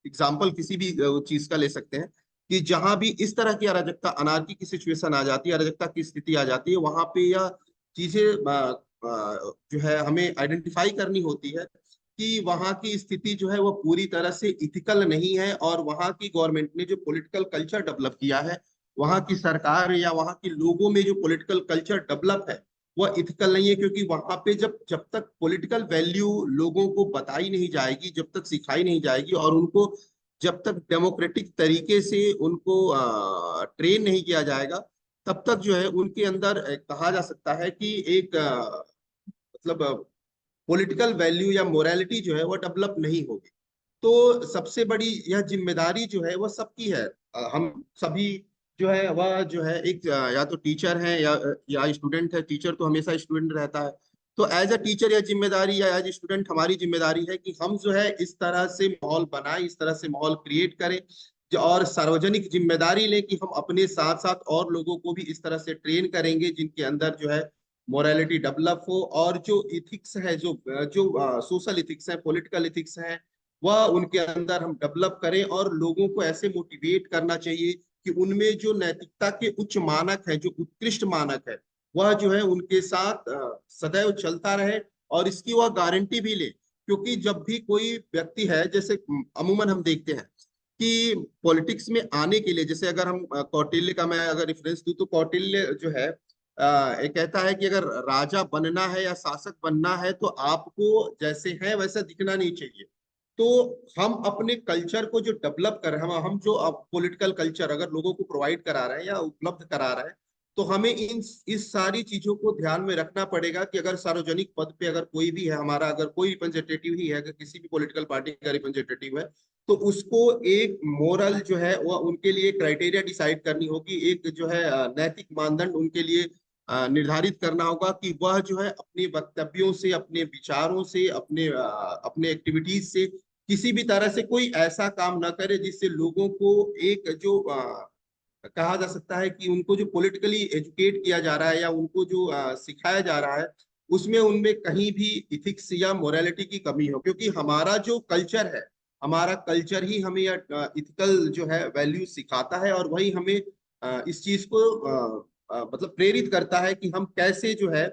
एग्जाम्पल किसी भी चीज का ले सकते हैं, कि जहां भी इस तरह की अराजकता, अनार्की की सिचुएशन आ जाती है, अराजकता की स्थिति आ जाती है, वहां पे यह चीजें जो है हमें आइडेंटिफाई करनी होती है कि वहां की स्थिति जो है वो पूरी तरह से इथिकल नहीं है। और वहां की गवर्नमेंट ने जो पॉलिटिकल कल्चर डेवलप किया है, वहां की सरकार या वहां के लोगों में जो पॉलिटिकल कल्चर डेवलप है, वह इथिकल नहीं है। क्योंकि वहां पे जब तक पॉलिटिकल वैल्यू लोगों को बताई नहीं जाएगी, जब तक सिखाई नहीं जाएगी, और उनको जब तक डेमोक्रेटिक तरीके से उनको ट्रेन नहीं किया जाएगा, तब तक जो है उनके अंदर कहा जा सकता है कि एक मतलब पॉलिटिकल वैल्यू या मोरालिटी जो है वो डेवलप नहीं होगी। तो सबसे बड़ी यह जिम्मेदारी जो है वह सबकी है। हम सभी जो है वह जो है एक या तो टीचर है या स्टूडेंट है। टीचर तो हमेशा स्टूडेंट रहता है। तो एज अ टीचर या जिम्मेदारी, या एज स्टूडेंट हमारी जिम्मेदारी है कि हम जो है इस तरह से माहौल बनाएं, इस तरह से माहौल क्रिएट करें, और सार्वजनिक जिम्मेदारी लें कि हम अपने साथ साथ और लोगों को भी इस तरह से ट्रेन करेंगे जिनके अंदर जो है मोरालिटी डेवलप हो, और जो इथिक्स है, जो जो सोशल इथिक्स है, पॉलिटिकल इथिक्स है, वह उनके अंदर हम डेवलप करें। और लोगों को ऐसे मोटिवेट करना चाहिए कि उनमें जो नैतिकता के उच्च मानक है, जो उत्कृष्ट मानक है, वह जो है उनके साथ सदैव चलता रहे, और इसकी वह गारंटी भी ले। क्योंकि जब भी कोई व्यक्ति है, जैसे अमूमन हम देखते हैं कि पॉलिटिक्स में आने के लिए, जैसे अगर हम कौटिल्य का मैं अगर रेफरेंस दूं, तो कौटिल्य जो है ये कहता है कि अगर राजा बनना है या शासक बनना है, तो आपको जैसे है वैसा दिखना नहीं चाहिए। तो हम अपने कल्चर को जो डेवलप कर रहे हैं, हम जो पॉलिटिकल कल्चर अगर लोगों को प्रोवाइड करा रहे हैं या उपलब्ध करा रहे हैं, तो हमें इस सारी चीजों को ध्यान में रखना पड़ेगा कि अगर सार्वजनिक पद पे अगर कोई भी है, हमारा अगर कोई रिप्रेजेंटेटिव ही है, अगर किसी भी पॉलिटिकल पार्टी का रिप्रेजेंटेटिव है, तो उसको एक मोरल जो है वह उनके लिए क्राइटेरिया डिसाइड करनी होगी। एक जो है नैतिक मानदंड उनके लिए निर्धारित करना होगा कि वह जो है अपने वक्तव्यों से, अपने विचारों से, अपने एक्टिविटीज से किसी भी तरह से कोई ऐसा काम ना करे जिससे लोगों को एक जो कहा जा सकता है कि उनको जो पॉलिटिकली एजुकेट किया जा रहा है या उनको जो सिखाया जा रहा है, उसमें उनमें कहीं भी इथिक्स या मोरालिटी की कमी हो। क्योंकि हमारा जो कल्चर है, हमारा कल्चर ही हमें इथिकल जो है वैल्यू सिखाता है, और वही हमें इस चीज को मतलब प्रेरित करता है कि हम कैसे जो है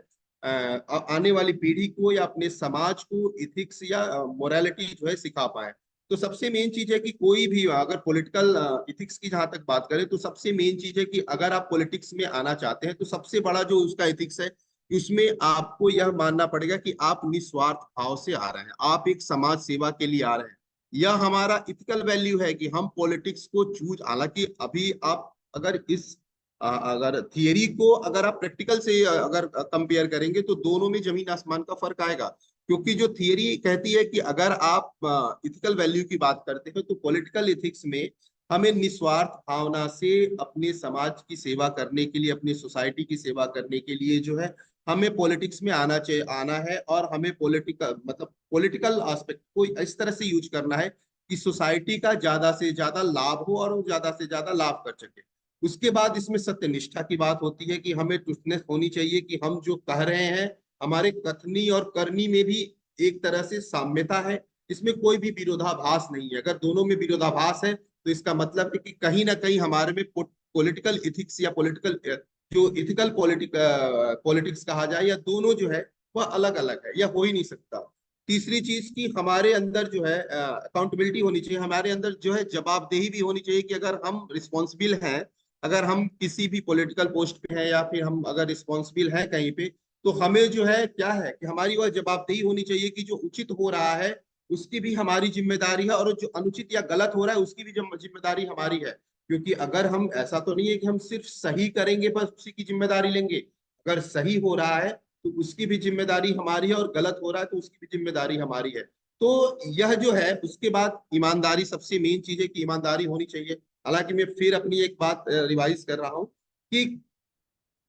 आने वाली पीढ़ी को या अपने समाज को इथिक्स या मोरालिटी जो है सिखा पाए। तो सबसे मेन चीज है कि कोई भी अगर पॉलिटिकल इथिक्स की जहां तक बात करें तो सबसे मेन चीज है कि अगर आप पॉलिटिक्स में आना चाहते हैं तो सबसे बड़ा जो उसका इथिक्स है, उसमें आपको यह मानना पड़ेगा कि आप निस्वार्थ भाव से आ रहे हैं, आप एक समाज सेवा के लिए आ रहे हैं। यह हमारा इथिकल वैल्यू है कि हम पॉलिटिक्स को चूज, हालांकि अभी आप अगर इस अगर थियरी को अगर आप प्रैक्टिकल से अगर कंपेयर करेंगे तो दोनों में जमीन आसमान का फर्क आएगा। क्योंकि जो थियरी कहती है कि अगर आप इथिकल वैल्यू की बात करते हो तो पॉलिटिकल इथिक्स में हमें निस्वार्थ भावना से अपने समाज की सेवा करने के लिए, अपनी सोसाइटी की सेवा करने के लिए जो है हमें पॉलिटिक्स में आना चाहिए, आना है। और हमें पॉलिटिकल एस्पेक्ट को इस तरह से यूज करना है कि सोसाइटी का ज्यादा से ज्यादा लाभ हो और वो ज्यादा से ज्यादा लाभ कर सके। उसके बाद इसमें सत्यनिष्ठा की बात होती है कि हमें ट्रूथनेस होनी चाहिए कि हम जो कह रहे हैं हमारे कथनी और करनी में भी एक तरह से साम्यता है, इसमें कोई भी विरोधाभास नहीं है। अगर दोनों में विरोधाभास है तो इसका मतलब है कि कहीं ना कहीं हमारे में पॉलिटिकल इथिक्स या पॉलिटिकल जो इथिकल पॉलिटिक्स कहा जाए, या दोनों जो है वह अलग अलग है, यह हो ही नहीं सकता। तीसरी चीज की हमारे अंदर जो है अकाउंटेबिलिटी होनी चाहिए, हमारे अंदर जो है जवाबदेही भी होनी चाहिए कि अगर हम रिस्पॉन्सिबल हैं, अगर हम किसी भी पॉलिटिकल पोस्ट पे हैं या फिर हम अगर रिस्पॉन्सिबल हैं कहीं पे, तो हमें जो है क्या है कि हमारी वह जवाबदेही होनी चाहिए कि जो उचित हो रहा है उसकी भी हमारी जिम्मेदारी है, और जो अनुचित या गलत हो रहा है उसकी भी जिम्मेदारी हमारी है। क्योंकि अगर हम, ऐसा तो नहीं है कि हम सिर्फ सही करेंगे बस उसी की जिम्मेदारी लेंगे, अगर सही हो रहा है तो उसकी भी जिम्मेदारी हमारी है, और गलत हो रहा है तो उसकी भी जिम्मेदारी हमारी है। तो यह जो है, उसके बाद ईमानदारी सबसे मेन चीज है कि ईमानदारी होनी चाहिए। हालांकि मैं फिर अपनी एक बात रिवाइज कर रहा हूं कि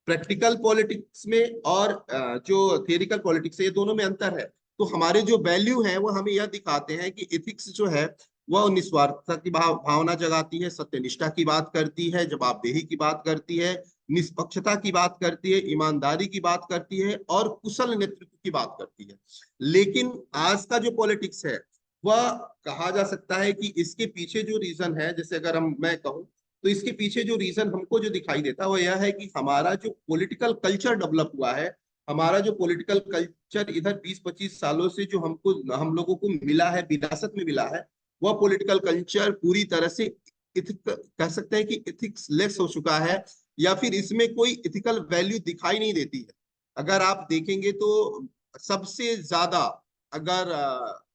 प्रैक्टिकल पॉलिटिक्स में और जो थियरिकल पॉलिटिक्स है, ये दोनों में अंतर है। तो हमारे जो वैल्यू है वो हमें यह दिखाते हैं कि एथिक्स जो है वह निस्वार्थता की भावना जगाती है, सत्यनिष्ठा की बात करती है, जवाबदेही की बात करती है, निष्पक्षता की बात करती है, ईमानदारी की बात करती है, और कुशल नेतृत्व की बात करती है। लेकिन आज का जो पॉलिटिक्स है वह कहा जा सकता है कि इसके पीछे जो रीजन है, जैसे अगर मैं कहूँ तो इसके पीछे जो रीजन हमको जो दिखाई देता है वो यह है कि हमारा जो पॉलिटिकल कल्चर डेवलप हुआ है, हमारा जो पॉलिटिकल कल्चर इधर 20-25 सालों से जो हम लोगों को मिला है, विरासत में मिला है, वह पॉलिटिकल कल्चर पूरी तरह से कह सकते हैं कि इथिक्स लेस हो चुका है, या फिर इसमें कोई इथिकल वैल्यू दिखाई नहीं देती है। अगर आप देखेंगे तो सबसे ज्यादा अगर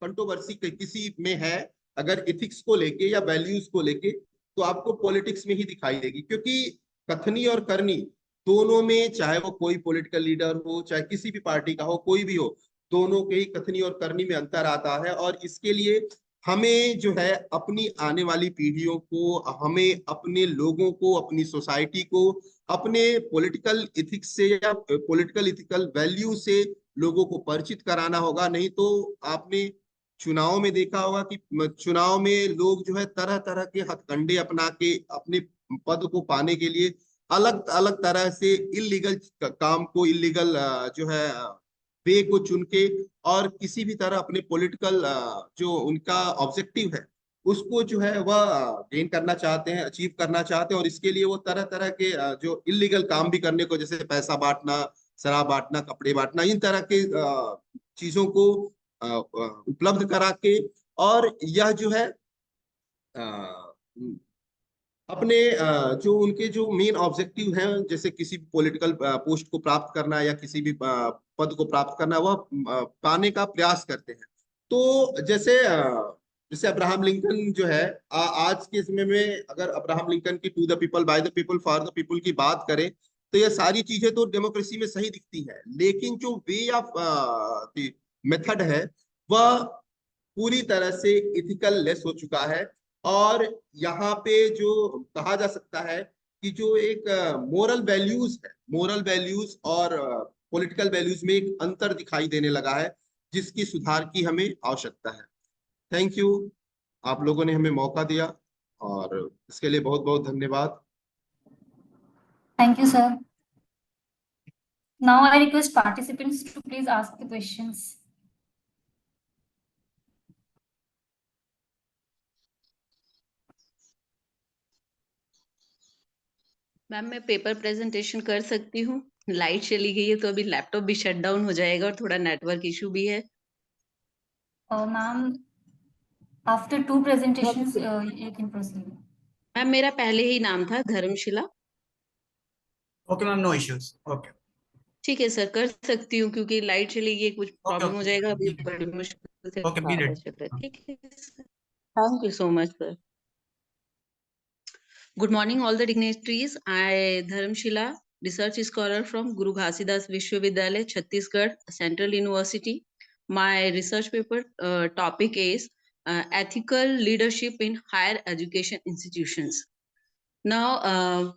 कंट्रोवर्सी किसी में है अगर इथिक्स को लेके या वैल्यूज को लेके, तो आपको पॉलिटिक्स में ही दिखाई देगी। क्योंकि कथनी और करनी दोनों में, चाहे वो कोई पॉलिटिकल लीडर हो, चाहे किसी भी पार्टी का हो, कोई भी हो, दोनों के ही कथनी और करनी में अंतर आता है। और इसके लिए हमें जो है अपनी आने वाली पीढ़ियों को, हमें अपने लोगों को, अपनी सोसाइटी को अपने पॉलिटिकल इथिक्स से या पॉलिटिकल इथिकल वैल्यू से लोगों को परिचित कराना होगा। नहीं तो आपने चुनाव में देखा होगा कि चुनाव में लोग जो है तरह तरह के हथकंडे अपना के अपने पद को पाने के लिए अलग अलग तरह से इलीगल काम को, इलीगल जो है वे को चुन के, और किसी भी तरह अपने पॉलिटिकल जो उनका ऑब्जेक्टिव है उसको जो है वह गेन करना चाहते हैं, अचीव करना चाहते हैं। और इसके लिए वो तरह तरह के जो इलीगल काम भी करने को, जैसे पैसा बांटना, शराब बांटना, कपड़े बांटना, इन तरह के चीजों को उपलब्ध करा के, और यह जो है अपने जो उनके जो मेन ऑब्जेक्टिव हैं, जैसे किसी भी पॉलिटिकल पोस्ट को प्राप्त करना या किसी भी पद को प्राप्त करना, वह पाने का प्रयास करते हैं। तो जैसे अब्राहम लिंकन जो है, आज के समय में अगर अब्राहम लिंकन की to the people, by the people, for the people की बात करें, तो ये सारी चीजें तो डेमोक्रेसी में सही दिखती है। लेकिन जो वे ऑफ मेथड है वह पूरी तरह से इथिकल लेस हो चुका है। और यहाँ पे जो कहा जा सकता है कि जो एक मोरल वैल्यूज है, मोरल वैल्यूज और पॉलिटिकल वैल्यूज में एक अंतर दिखाई देने लगा है, जिसकी सुधार की हमें आवश्यकता है। थैंक यू, आप लोगों ने हमें मौका दिया और इसके लिए बहुत बहुत धन्यवाद। Thank you, sir. Now I request participants to please ask the questions. Ma'am मैं पेपर प्रेजेंटेशन कर सकती हूँ? लाइट चली गई है तो अभी लैपटॉप भी शट डाउन हो जाएगा और थोड़ा नेटवर्क इशू भी है। Ma'am, after 2 presentations, you can proceed. Ma'am मेरा पहले ही नाम था Dharamshila. Okay, ma'am, no issues. Okay. ठीक है सर, कर सकती हूँ क्योंकि लाइट चली गई, कुछ प्रॉब्लम हो जाएगा, अभी बड़ी मुश्किल से Okay, be पता ready. चल रहा है। ठीक है sir, thank you so much sir. Good morning, all the dignitaries. I, Dharamshila, research scholar from Guru Ghasidas Vishwavidyalaya, Chhattisgarh Central University. My research paper topic is ethical leadership in higher education institutions. Now,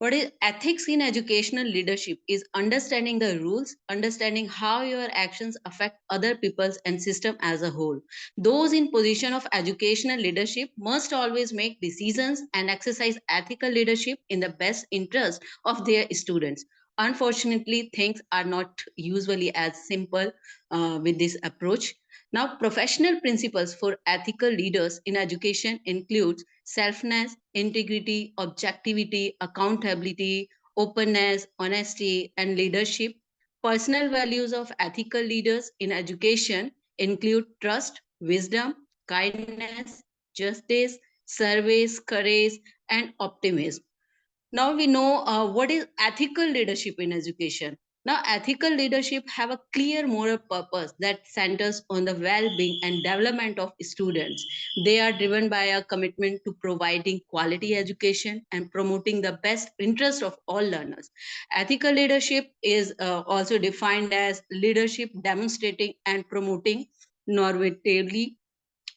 what is ethics in educational leadership is understanding the rules, understanding how your actions affect other peoples and system as a whole. Those in position of educational leadership must always make decisions and exercise ethical leadership in the best interest of their students. Unfortunately, things are not usually as simple with this approach. Now, professional principles for ethical leaders in education includes selfness, integrity, objectivity, accountability, openness, honesty, and leadership. Personal values of ethical leaders in education include trust, wisdom, kindness, justice, service, courage, and optimism. Now we know what is ethical leadership in education. Now ethical leadership have a clear moral purpose that centers on the well-being and development of students. They are driven by a commitment to providing quality education and promoting the best interest of all learners. Ethical leadership is also defined as leadership demonstrating and promoting normatively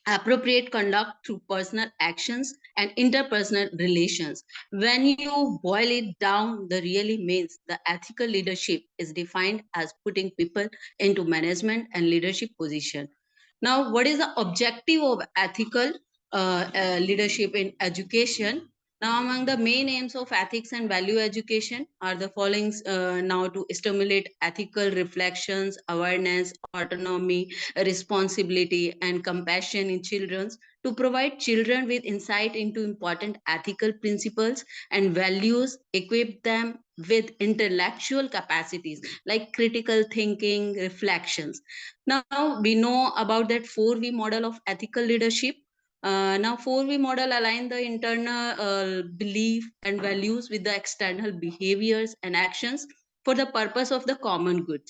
appropriate conduct through personal actions and interpersonal relations. When you boil it down, the really means the ethical leadership is defined as putting people into management and leadership position. Now, what is the objective of ethical leadership in education? Now, among the main aims of ethics and value education are the following now to stimulate ethical reflections, awareness, autonomy, responsibility, and compassion in children, to provide children with insight into important ethical principles and values, equip them with intellectual capacities like critical thinking, reflections. Now, we know about that 4V model of ethical leadership. Now, 4V model align the internal belief and values with the external behaviors and actions for the purpose of the common good.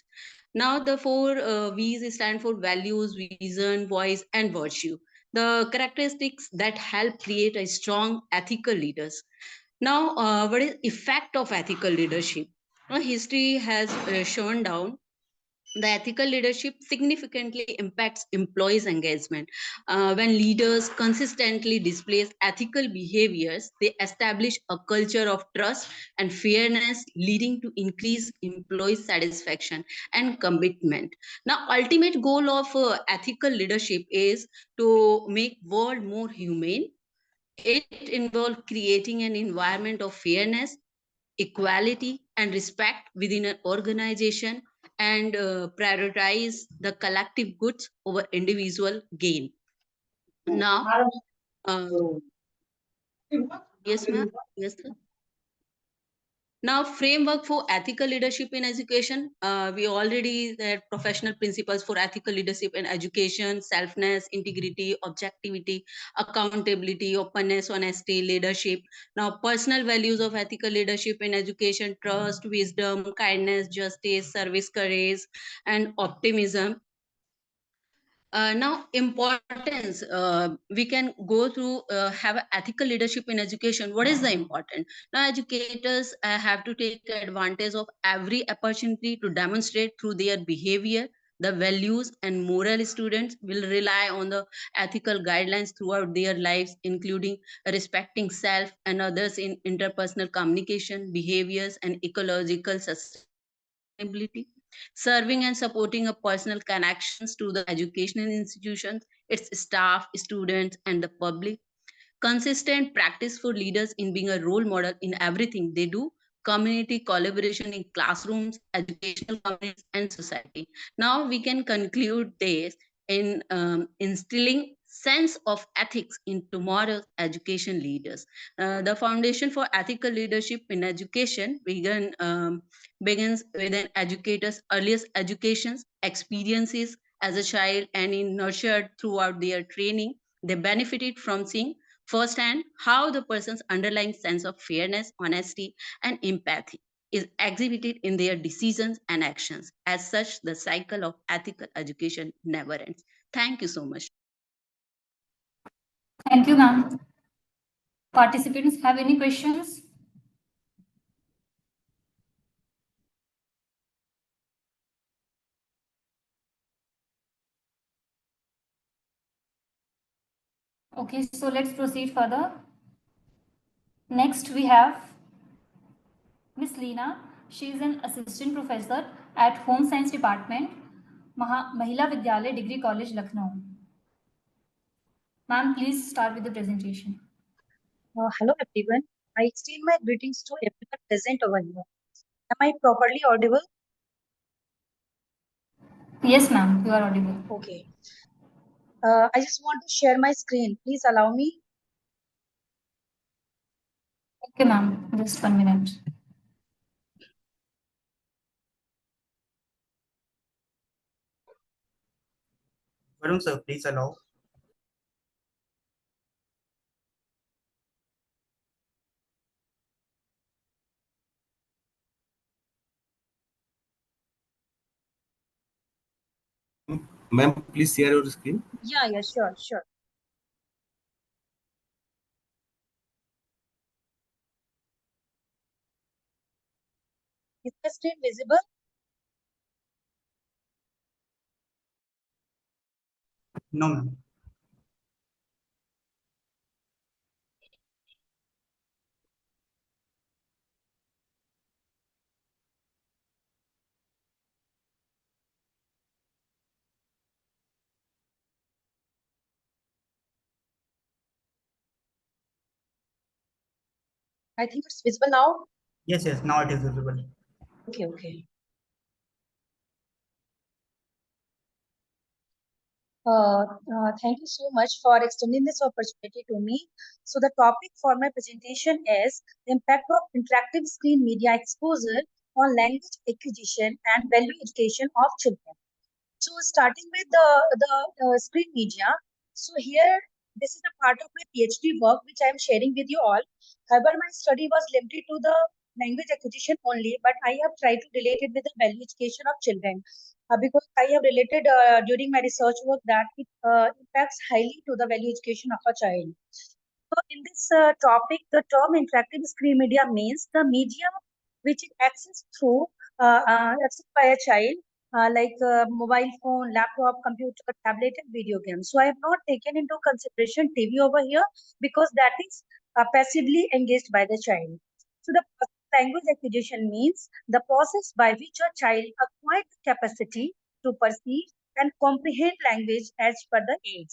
Now, the 4 V's stand for values, vision, voice, and virtue. The characteristics that help create a strong ethical leaders. Now, what is effect of ethical leadership? Now, history has shown down the ethical leadership significantly impacts employees' engagement. When leaders consistently display ethical behaviors, they establish a culture of trust and fairness, leading to increased employee satisfaction and commitment. Now, ultimate goal of ethical leadership is to make world more humane. It involves creating an environment of fairness, equality, and respect within an organization, and prioritize the collective goods over individual gain. Now, yes, ma'am. Yes, sir. Now, framework for ethical leadership in education. We already had professional principles for ethical leadership in education: selfness, integrity, objectivity, accountability, openness, honesty, leadership. Now, personal values of ethical leadership in education: trust, wisdom, kindness, justice, service, courage, and optimism. Now, importance, we can go through have ethical leadership in education. What is the important? Now, educators have to take advantage of every opportunity to demonstrate through their behavior the values and moral. Students will rely on the ethical guidelines throughout their lives, including respecting self and others in interpersonal communication, behaviors, and ecological sustainability. Serving and supporting a personal connections to the educational institutions, its staff, students, and the public. Consistent practice for leaders in being a role model in everything they do. Community collaboration in classrooms, educational communities, and society. Now we can conclude this in instilling sense of ethics in tomorrow's education leaders. The foundation for ethical leadership in education begins with an educator's earliest educations, experiences as a child, and in nurtured throughout their training. They benefited from seeing firsthand how the person's underlying sense of fairness, honesty, and empathy is exhibited in their decisions and actions. As such, the cycle of ethical education never ends. Thank you so much. Thank you, ma'am. Participants have any questions? Okay, so let's proceed further. Next, we have Miss Leena. She is an assistant professor at Home Science Department, Mahila Vidyalaya Degree College, Lucknow. Ma'am, please start with the presentation. Hello everyone. I extend my greetings to everyone present over here. Am I properly audible? Yes, ma'am, you are audible. Okay. I just want to share my screen. Please allow me. Okay, ma'am, just 1 minute. Varun sir, please allow. Ma'am, please share your screen. Yeah, sure. Is the screen visible? No, ma'am. I think it's visible now. Yes, now it is visible. Okay. Thank you so much for extending this opportunity to me. So the topic for my presentation is the impact of interactive screen media exposure on language acquisition and value education of children. So starting with the screen media. So here, this is a part of my PhD work which I am sharing with you all. However, my study was limited to the language acquisition only, but I have tried to relate it with the value education of children because I have related during my research work that it impacts highly to the value education of a child. So in this topic, the term interactive screen media means the media which is accessed through accessed by a child like mobile phone, laptop, computer, tablet, and video games. So I have not taken into consideration TV over here because that is passively engaged by the child. So the language acquisition means the process by which a child acquires the capacity to perceive and comprehend language as per the age.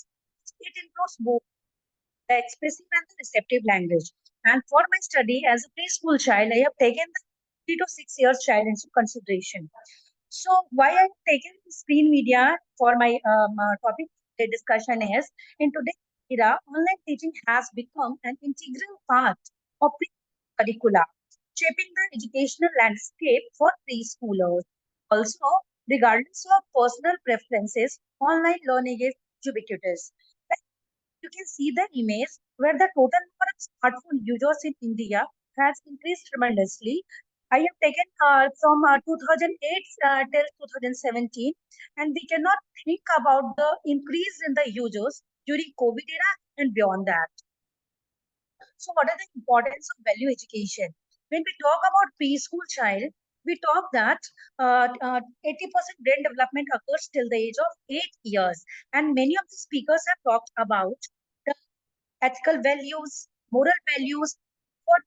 It includes both the expressive and the receptive language. And for my study as a preschool child, I have taken the 3 to 6 years child into consideration. So why I have taken screen media for my topic discussion is in today's era, online teaching has become an integral part of curricula, shaping the educational landscape for preschoolers. Also, regardless of personal preferences, online learning is ubiquitous. You can see the image where the total number of smartphone users in India has increased tremendously. I have taken from 2008 till 2017, and we cannot think about the increase in the users during COVID era and beyond that. So, what is the importance of value education? When we talk about preschool child, we talk that 80% brain development occurs till the age of 8 years, and many of the speakers have talked about the ethical values, moral values, what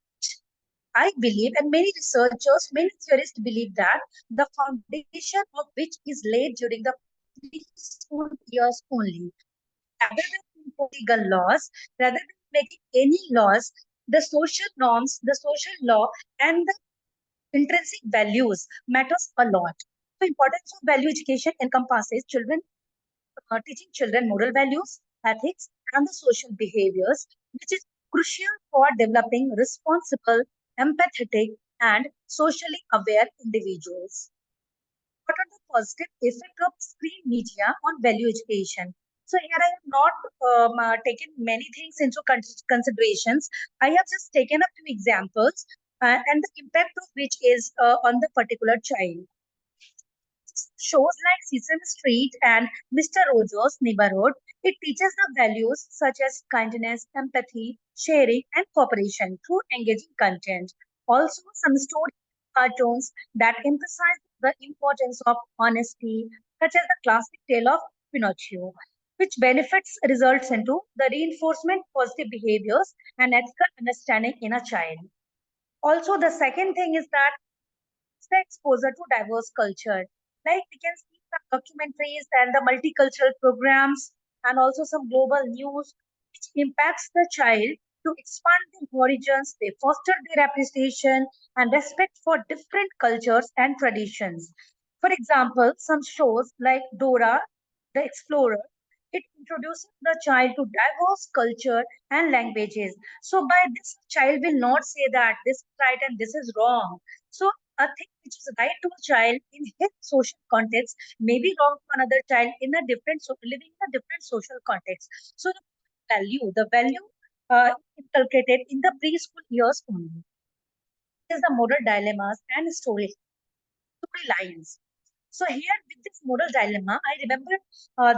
I believe, and many researchers, many theorists believe that the foundation of which is laid during the preschool years only. Rather than legal laws, rather than making any laws, the social norms, the social law, and the intrinsic values matters a lot. The importance of value education encompasses children teaching children moral values, ethics, and the social behaviors, which is crucial for developing responsible, empathetic, and socially aware individuals. What are the positive effects of screen media on value education? So here I have not taken many things into considerations. I have just taken a few examples and the impact of which is on the particular child. Shows like Sesame Street and Mr. Rojo's Neighborhood, it teaches the values such as kindness, empathy, sharing, and cooperation through engaging content. Also, some story cartoons that emphasize the importance of honesty, such as the classic tale of Pinocchio, which benefits results into the reinforcement positive behaviors and ethical understanding in a child. Also, the second thing is that the exposure to diverse culture. Like we can see some documentaries and the multicultural programs and also some global news which impacts the child to expand their horizons, they foster their appreciation and respect for different cultures and traditions. For example, some shows like Dora the Explorer, it introduces the child to diverse culture and languages. So by this, child will not say that this is right and this is wrong. So a thing which is right to a child in his social context may be wrong to another child in a different living in a different social context. So the value inculcated in the preschool years only is the moral dilemmas and storylines. So here with this moral dilemma, I remember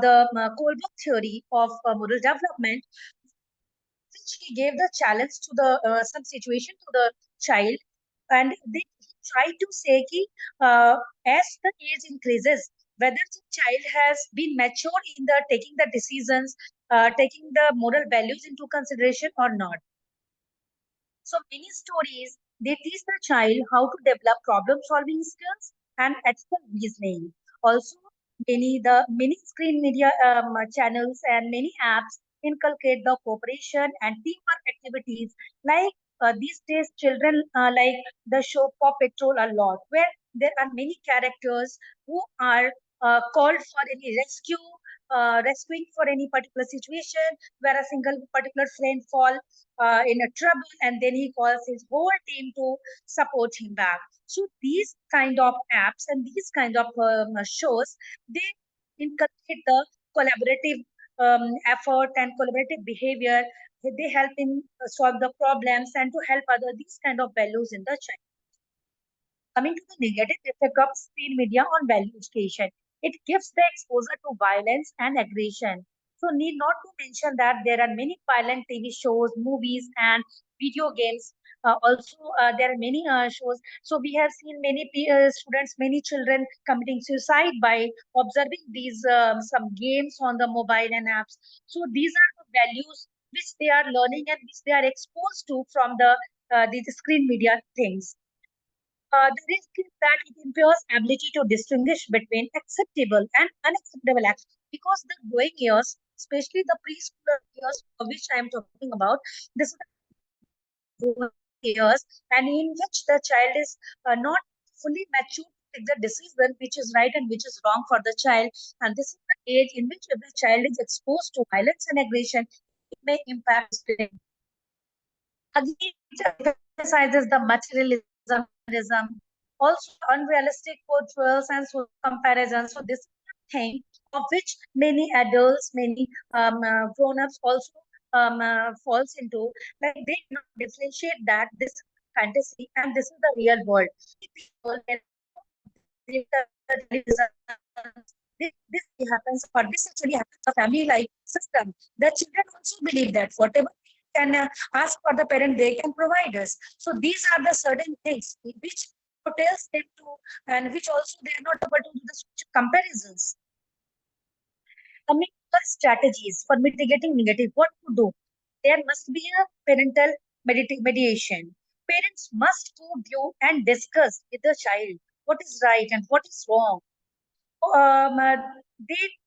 the Kohlberg theory of moral development, which he gave the challenge to the some situation to the child, and they try to say ki, as the age increases, whether the child has been mature in the taking the decisions, taking the moral values into consideration or not. So many stories, they teach the child how to develop problem solving skills and ethical reasoning. Also, many screen media channels and many apps inculcate the cooperation and teamwork activities. Like these days, children like the show Paw Patrol a lot, where there are many characters who are called for any rescuing for any particular situation where a single particular friend fall in a trouble and then he calls his whole team to support him back. So these kind of apps and these kind of shows, they inculcate the collaborative effort and collaborative behavior. They help in solve the problems and to help other these kind of values in the child. Coming to the negative effect of screen media on value education, it gives the exposure to violence and aggression. So, need not to mention that there are many violent TV shows, movies, and video games. Also, there are many shows. So, we have seen many students, many children committing suicide by observing these some games on the mobile and apps. So, these are the values which they are learning and which they are exposed to from the screen media things. The risk is that it impairs ability to distinguish between acceptable and unacceptable actions because the growing years, especially the preschool years of which I am talking about, this is the growing years and in which the child is not fully mature to take the decision which is right and which is wrong for the child. And this is the age in which if the child is exposed to violence and aggression, it may impact his parenting. Again, it emphasizes the materialism, also unrealistic portrayals and social comparisons. So this is the thing of which many adults, many grown-ups also falls into. Like they cannot differentiate that this is fantasy and this is the real world. People this happens or this actually happens in a family like system. The children also believe that whatever can ask for the parent, they can provide us. So these are the certain things which hotels them to, and which also they are not able to do the social comparisons. Coming to the strategies for mitigating negative, what to do? There must be a parental mediation. Parents must co-view and discuss with the child what is right and what is wrong. They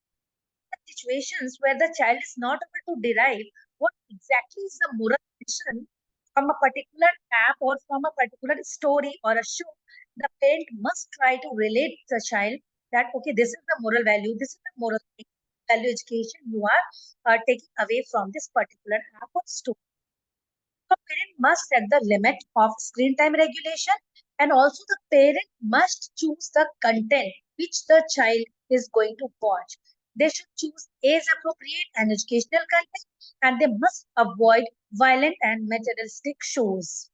situations where the child is not able to derive what exactly is the moral lesson from a particular app or from a particular story or a show, the parent must try to relate the child that okay, this is the moral value, this is the moral thing. value education you are taking away from this particular app or store. The parent must set the limit of screen time regulation, and also the parent must choose the content which the child is going to watch. They should choose age-appropriate and educational content, and they must avoid violent and materialistic shows.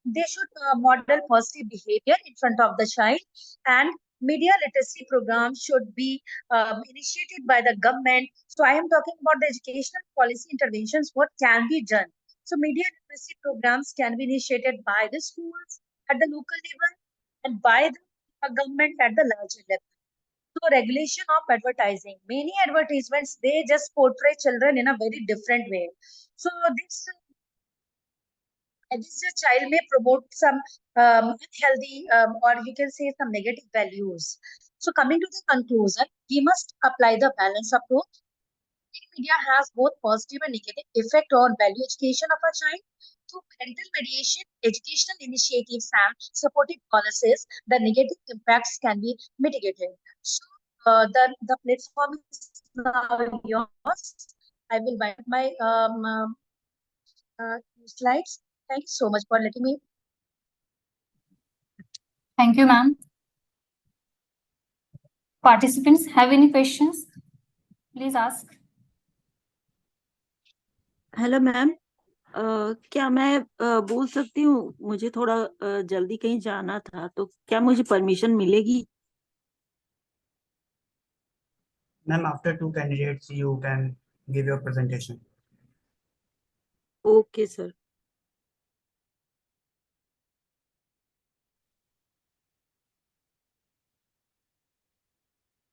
They should model positive behavior in front of the child, and media literacy programs should be initiated by the government. So I am talking about the educational policy interventions, what can be done. So media literacy programs can be initiated by the schools at the local level and by the government at the larger level. So regulation of advertising. Many advertisements, they just portray children in a very different way. So this child may promote some unhealthy or you can say some negative values. So coming to the conclusion, we must apply the balance approach. Media has both positive and negative effect on value education of a child. Through parental mediation, educational initiatives, and supportive policies, the negative impacts can be mitigated. So the platform is now yours. I will wind my slides. Thank you so much for letting me. Thank you, ma'am. Participants have any questions? Please ask. Hello ma'am, क्या मैं बोल सकती हूँ? मुझे थोड़ा जल्दी कहीं जाना था, तो क्या मुझे परमिशन मिलेगी? Ma'am, after two candidates, you can give your presentation. Okay sir.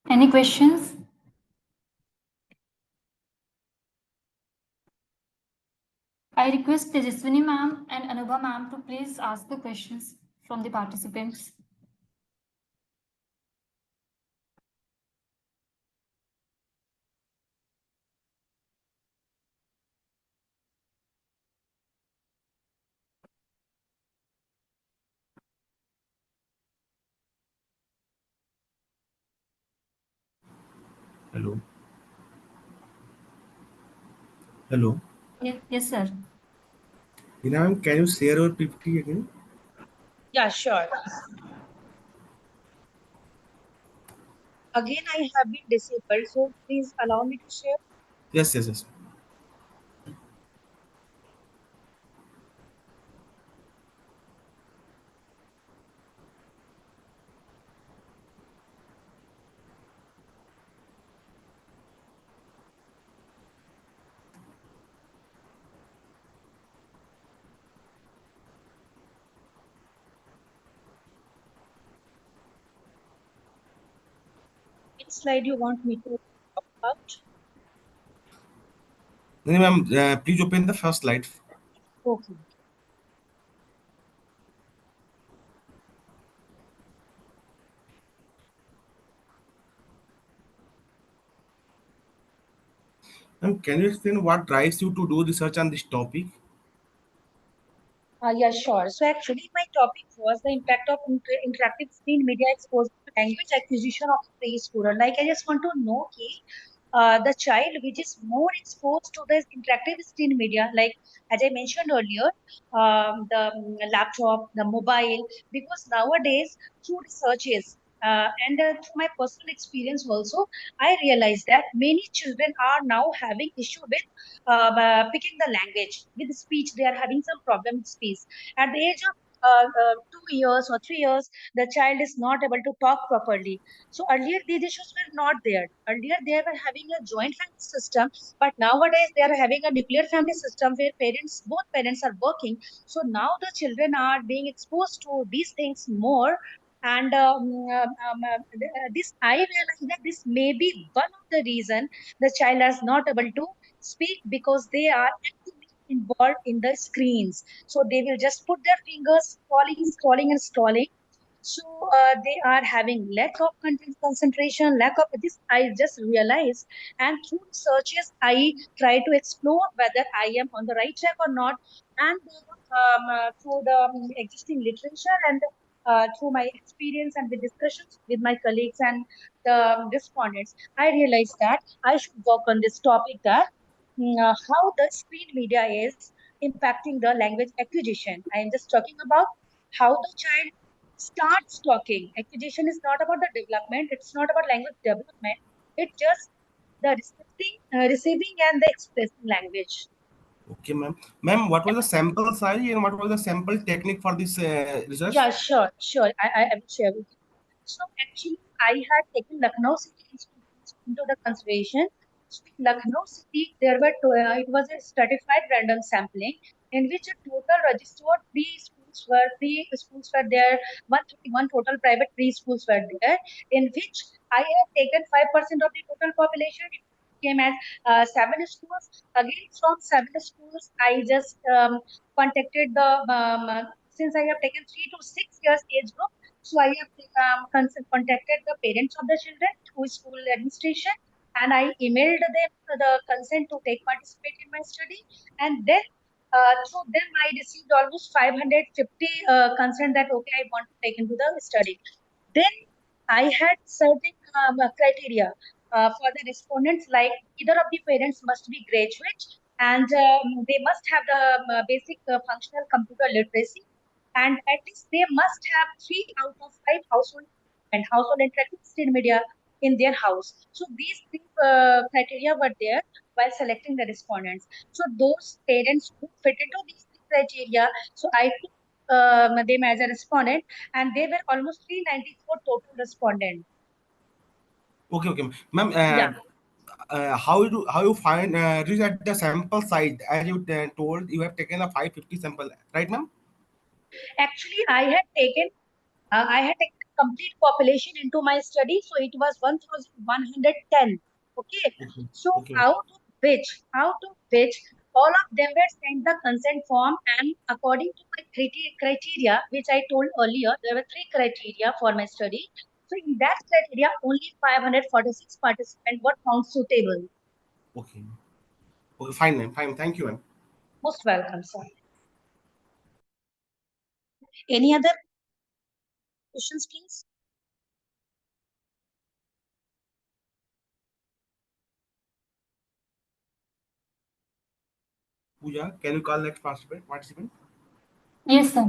Any questions? I request Tejaswini ma'am and Anubha ma'am to please ask the questions from the participants. Hello. Hello. Yes, sir. Ma'am, can you share your PPT again? Yeah, sure. Again, I have been disabled, so please allow me to share. Yes. Which slide you want me to talk about? No, ma'am, please open the first slide. Okay. Ma'am, can you explain what drives you to do research on this topic? Yeah, sure. So actually, my topic was the impact of interactive screen media exposure to language acquisition of preschool. Like, I just want to know the child which is more exposed to this interactive screen media, like as I mentioned earlier, the laptop, the mobile, because nowadays through researches and through my personal experience also, I realized that many children are now having issue with picking the language with speech. They are having some problem with speech at the age of 2 years or 3 years. The child is not able to talk properly. So earlier these issues were not there. Earlier they were having a joint family system, but nowadays they are having a nuclear family system where both parents are working. So now the children are being exposed to these things more. And this I realize that this may be one of the reason the child is not able to speak, because they are actively involved in the screens. So they will just put their fingers scrolling and scrolling. So they are having lack of content concentration, lack of this. I just realized, and through searches, I try to explore whether I am on the right track or not. And through the existing literature and through my experience and the discussions with my colleagues and the respondents, I realized that I should work on this topic, that how the screen media is impacting the language acquisition. I am just talking about how the child starts talking. Acquisition is not about the development. It's not about language development. It's just the receiving and the expressing language. Okay, ma'am. Ma'am, what was the sample size and what was the sample technique for this research? Yeah, sure. I will share with you. So actually, I had taken Lucknow City into the consideration. So in Lucknow City, it was a stratified random sampling in which a total registered three schools were there. 131 total private preschools were there, in which I had taken 5% of the total population. It came as 7 schools. Again, from 7 schools, I just contacted the since I have taken 3 to 6 years age group. So I have contacted the parents of the children through school administration, and I emailed them the consent to take participate in my study. And then through them, I received almost 550 consent that okay, I want to take into the study. Then I had certain criteria for the respondents, like either of the parents must be graduate, and they must have the basic functional computer literacy, and at least they must have 3 out of 5 household and household interactive screen media in their house. So these three criteria were there while selecting the respondents. So those parents who fit into these three criteria, so I took them as a respondent, and they were almost 394 total respondents. Okay, ma'am. Yeah. How you find reach at the sample size? As you told, you have taken a 550 sample, right, ma'am? Actually, I had taken complete population into my study, so it was 1,110. Okay, so Okay. out of which all of them were sent the consent form, and according to my criteria, which I told earlier, there were 3 criteria for my study. So in that criteria, only 546 participants were found suitable. Okay, fine, ma'am. Fine, thank you, ma'am. Most welcome, sir. Any other questions, please? Pooja, can you call next participant? Yes, sir.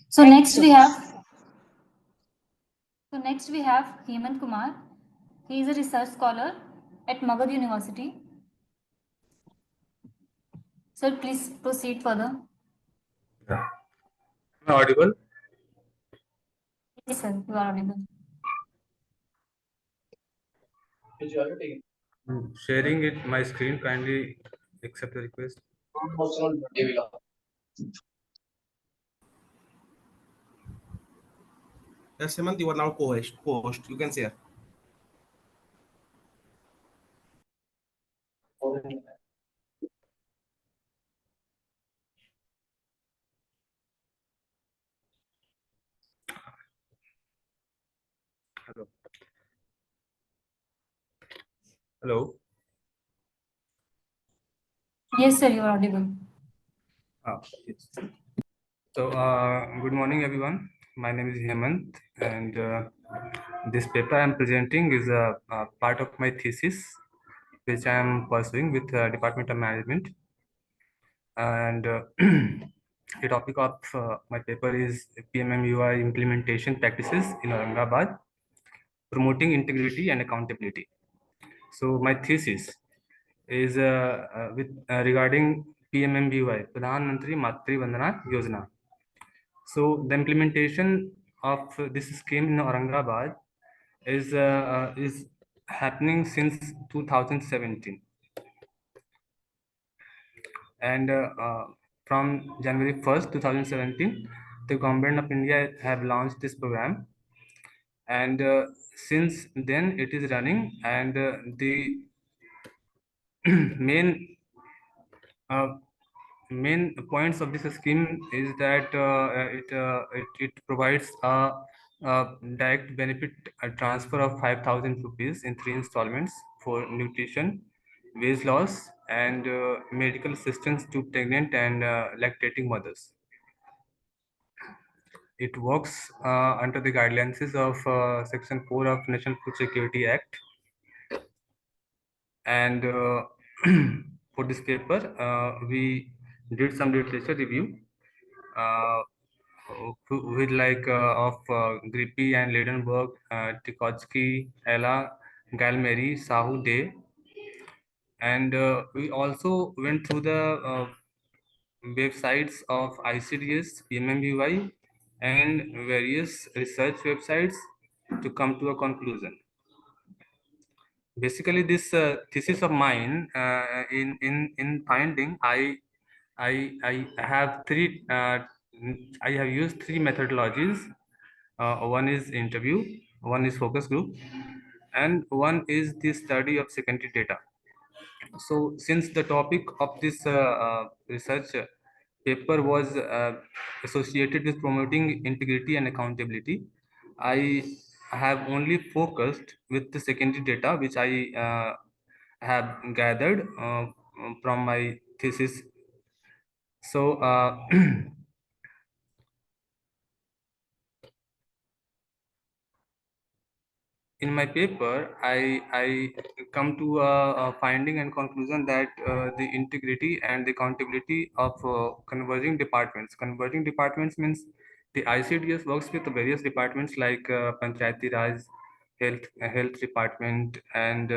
So Thank you next so we much. have Hemant Kumar. He is a research scholar at Magadh University. Sir, please proceed further. Yeah. Am I audible? Yes, sir, you are audible. Sharing it my screen, kindly accept the request. Yes, Hemant, you are now co-host. You can share. Hello. Hello. Yes, sir, you are audible. Yes. So, good morning, everyone. My name is Hemant, and this paper I am presenting is a part of my thesis, which I am pursuing with Department of Management. And the topic of my paper is PMMUI implementation practices in Aurangabad, promoting integrity and accountability. So my thesis is regarding PMMBY, Pradhan Mantri Matri Vandana Yojana. So the implementation of this scheme in Aurangabad is happening since 2017, and from January 1st, 2017, the government of India have launched this program, and since then it is running, and the main main points of this scheme is that it provides a direct benefit transfer of 5,000 rupees in 3 installments for nutrition, wage loss, and medical assistance to pregnant and lactating mothers. it works under the guidelines of Section 4 of National Food Security Act. And for this paper, we did some literature review with of Grippi and Leidenberg, Tikotsky, Ella, Galmeri, Sahu Day. And we also went through the websites of ICDS, PMMBY, and various research websites to come to a conclusion. Basically, this thesis of mine, in finding, I have I have used three methodologies. One is interview, one is focus group, and one is the study of secondary data. So since the topic of this research paper was associated with promoting integrity and accountability, I have only focused with the secondary data which I have gathered from my thesis. So in my paper, I come to a finding and conclusion that the integrity and the accountability of converging departments. Converging departments means the ICDS works with various departments like Panchayati Raj, health department, and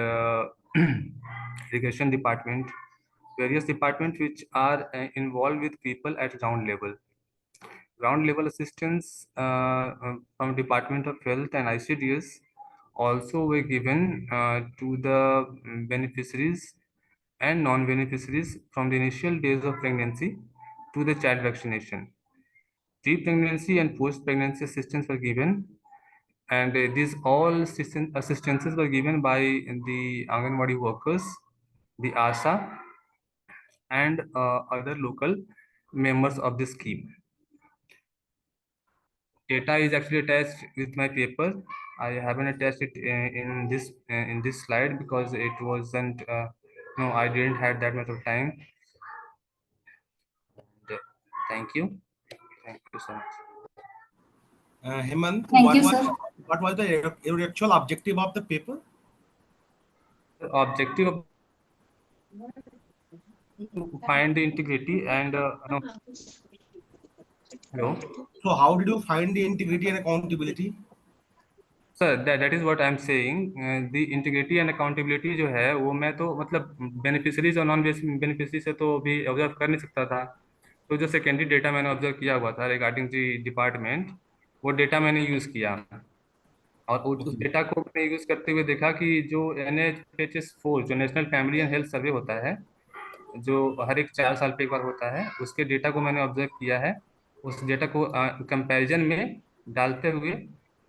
irrigation department, various departments which are involved with people at ground level. Ground level assistance from Department of Health and ICDS also were given to the beneficiaries and non-beneficiaries from the initial days of pregnancy to the child vaccination. Pre-pregnancy and post-pregnancy assistance were given, and these all assistances were given by the Anganwadi workers, the ASHA, and other local members of the scheme. Data is actually attached with my paper. I haven't attached it in this slide because it wasn't. No, I didn't have that much of time. Thank you. Thank you so much. Hemant, Thank you, sir. what was your actual objective of the paper? The objective of to find the integrity and no. Hello. So how did you find the integrity and accountability? Sir that is what I am saying the integrity and accountability जो है वो मैं तो मतलब beneficiaries और non beneficiary से तो भी ऑब्जर्व कर नहीं सकता था। तो जो सेकेंडरी डेटा मैंने ऑब्जर्व किया हुआ था रिगार्डिंग दी डिपार्टमेंट, वो डेटा मैंने यूज़ किया और उस डेटा को मैंने यूज़ करते हुए देखा कि जो NHS4 जो national family and health survey होता है, जो हर एक 4 साल पे एक बार होता है, उसके डेटा को मैंने ऑब्जर्व किया है। उस डेटा को कंपैरिजन में डालते हुए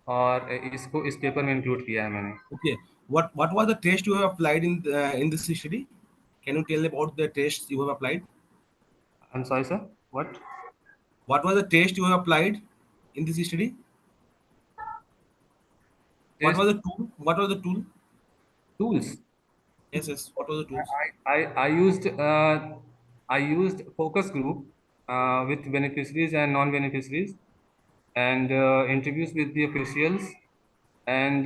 और इसको इस पेपर में इंक्लूड किया है मैंने। Okay, what was the test you have applied in this study? Can you tell about the test you have applied? I'm sorry, sir. What? What was the test you have applied in this study? What was the tool? What was the tool? Tools. Yes. What was the tools? I used focus group with beneficiaries and non-beneficiaries, and interviews with the officials, and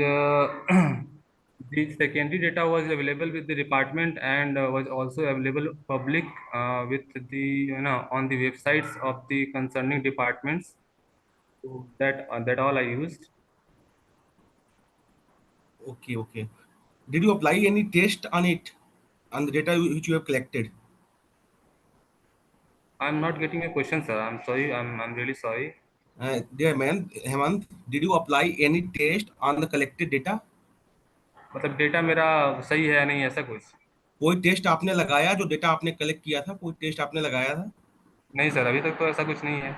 the secondary data was available with the department and was also available public with the on the websites of the concerning departments. So that all I used. Okay. Did you apply any test on it, on the data which you have collected? I'm not getting a question, sir. I'm sorry. I'm really sorry. Dear man, Hemant, did you apply any test on the collected data? मतलब data मेरा सही है या नहीं, ऐसा कुछ? कोई test आपने लगाया जो डेटा आपने कलेक्ट किया था, कोई टेस्ट आपने लगाया था? नहीं सर, अभी तक तो ऐसा कुछ नहीं है।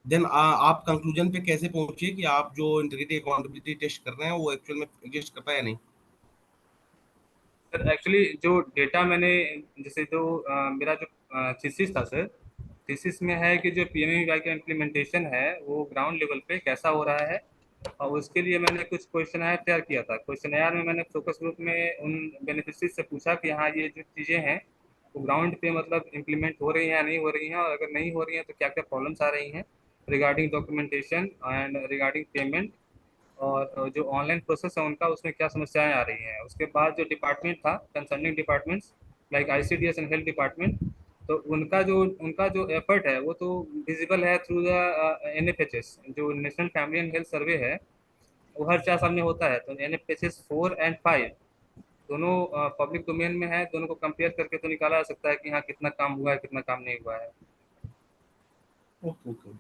देन आप कंक्लूजन पे कैसे पहुंचे कि आप जो इंटीग्रिटी अकाउंटेबिलिटी टेस्ट कर रहे हैं वो एक्चुअल में एग्जिस्ट करता है या नहीं? सर एक्चुअली जो डेटा मैंने जैसे जो मेरा जो थीसिस था सर, थीसिस में है कि जो PMAY का इम्प्लीमेंटेशन है वो ग्राउंड लेवल पे कैसा हो रहा है, और उसके लिए मैंने कुछ क्वेश्चन तैयार किया था। क्वेश्चन में मैंने फोकस ग्रुप में उन बेनिफिशरीज से पूछा कि हाँ ये जो चीज़ें हैं वो ग्राउंड पे मतलब इम्प्लीमेंट हो रही हैं या नहीं हो रही हैं, और अगर नहीं हो रही हैं तो क्या क्या प्रॉब्लम्स आ रही हैं। regarding documentation and regarding payment, और जो ऑनलाइन प्रोसेस है उनका उसमें क्या समस्याएं आ रही हैं। उसके बाद जो डिपार्टमेंट था, concerning departments like ICDS and health department, तो उनका जो एफर्ट है वो तो विजिबल है थ्रू द NFHS, जो national family and health survey है, वो हर 4 साल में होता है। तो NFHS 4 एंड 5 दोनों पब्लिक डोमेन में है, दोनों को कंपेयर करके तो निकाला जा सकता है कि हाँ कितना काम हुआ है, कितना काम नहीं हुआ है। Okay.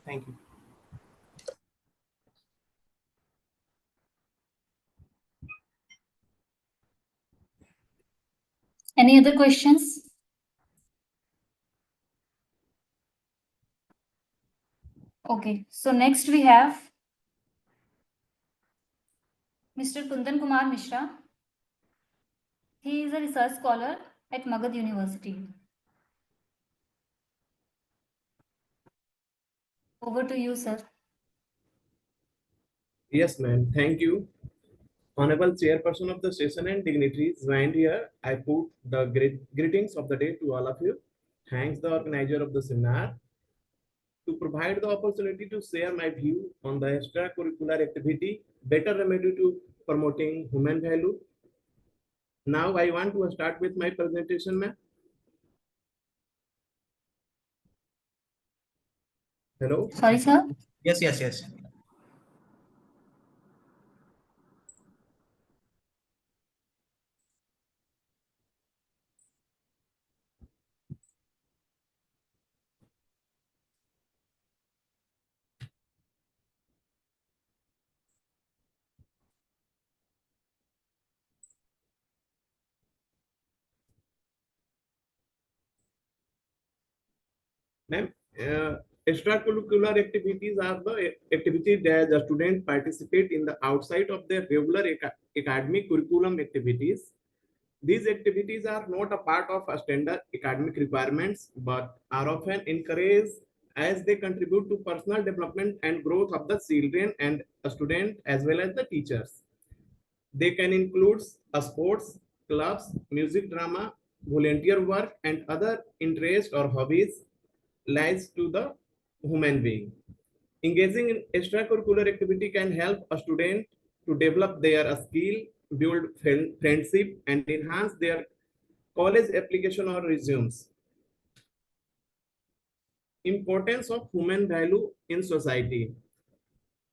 Thank you. Any other questions? Okay, so next we have Mr. Kundan Kumar Mishra. He is a research scholar at Magadh University. Over to you, sir. Yes, ma'am. Thank you. Honorable Chairperson of the session and dignitaries joined here, I put the greetings of the day to all of you. Thanks the organizer of the seminar to provide the opportunity to share my view on the extracurricular activity, better remedy to promoting human value. Now I want to start with my presentation, ma'am. Hello? Sorry, sir? Yes. Ma'am, extracurricular activities are the activities that the students participate in the outside of their regular academic curriculum activities. These activities are not a part of a standard academic requirements, but are often encouraged as they contribute to personal development and growth of the children and a student as well as the teachers. They can include sports, clubs, music, drama, volunteer work, and other interests or hobbies lies to the human being. Engaging in extracurricular activity can help a student to develop their skill, build friendship, and enhance their college application or resumes. Importance of human value in society.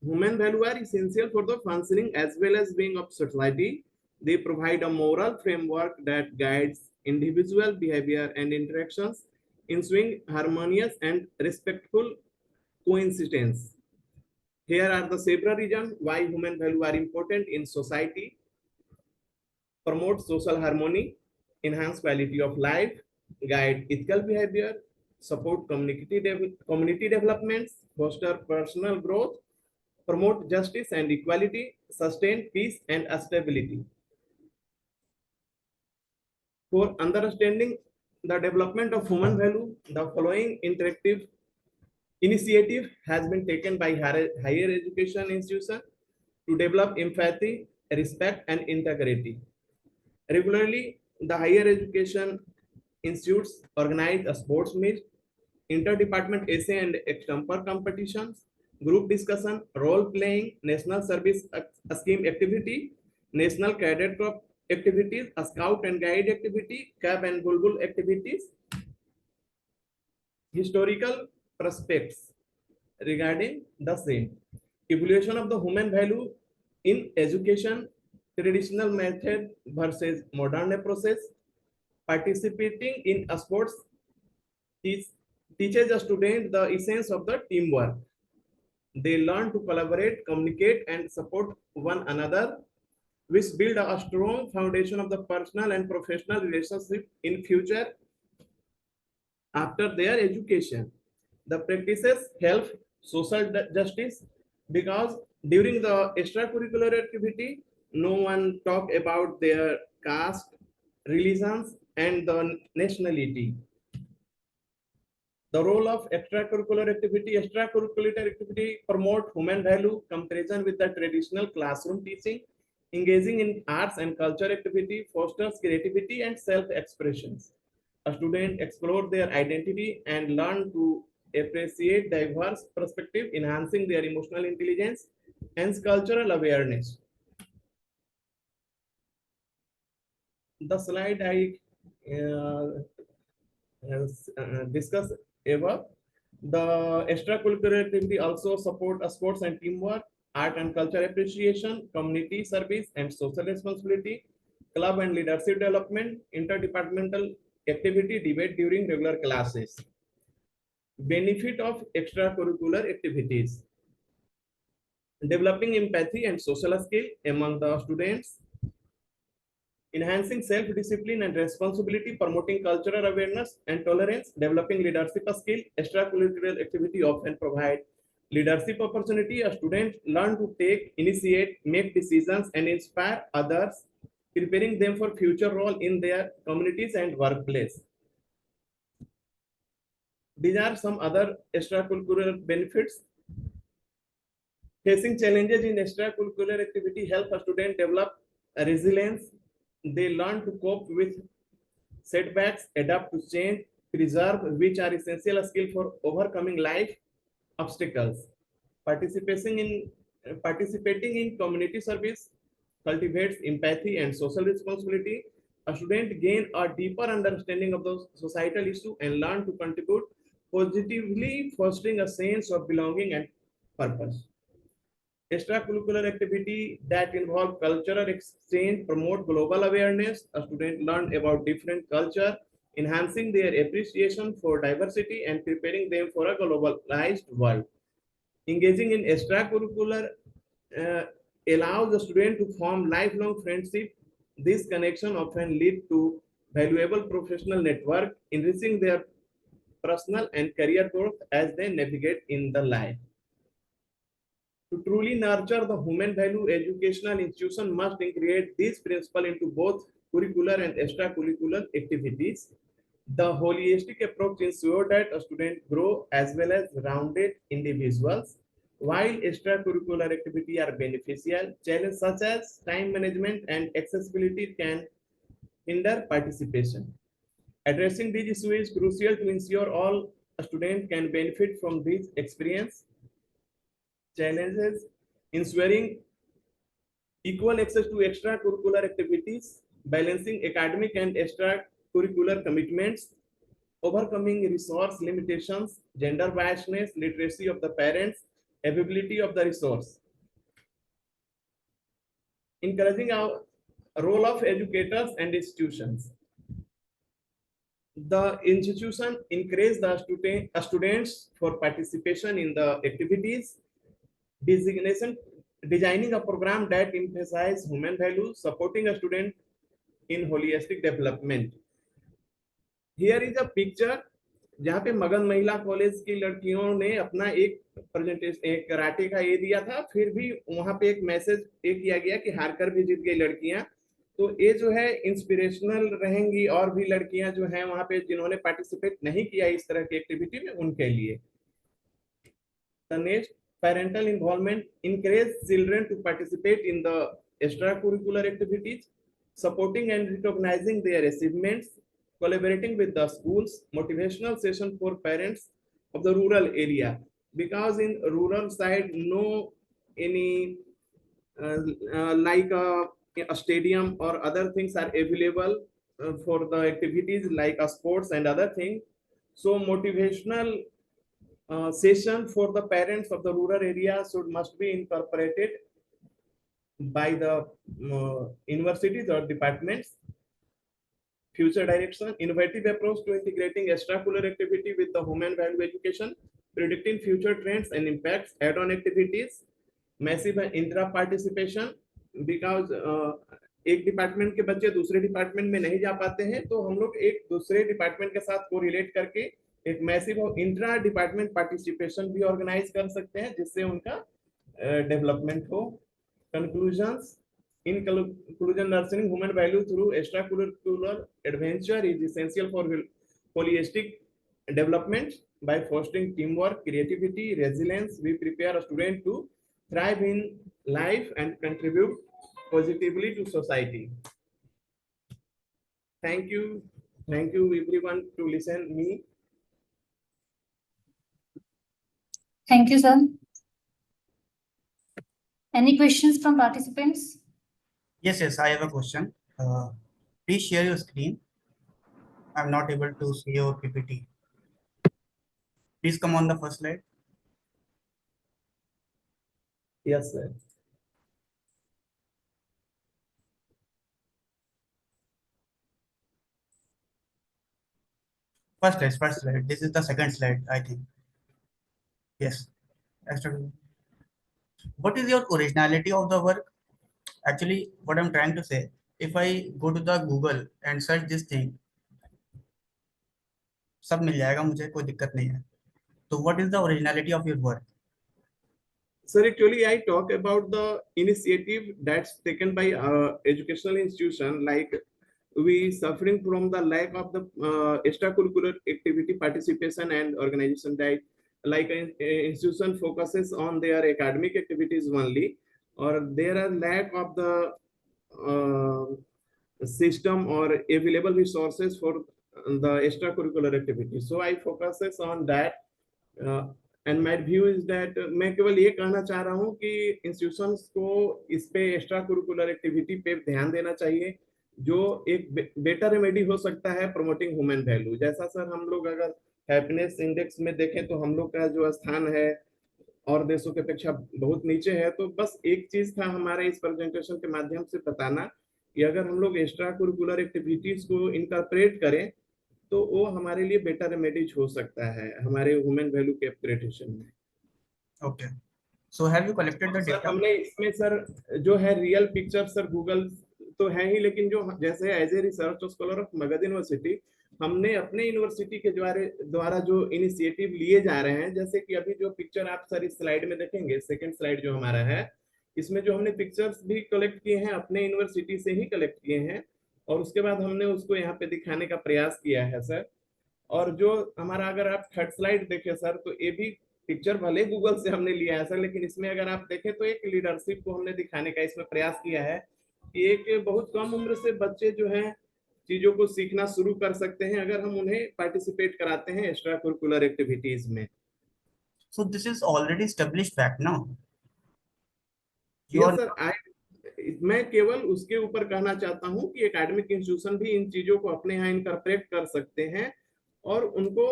Human value are essential for the functioning as well as being of society. They provide a moral framework that guides individual behavior and interactions, ensuring harmonious and respectful coexistence. Here are the several reasons why human values are important in society. Promote social harmony, enhance quality of life, guide ethical behavior, support community developments, foster personal growth, promote justice and equality, sustain peace and stability. For understanding the development of human value, the following interactive initiative has been taken by higher education institution to develop empathy, respect, and integrity. Regularly, the higher education institutes organize a sports meet, interdepartment essay and extemporary competitions, group discussion, role playing, national service scheme activity, national cadet corps activities, a scout and guide activity, cab and bulbul activities. Historical prospects regarding the same. Evaluation of the human value in education, traditional method versus modern approaches. Participating in a sports teaches a student the essence of the teamwork. They learn to collaborate, communicate, and support one another, which build a strong foundation of the personal and professional relationship in future after their education. The practices help social justice because during the extracurricular activity, no one talk about their caste, religions, and the nationality. The role of extracurricular activity promote human value comparison with the traditional classroom teaching. Engaging in arts and culture activity fosters creativity and self-expressions. A student explore their identity and learn to appreciate diverse perspective, enhancing their emotional intelligence and cultural awareness. The slide I discussed above. The extracurricular activity also support sports and teamwork, art and culture appreciation, community service and social responsibility, club and leadership development, interdepartmental activity, debate during regular classes. Benefit of extracurricular activities: developing empathy and social skill among the students, enhancing self-discipline and responsibility, promoting cultural awareness and tolerance, developing leadership skill. Extracurricular activity often provide leadership opportunity. A student learn to take, initiate, make decisions, and inspire others, preparing them for future role in their communities and workplace. These are some other extracurricular benefits. Facing challenges in extracurricular activity help a student develop a resilience. They learn to cope with setbacks, adapt to change, preserve, which are essential skills for overcoming life obstacles. Participating in community service cultivates empathy and social responsibility. A student gain a deeper understanding of the societal issue and learn to contribute positively, fostering a sense of belonging and purpose. Extracurricular activity that involve cultural exchange promote global awareness. A student learn about different culture, enhancing their appreciation for diversity and preparing them for a globalized world. Engaging in extracurricular allows the student to form lifelong friendship. This connection often lead to valuable professional network, enriching their personal and career growth as they navigate in the life. To truly nurture the human value, educational institution must integrate these principles into both curricular and extracurricular activities. The holistic approach ensures that a student grow as well as rounded individuals. While extracurricular activities are beneficial, challenges such as time management and accessibility can hinder participation. Addressing these issues is crucial to ensure all students can benefit from this experience. Challenges: ensuring equal access to extracurricular activities, balancing academic and extracurricular commitments, overcoming resource limitations, gender biasness, literacy of the parents, availability of the resource. Encouraging our role of educators and institutions. The institution encourages the students for participation in the activities. Designing a program that emphasizes human values, supporting a student in holistic development. Here is a picture जहाँ पे मगध महिला college की लड़कियों ने अपना एक presentation, एक karate का ये दिया था, फिर भी वहां पे एक मैसेज ये किया गया कि हारकर भी जीत गई लड़कियां। तो ये जो है इंस्पिरेशनल रहेंगी और भी लड़कियां जो हैं वहां पे जिन्होंने पार्टिसिपेट नहीं किया इस तरह की एक्टिविटी में, उनके लिए। The next, parental involvement. Encourage children to participate in the extracurricular activities, supporting and recognizing their achievements, collaborating with the schools, motivational session for parents of the rural area, because in rural side no any like a stadium or other things are available for the activities like sports and other things. So motivational session for the parents of the rural area must be incorporated by the universities or departments. Future direction: innovative approach to integrating extracurricular activity with the human value education, predicting future trends and impacts, add-on activities, massive intra participation, because एक department के बच्चे दूसरे department में नहीं जा पाते हैं, तो हम लोग एक दूसरे डिपार्टमेंट के साथ कोरिलेट करके एक मैसिव इंट्रा डिपार्टमेंट पार्टिसिपेशन भी ऑर्गेनाइज कर सकते हैं, जिससे उनका डेवलपमेंट हो। Conclusions: in conclusion, nurturing human value through extracurricular adventure is essential for holistic development. By fostering teamwork, creativity, resilience, we prepare a student to thrive in life and contribute positively to society. Thank you everyone to listen me. Thank you, sir. Any questions from participants? Yes, I have a question. Please share your screen. I'm not able to see your PPT. Please come on the first slide. Yes, sir. First slide. This is the second slide, I think. Yes. What is your originality of the work? Actually, what I'm trying to say, if I go to the Google and search this thing, सब मिल जाएगा मुझे, कोई दिक्कत नहीं है. So what is the originality of your work? Sir, actually, I talk about the initiative that's taken by educational institution, like we suffering from the lack of the extracurricular activity participation and organization, that like an institution focuses on their academic activities only, or there are lack of the system or available resources for the extracurricular activities. So I focuses on that. And my view is that मैं केवल ये कहना चाह रहा हूँ कि institutions को इस पे एक्स्ट्रा कुरिकुलर एक्टिविटी पे ध्यान देना चाहिए, जो एक बेटर रेमेडी हो सकता है प्रमोटिंग ह्यूमन वैल्यू. जैसा सर हम लोग अगर हैप्पीनेस इंडेक्स में देखें तो हम लोग का जो स्थान है और देशों की अपेक्षा बहुत नीचे है. तो बस एक चीज था हमारे इस प्रेजेंटेशन के माध्यम से बताना कि अगर हम लोग एक्स्ट्रा कुरिकुलर एक्टिविटीज को इनकॉर्पोरेट करें तो वो हमारे लिए बेटर रेमेडीज हो सकता है हमारे ह्यूमन वैल्यू के अपग्रेडेशन में. Okay, so have you collected the data? हमने इसमें सर जो है रियल पिक्चर सर गूगल तो है ही, लेकिन जो जैसे as a research scholar of Magadh university हमने अपने यूनिवर्सिटी के द्वारा जो इनिशिएटिव लिए जा रहे हैं, जैसे कि अभी जो पिक्चर आप सर इस स्लाइड में देखेंगे, सेकंड स्लाइड जो हमारा है, इसमें जो हमने पिक्चर्स भी कलेक्ट किए हैं अपने यूनिवर्सिटी से ही कलेक्ट किए हैं और उसके बाद हमने उसको यहाँ पे दिखाने का प्रयास किया है सर. और जो हमारा अगर आप थर्ड स्लाइड देखें सर, तो ये भी पिक्चर भले गूगल से हमने लिया है सर, लेकिन इसमें अगर आप देखें तो एक लीडरशिप को हमने दिखाने का इसमें प्रयास किया है कि एक बहुत कम उम्र से बच्चे जो हैं चीजों को सीखना शुरू कर सकते हैं अगर हम उन्हें पार्टिसिपेट कराते हैं एक्स्ट्रा करिकुलर एक्टिविटीज में. So this is already established fact now. Yes, sir. मैं केवल उसके ऊपर कहना चाहता हूं कि एकेडमिक इंस्टीट्यूशन भी इन चीजों को अपने यहाँ इनकॉर्पोरेट कर सकते हैं और उनको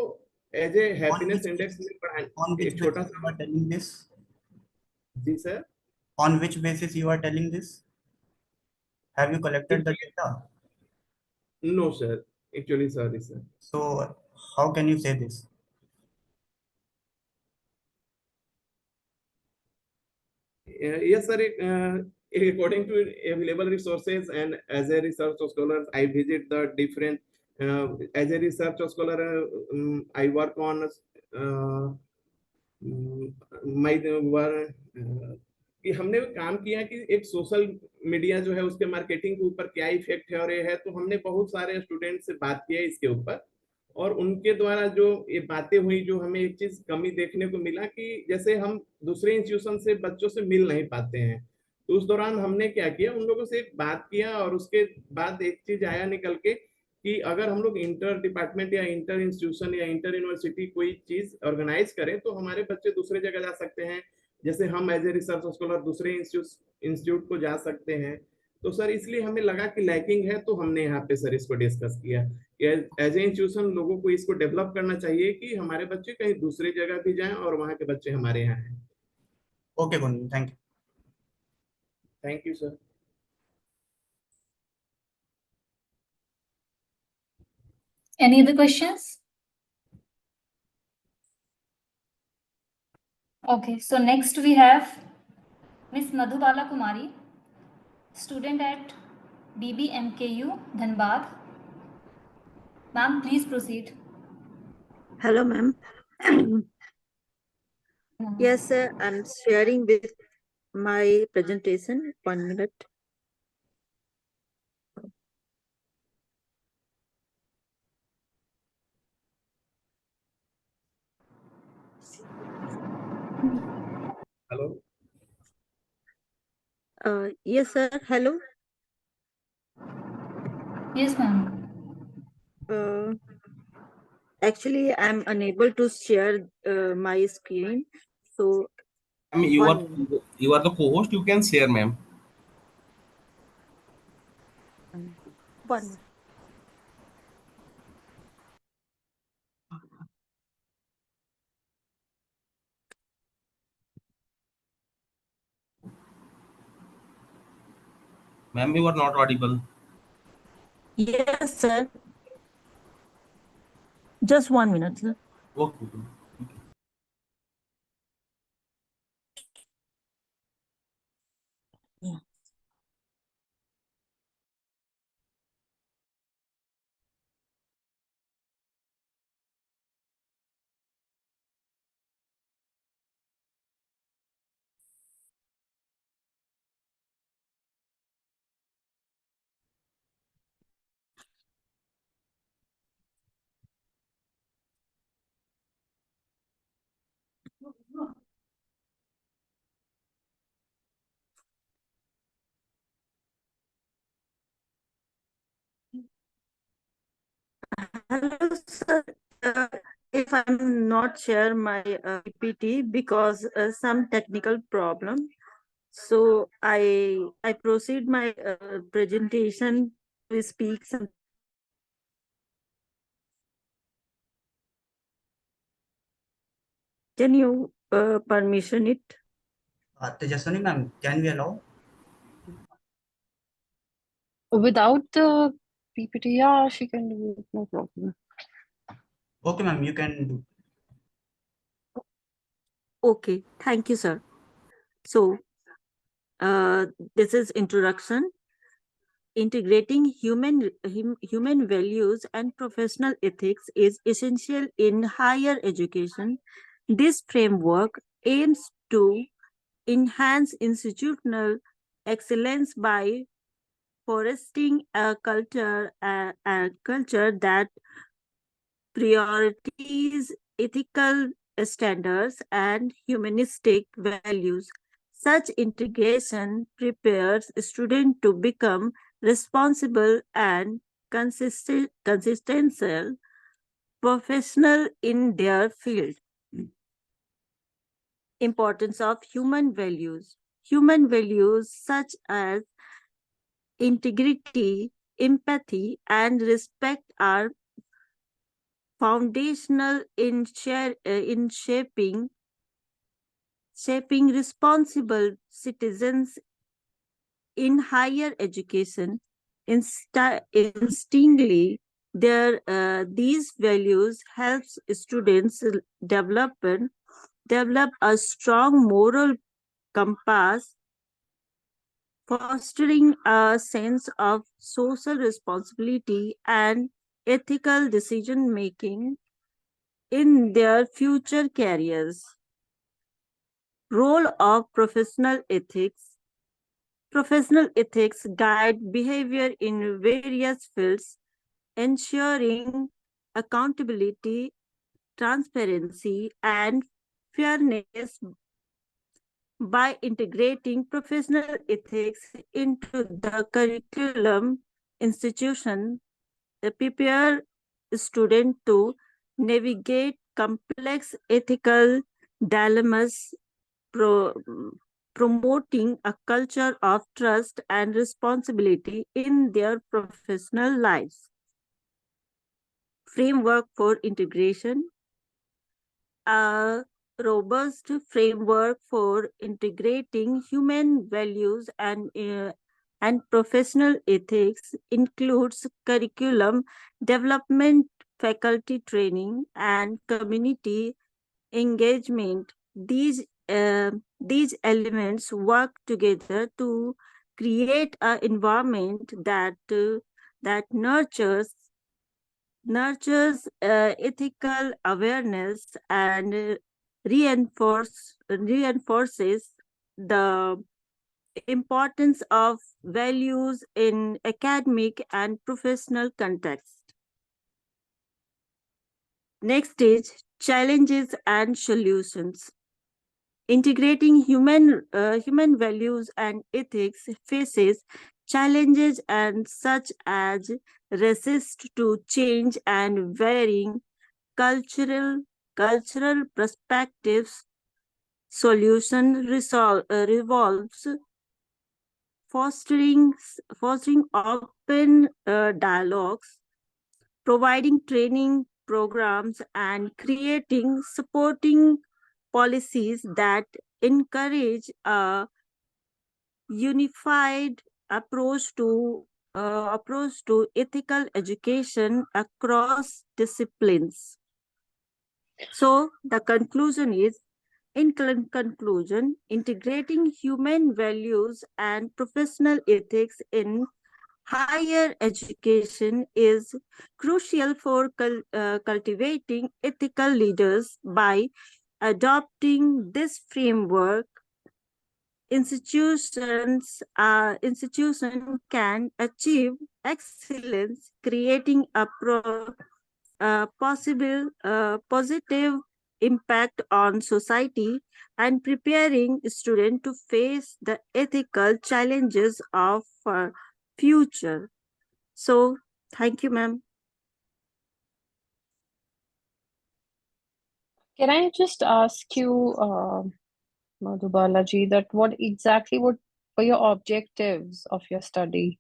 एज ए हैप्पीनेस इंडेक्स में पढ़ाने. एक छोटा सा telling this. जी sir. On which basis you are telling this? Have you collected the data? No, sir. Actually, sorry, sir. So how can you say this? Yes, sir. According to available resources and as a research scholar, I visit the different. As a research scholar, I work on my work. कि हमने काम किया कि एक social media जो है उसके marketing के ऊपर क्या इफेक्ट है और ये है, तो हमने बहुत सारे स्टूडेंट से बात किया इसके ऊपर और उनके द्वारा जो ये बातें हुई, जो हमें एक चीज कमी देखने को मिला कि जैसे हम दूसरे इंस्टीट्यूशन से बच्चों से मिल नहीं पाते हैं, तो उस दौरान हमने क्या किया, उन लोगों से एक बात किया और उसके बाद एक चीज आया निकल के कि अगर हम लोग इंटर डिपार्टमेंट या इंटर इंस्टीट्यूशन या इंटर यूनिवर्सिटी कोई चीज ऑर्गेनाइज करें तो हमारे बच्चे दूसरे जगह जा सकते हैं, जैसे हम एज ए रिसर्च स्कॉलर दूसरे इंस्टीट्यूट को जा सकते हैं. तो सर इसलिए हमें लगा कि लैकिंग है, तो हमने यहाँ पे सर इसको डिस्कस किया एज ए इंस्टीट्यूशन लोगों को इसको डेवलप करना चाहिए कि हमारे बच्चे कहीं दूसरी जगह भी जाएं और वहाँ के बच्चे हमारे यहाँ हैं. ओके गुन, thank you. Thank you sir. Any other questions? Okay, so next we have Miss Madhubala Kumari, student at BBMKU, Dhanbad. Ma'am, please proceed. Hello, ma'am. Yes, sir. I'm sharing with my presentation. 1 minute. Hello. Yes, sir. Hello. Yes, ma'am. Actually, I'm unable to share my screen. So I mean, you are 1 minute. the co-host. You can share, ma'am. 1 minute. Ma'am, you are not audible. Yes, sir. Just 1 minute, sir. Okay. Yeah. Hello, sir. If I'm not share my PPT because some technical problem, so I proceed my presentation to speak some. Can you permission it? Tejaswini ma'am, can we allow? Without the PPT, yeah, she can do it, no problem. Okay, ma'am, you can do. Okay, thank you, sir. So this is introduction. Integrating human values and professional ethics is essential in higher education. This framework aims to enhance institutional excellence by fostering a culture that priorities ethical standards and humanistic values. Such integration prepares students to become responsible and consistent professional in their field. Importance of human values. Human values such as integrity, empathy, and respect are foundational in shaping responsible citizens in higher education. Instinctively, these values helps students develop a strong moral compass, fostering a sense of social responsibility and ethical decision making in their future careers. Role of professional ethics. Professional ethics guide behavior in various fields, ensuring accountability, transparency, and fairness. By integrating professional ethics into the curriculum, institution prepare students to navigate complex ethical dilemmas, promoting a culture of trust and responsibility in their professional lives. Framework for integration. A robust framework for integrating human values and professional ethics includes curriculum development, faculty training, and community engagement. These elements work together to create an environment that nurtures ethical awareness and reinforces the importance of values in academic and professional context. Next is challenges and solutions. Integrating human values and ethics faces challenges and such as resist to change and varying cultural perspectives, solution revolves fostering open dialogues, providing training programs, and creating supporting policies that encourage a unified approach to ethical education across disciplines. So the conclusion is, in conclusion, integrating human values and professional ethics in higher education is crucial for cultivating ethical leaders. By adopting this framework, institution can achieve excellence, creating a positive impact on society and preparing students to face the ethical challenges of future. So, thank you, ma'am. Can I just ask you, Madhubalaji, that what exactly were your objectives of your study?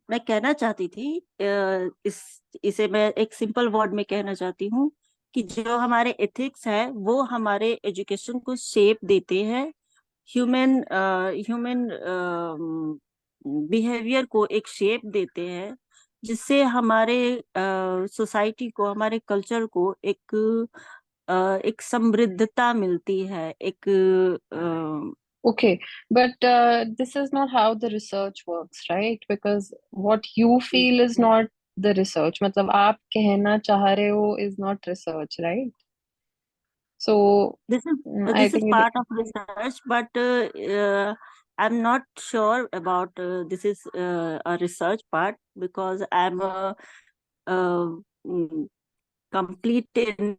मैं कहना चाहती थी, इसे मैं एक simple word में कहना चाहती हूँ कि जो हमारे एथिक्स है वो हमारे एजुकेशन को शेप देते हैं, ह्यूमन बिहेवियर को एक शेप देते हैं, जिससे हमारे सोसाइटी को, हमारे कल्चर को एक समृद्धता मिलती है, एक Okay, but this is not how the research works, right? Because what you feel is not the research. मतलब आप कहना चाह रहे हो is not research, right? So this I is think part of research, but I'm not sure about this is a research part, because I'm complete in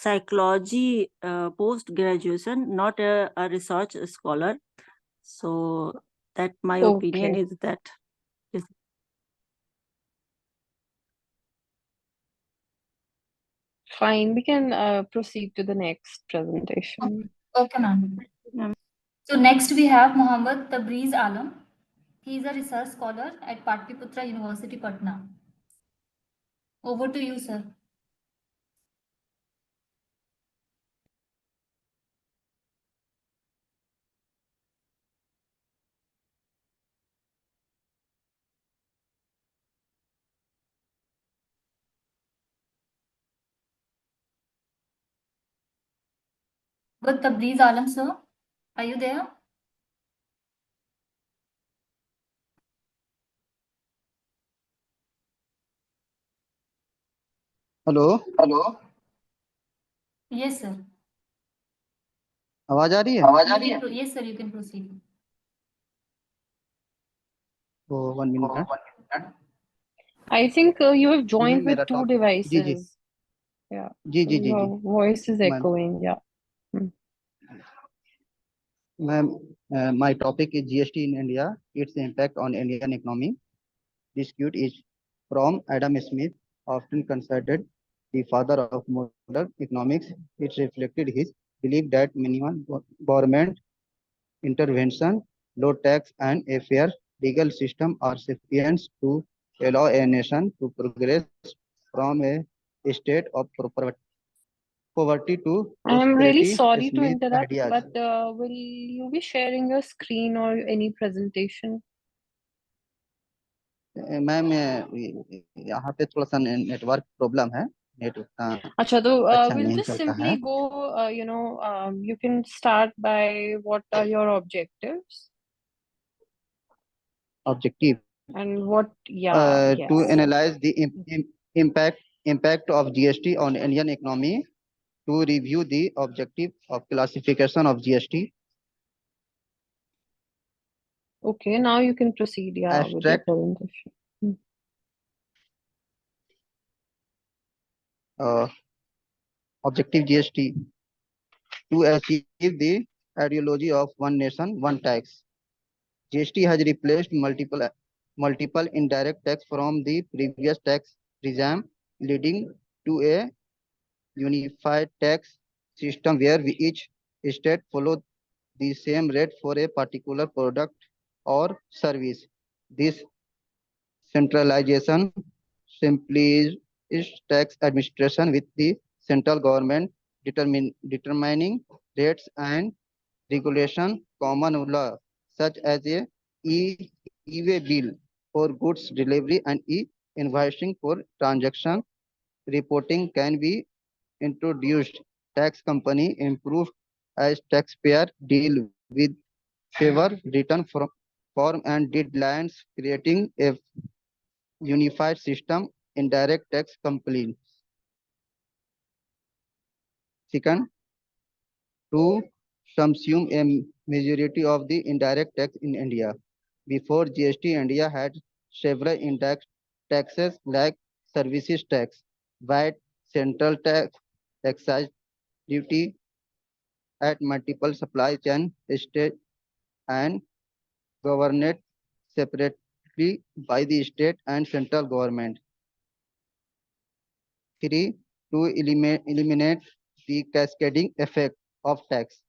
psychology post graduation, not a research scholar. So that my opinion Okay. is that. Fine, we can proceed to the next presentation. Okay, ma'am. So next we have Mohammad Tabriz Alam. He is a research scholar at Patliputra University, Patna. Over to you, sir. But Tabriz Alam, sir, are you there? Hello Yes, sir. आवाज आ रही है? Yes, sir, you can proceed. तो 1 minute. I think you have joined with मेरा two topic ji devices. Yeah. So your voice is echoing. Yeah. Ma'am, my topic is GST in India, its impact on Indian economy. This quote is from Adam Smith, often considered the father of modern economics. It reflected his belief that minimum government intervention, low tax, and a fair legal system are sufficient to allow a nation to progress from a state of poverty to I'm really prosperity. sorry to Smith interrupt, ideas. but will you be sharing your screen or any presentation? Ma'am यहाँ पे थोड़ा सा network problem है, net उतना अच्छा, तो अच्छा we'll नहीं just चलता है। simply go, you can start by what are your objectives and what, to yes. analyze the impact of GST on Indian economy, to review the objective of classification of GST. Okay, now you can proceed, with your Abstract. presentation. Objective GST to achieve the ideology of one nation, one tax. GST has replaced multiple multiple indirect tax from the previous tax regime, leading to a unified tax system where each state follow the same rate for a particular product or service. This centralization simplifies tax administration with the central government determining rates and regulation common law such as a e-way bill for goods delivery and e-invoicing for transaction reporting can be introduced. Tax company improved as taxpayer deal with favor return from form and deadlines, creating a unified system indirect tax compliance. Second, to subsume a majority of the indirect tax in India. Before GST, India had several indirect taxes like services tax, VAT, central tax, excise duty at multiple supply chain state and governed separately by the state and central government. Three, to eliminate the cascading effect of tax.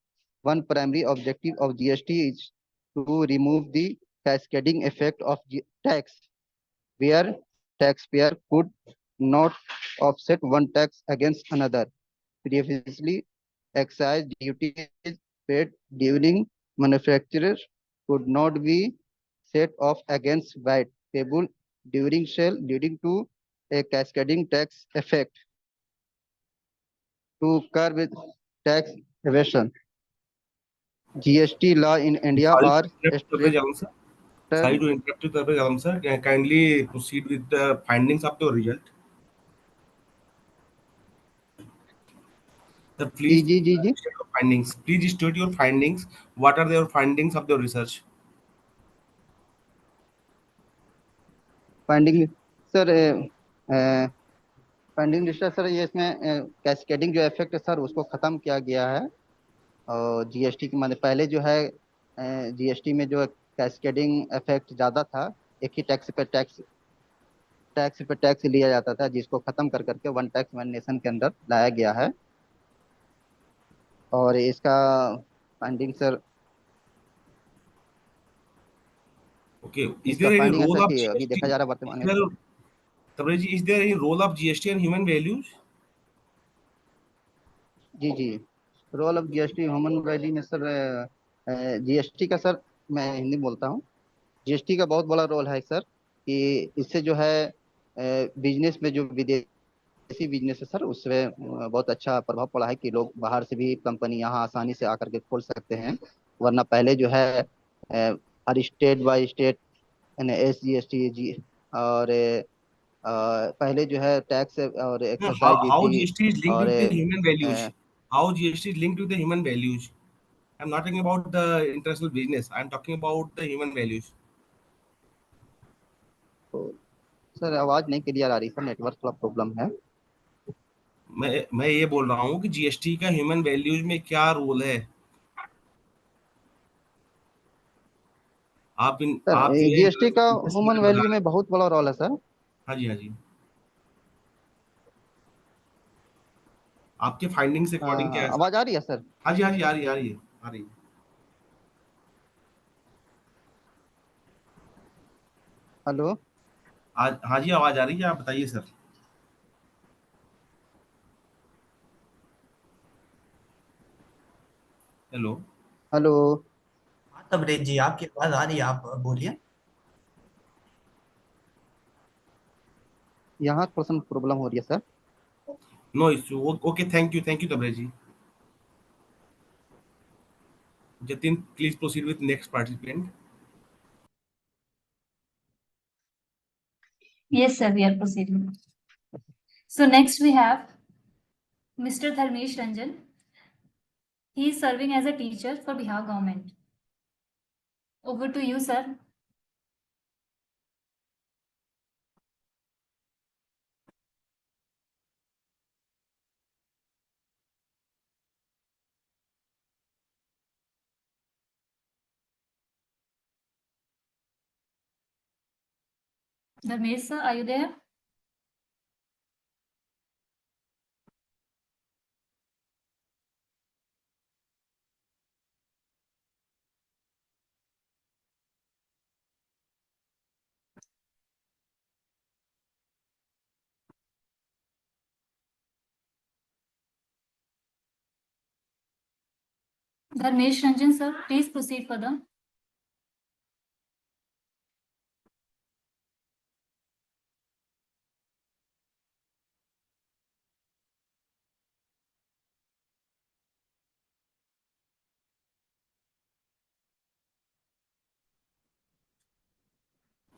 One primary objective of GST is to remove the cascading effect of tax, where taxpayer could not offset one tax against another. Previously, excise duties paid during manufacturers could not be set off against VAT payable during sale, leading to a cascading tax effect to curb tax evasion. GST law in India Sorry are to interrupt, Dr. Jalan, sir. Sorry to interrupt you, Dr. Jalan, sir. Kindly proceed with the findings of your result. Sir, please state your findings. Please state your findings. What are your findings of the research? Finding sir finding list sir ये इसमें cascading जो effect है sir उसको खत्म किया गया है और जीएसटी के मतलब पहले जो है जीएसटी में जो कैस्केडिंग इफेक्ट ज्यादा था एक ही टैक्स पे टैक्स लिया जाता था जिसको खत्म कर करके वन टैक्स वन नेशन के अंदर लाया गया है और इसका फाइंडिंग सर Okay. Is इसका there any फाइंडिंग है role सर of कि अभी GST? देखा जा रहा है वर्तमान में Tabraji, is there any role of GST and human values? जी जी role of GST human value में सर जीएसटी का सर मैं हिंदी में बोलता हूँ जीएसटी का बहुत बड़ा रोल है सर कि इससे जो है बिजनेस में जो विदेशी बिजनेस है सर उसमें बहुत अच्छा प्रभाव पड़ा है कि लोग बाहर से भी कंपनी यहाँ आसानी से आकर के खोल सकते हैं वरना पहले जो है हर स्टेट बाय स्टेट SGST जी और पहले जो है टैक्स और No, exercise how duty GST is linked और with the human values? How GST is linked with the human values? I'm not talking about the international business. I'm talking about the human values. Sir आवाज नहीं clear आ रही sir network थोड़ा problem है मैं ये बोल रहा हूँ कि जीएसटी का ह्यूमन वैल्यूज में क्या रोल है आप सर जो है जीएसटी का business ह्यूमन में बता वैल्यू रहे में हैं। बहुत बड़ा रोल है सर हाँ जी, हाँ जी। आपके फाइंडिंग्स अकॉर्डिंग क्या है सर? आवाज आ रही है सर हाँ जी, हाँ जी, आ रही है, आ रही है, आ रही है। हेलो आज हाँ जी, आवाज आ रही है, आप बताइए सर। हेलो हेलो हाँ तबरेज जी आपकी आवाज आ रही है आप बोलिए यहाँ थोड़ा सा प्रॉब्लम हो रही है sir no issue okay thank you Tabrez ji Jatin please proceed with next participant Yes, sir, we are proceeding. So next we have Mr. Dharmesh Ranjan. He is serving as a teacher for Bihar government. Over to you, sir. Dharmesh sir, are you there? Dharmesh Ranjan sir, please proceed further.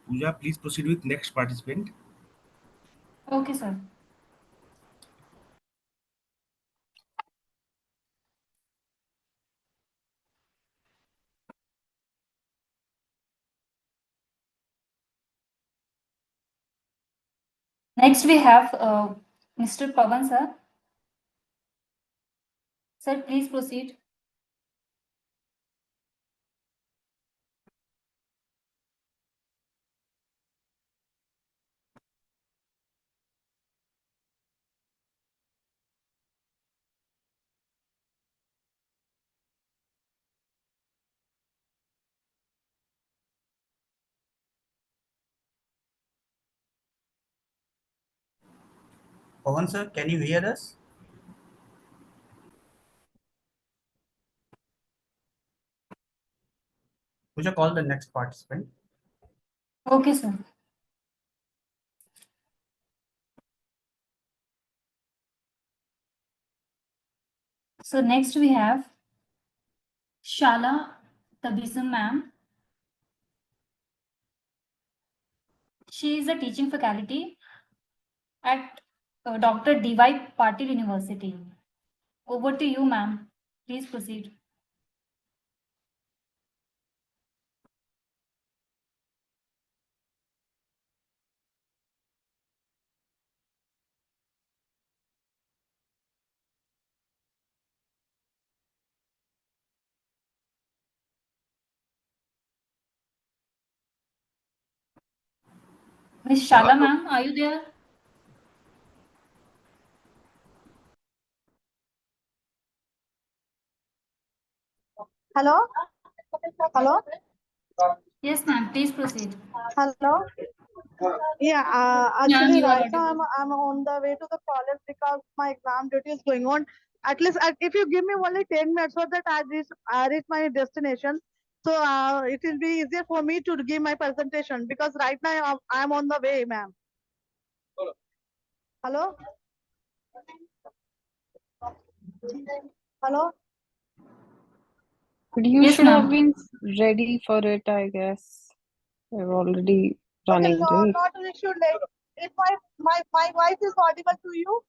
Pooja, please proceed with next participant. Okay, sir. Next, we have Mr. Pavan sir. Sir, please proceed. Pawan sir, can you hear us? Would you call the next participant? Okay, sir. So next we have Shala Tabisum ma'am. She is a teaching faculty at Dr. D.Y. Patil University. Over to you, ma'am. Please proceed. Miss Shala ma'am, are you there? Hello? Hello? Yes, ma'am. Please proceed. Hello? Yeah, Ma'am, actually you are right now audible. I'm on the way to the college because my exam duty is going on. At least if you give me only 10 minutes so that I reach my destination. So it will be easier for me to give my presentation because right now I'm on the way, ma'am. Hello? Hello? But you Yes, should have ma'am. been ready for it, I guess. We're already Okay, running no, late. not an issue late. If my voice is audible to you,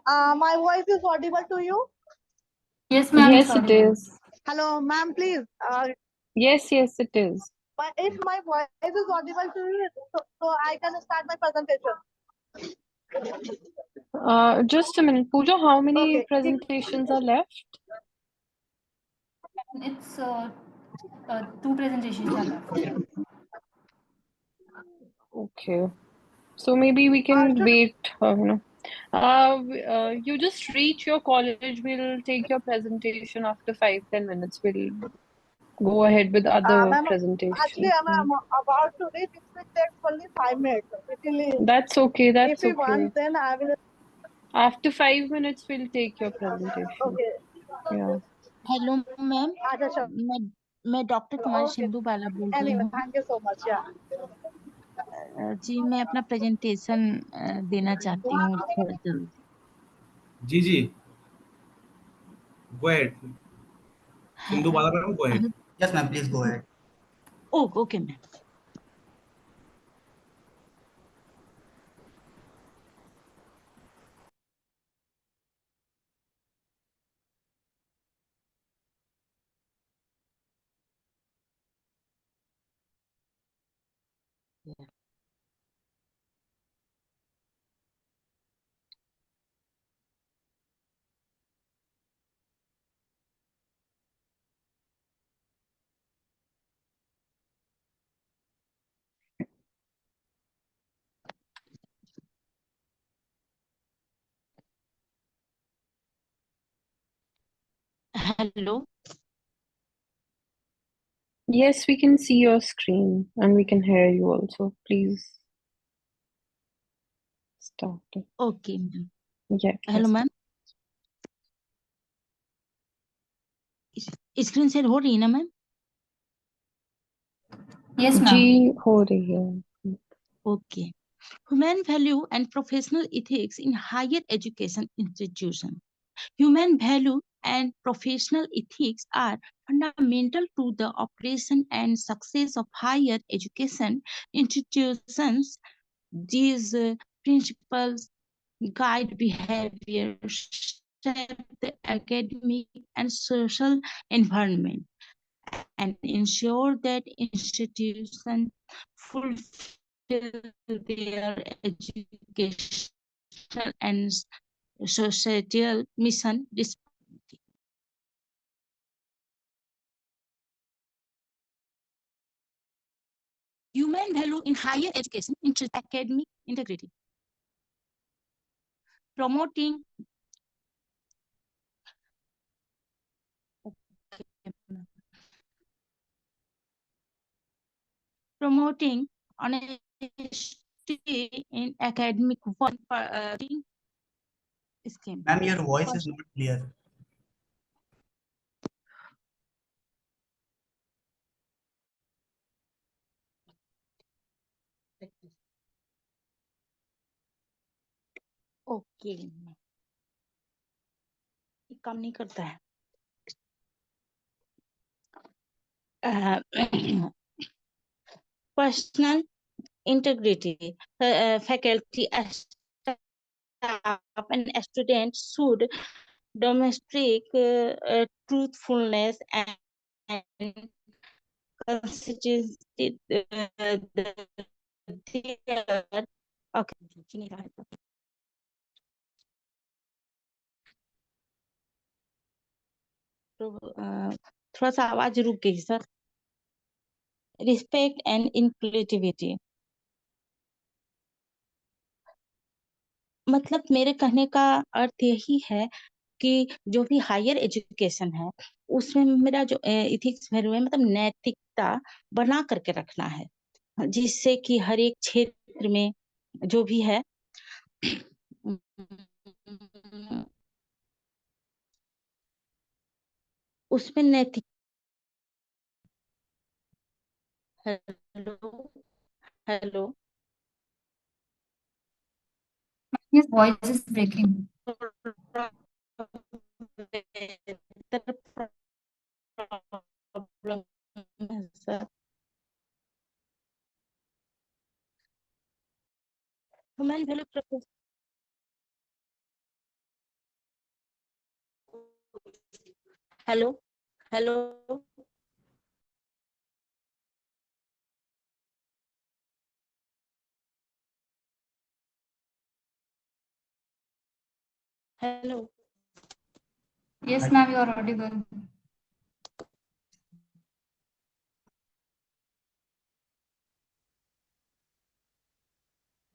my voice is audible to you. Yes, ma'am. It's Yes, it audible. is. Hello, ma'am, please. Yes, it is. If my voice is audible to you, so I can start my presentation. Just a minute. Pooja, how many Okay. presentations are left? It's 2 presentations are left. Okay. So maybe we can wait, you just reach your college. We'll take your presentation after 5-10 minutes. We'll go ahead with other Ma'am, actually, presentations. I'm about to reach. It will take only 5 minutes. That's okay. If That's you okay. want, then I will. After 5 minutes, we'll take your presentation. Okay. Yeah. Hello ma'am अच्छा अच्छा मैं doctor कुमारी okay Sindhu बाला बोल रही anyway हूँ thank you so much या जी मैं अपना presentation देना चाहती हूँ थोड़ा जल्दी जी go ahead. Sindhu Balaram, go ahead. Yes, ma'am. Please go ahead. Oh, okay, ma'am. Yeah. Hello. Yes, we can see your screen and we can hear you also. Please start it. Okay, ma'am. Yeah. Hello, yes. ma'am. Screen share हो रही है ना ma'am? Yes, ma'am. जी हो रही है. Okay. Human value and professional ethics in higher education institution. Human value and professional ethics are fundamental to the operation and success of higher education institutions. These principles guide behavior, shape the academic and social environment, and ensure that institutions fulfill their educational and societal mission responsibly. Human value in higher education, academic integrity, promoting promoting honesty in academic work scheme. Ma'am, your voice is not clear. Okay, ये काम नहीं करता है. Personal integrity, faculty, staff, and students should demonstrate truthfulness and consistency. Okay. तो थोड़ा सा आवाज रुक गई सर. Respect and inclusivity. मतलब मेरे कहने का अर्थ यही है कि जो भी हायर एजुकेशन है उसमें मेरा जो इथिक्स वैल्यू है, मतलब नैतिकता बना करके रखना है, जिससे कि हर एक क्षेत्र में जो भी है उसमें नैतिक. Hello hello. His voice is breaking. Human value proposal. Hello, hello. Hello. Yes, ma'am, you are audible.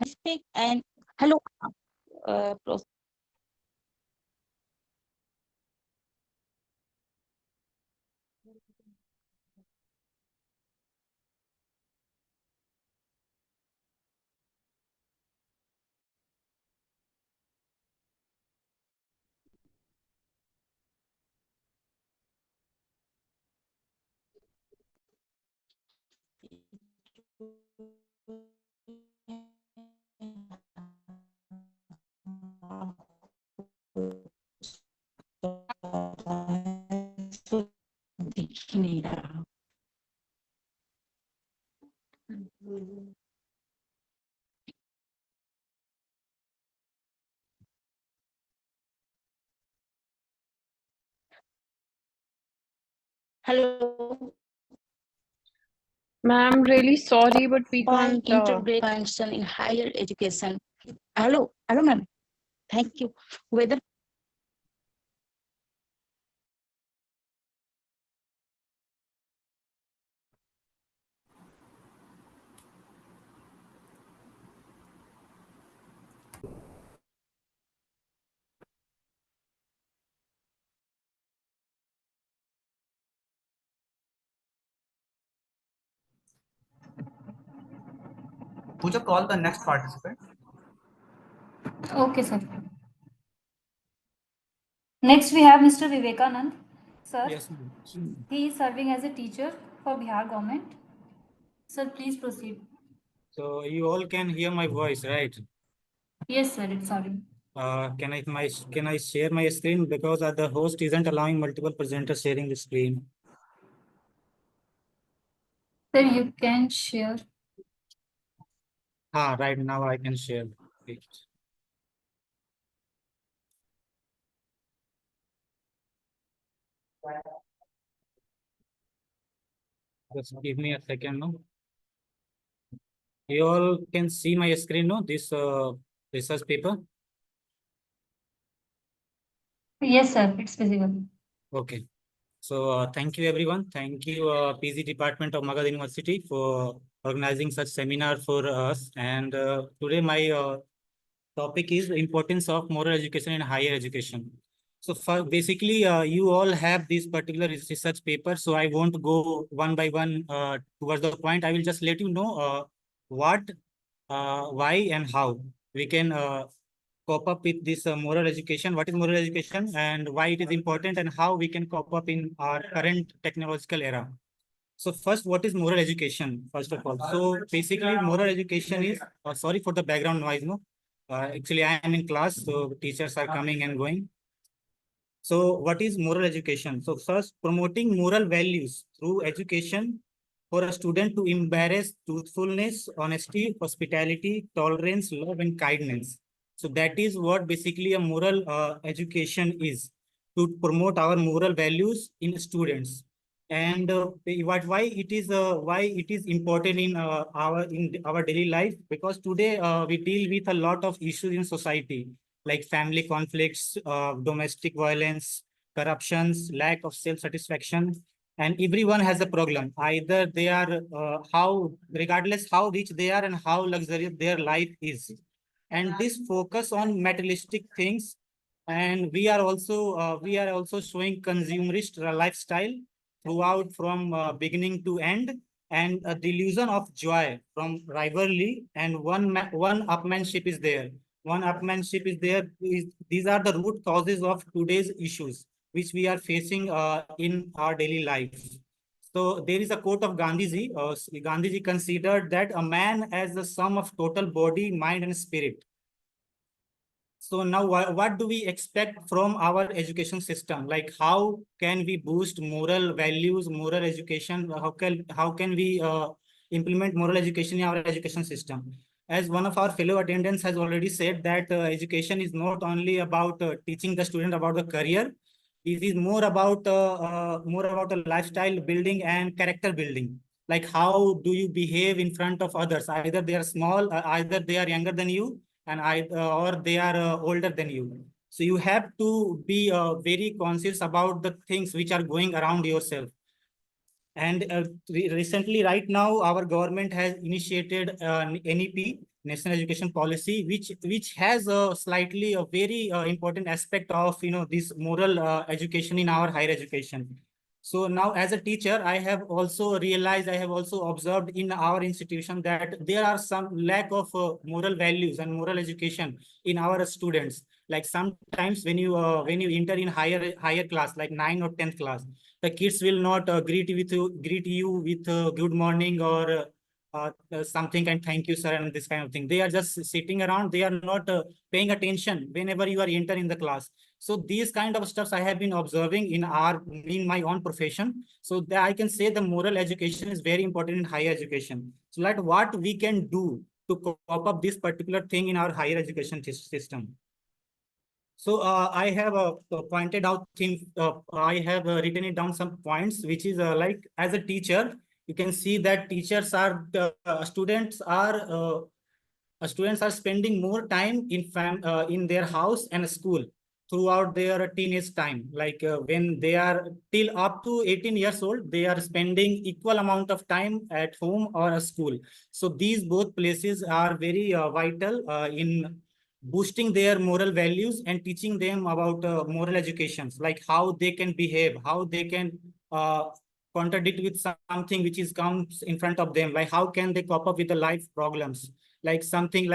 Speak and hello. दिख नहीं रहा. Hello. Ma'am, really sorry, but we On can't. integration in higher education. Hello, hello, ma'am. Thank you. Whether Pooja, call the next participant. Okay, sir. Next, we have Mr. Vivekanand. Sir, Yes, ma'am. he is serving as a teacher for Bihar government. Sir, please proceed. So you all can hear my voice, right? Yes, sir, it's audible. Can I share my screen because the host isn't allowing multiple presenters sharing the screen? Sir, you can share. Right now I can share. It. Just give me a second, no? You all can see my screen, no? This research paper. Yes, sir, it's visible. Okay. So thank you everyone. Thank you PG Department of Magadh University for organizing such seminar for us. And today my topic is the importance of moral education in higher education. So for basically, you all have this particular research paper, so I won't go one by one towards the point. I will just let you know what, why, and how we can cope up with this moral education. What is moral education and why it is important, and how we can cope up in our current technological era. So first, what is moral education? First of all, so basically, moral education is. Sorry for the background noise. No, actually, I am in class, so teachers are coming and going. So what is moral education? So first, promoting moral values through education for a student to embrace truthfulness, honesty, hospitality, tolerance, love, and kindness. So that is what basically a moral education is, to promote our moral values in students. And why it is important in our daily life, because today we deal with a lot of issues in society like family conflicts, domestic violence, corruptions, lack of self-satisfaction, and everyone has a problem. Either they are regardless how rich they are and how luxurious their life is, and this focus on materialistic things, and we are also showing consumerist lifestyle throughout from beginning to end, and a delusion of joy from rivalry, and one upmanship is there. One upmanship is there. These are the root causes of today's issues which we are facing in our daily life. So there is a quote of Gandhiji. Gandhiji considered that a man as the sum of total body, mind, and spirit. So now what do we expect from our education system? Like how can we boost moral values, moral education? How can we implement moral education in our education system? As one of our fellow attendants has already said that education is not only about teaching the student about the career. It is more about a lifestyle building and character building. Like how do you behave in front of others? Either they are small, either they are younger than you, and or they are older than you. So you have to be very conscious about the things which are going around yourself. And recently, right now, our government has initiated NEP, National Education Policy, which has a slightly a very important aspect of this moral education in our higher education. So now, as a teacher, I have also realized, I have also observed in our institution that there are some lack of moral values and moral education in our students. Like sometimes when you enter in higher class, like 9th or 10th class, the kids will not greet you with good morning or something and thank you sir and this kind of thing. They are just sitting around. They are not paying attention whenever you are entering the class. So these kind of stuffs I have been observing in my own profession. So I can say the moral education is very important in higher education. So like what we can do to cope up this particular thing in our higher education system. So I have pointed out things. I have written it down some points, which is like as a teacher, you can see that teachers are students are spending more time in their house and school throughout their teenage time. Like when they are till up to 18 years old, they are spending equal amount of time at home or a school. So these both places are very vital in boosting their moral values and teaching them about moral educations, like how they can behave, how they can contradict with something which is comes in front of them, like how can they cope up with the life problems, like something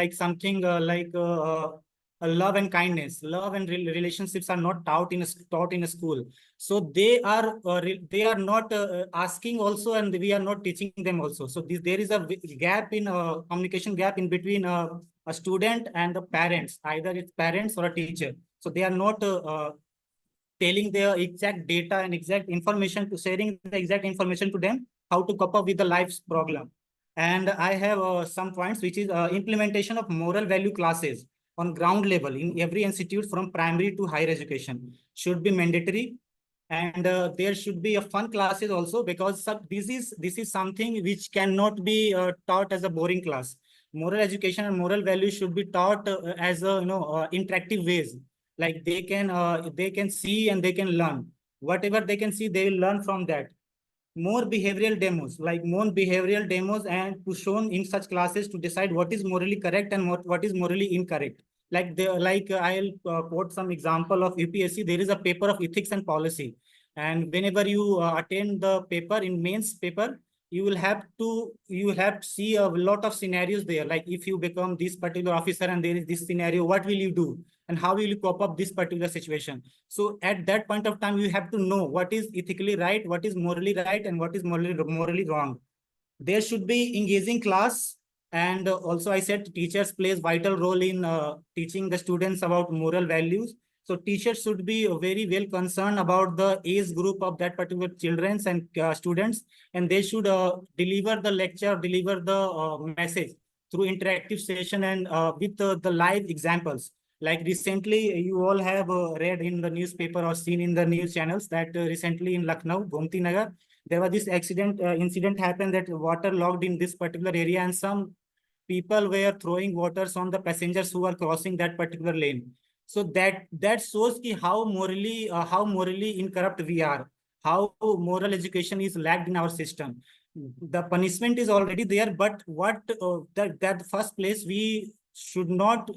love and kindness, love and relationships are not taught in a school. So they are not asking also, and we are not teaching them also. So there is a gap in communication gap in between a student and the parents, either it's parents or a teacher. So they are not telling the exact data and exact information to sharing the exact information to them, how to cope up with the life's problem. And I have some points, which is implementation of moral value classes on ground level in every institute from primary to higher education should be mandatory. And there should be a fun classes also, because this is something which cannot be taught as a boring class. Moral education and moral values should be taught as a interactive ways. Like they can see and they can learn. Whatever they can see, they will learn from that. More behavioral demos and to shown in such classes to decide what is morally correct and what is morally incorrect. I'll quote some example of UPSC. There is a paper of ethics and policy, and whenever you attend the paper in mains paper, you will have to see a lot of scenarios there. Like if you become this particular officer and there is this scenario, what will you do and how will you cope up this particular situation? So at that point of time, you have to know what is ethically right, what is morally right, and what is morally wrong. There should be engaging class. And also I said teachers plays vital role in teaching the students about moral values. So teachers should be very well concerned about the age group of that particular children and students, and they should deliver the lecture, deliver the message through interactive session and with the live examples. Like recently, you all have read in the newspaper or seen in the news channels that recently in Lucknow, Gomti Nagar, there was this incident happened that water logged in this particular area, and some people were throwing waters on the passengers who were crossing that particular lane. So that shows how morally incorrupt we are, how moral education is lacked in our system. The punishment is already there, but that first place we should not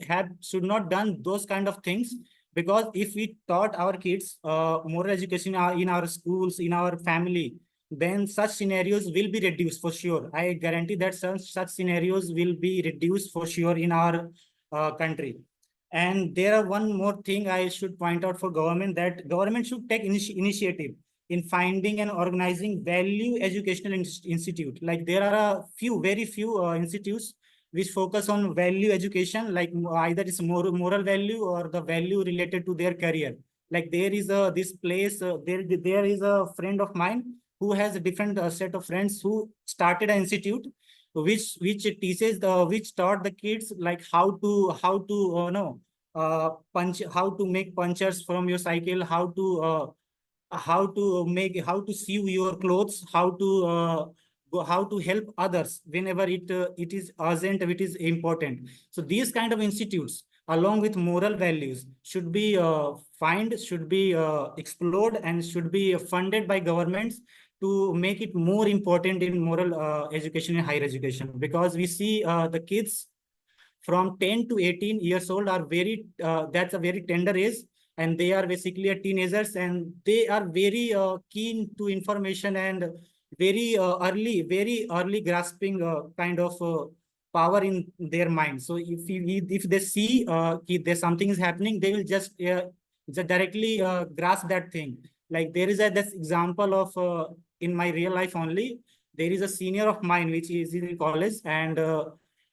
done those kind of things. Because if we taught our kids moral education in our schools, in our family, then such scenarios will be reduced for sure. I guarantee that such scenarios will be reduced for sure in our country. And there are one more thing I should point out for government, that government should take initiative in finding and organizing value educational institute. Like there are very few institutes which focus on value education, like either it's moral value or the value related to their career. Like there is this place, there is a friend of mine who has a different set of friends who started an institute which taught the kids like how to punch, how to make punctures from your cycle, how to sew your clothes, how to help others whenever it is urgent, it is important. So these kind of institutes along with moral values should be should be explored and should be funded by governments to make it more important in moral education and higher education. Because we see the kids from 10 to 18 years old are that's a very tender age, and they are basically a teenagers, and they are very keen to information and very early grasping kind of power in their mind. So if they see if there's something is happening, they will just directly grasp that thing. Like there is this example of in my real life only. There is a senior of mine which is in college, and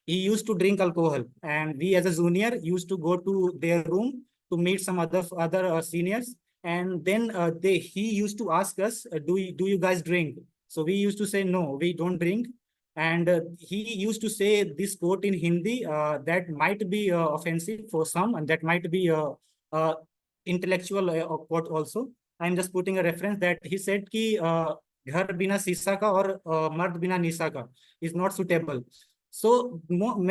he used to drink alcohol, and we as a junior used to go to their room to meet some other seniors, and then he used to ask us, do you guys drink? So we used to say no, we don't drink. And he used to say this quote in Hindi that might be offensive for some, and that might be intellectual quote also. I'm just putting a reference that he said ki ghar bina sisa ka aur mard bina nisa ka is not suitable. So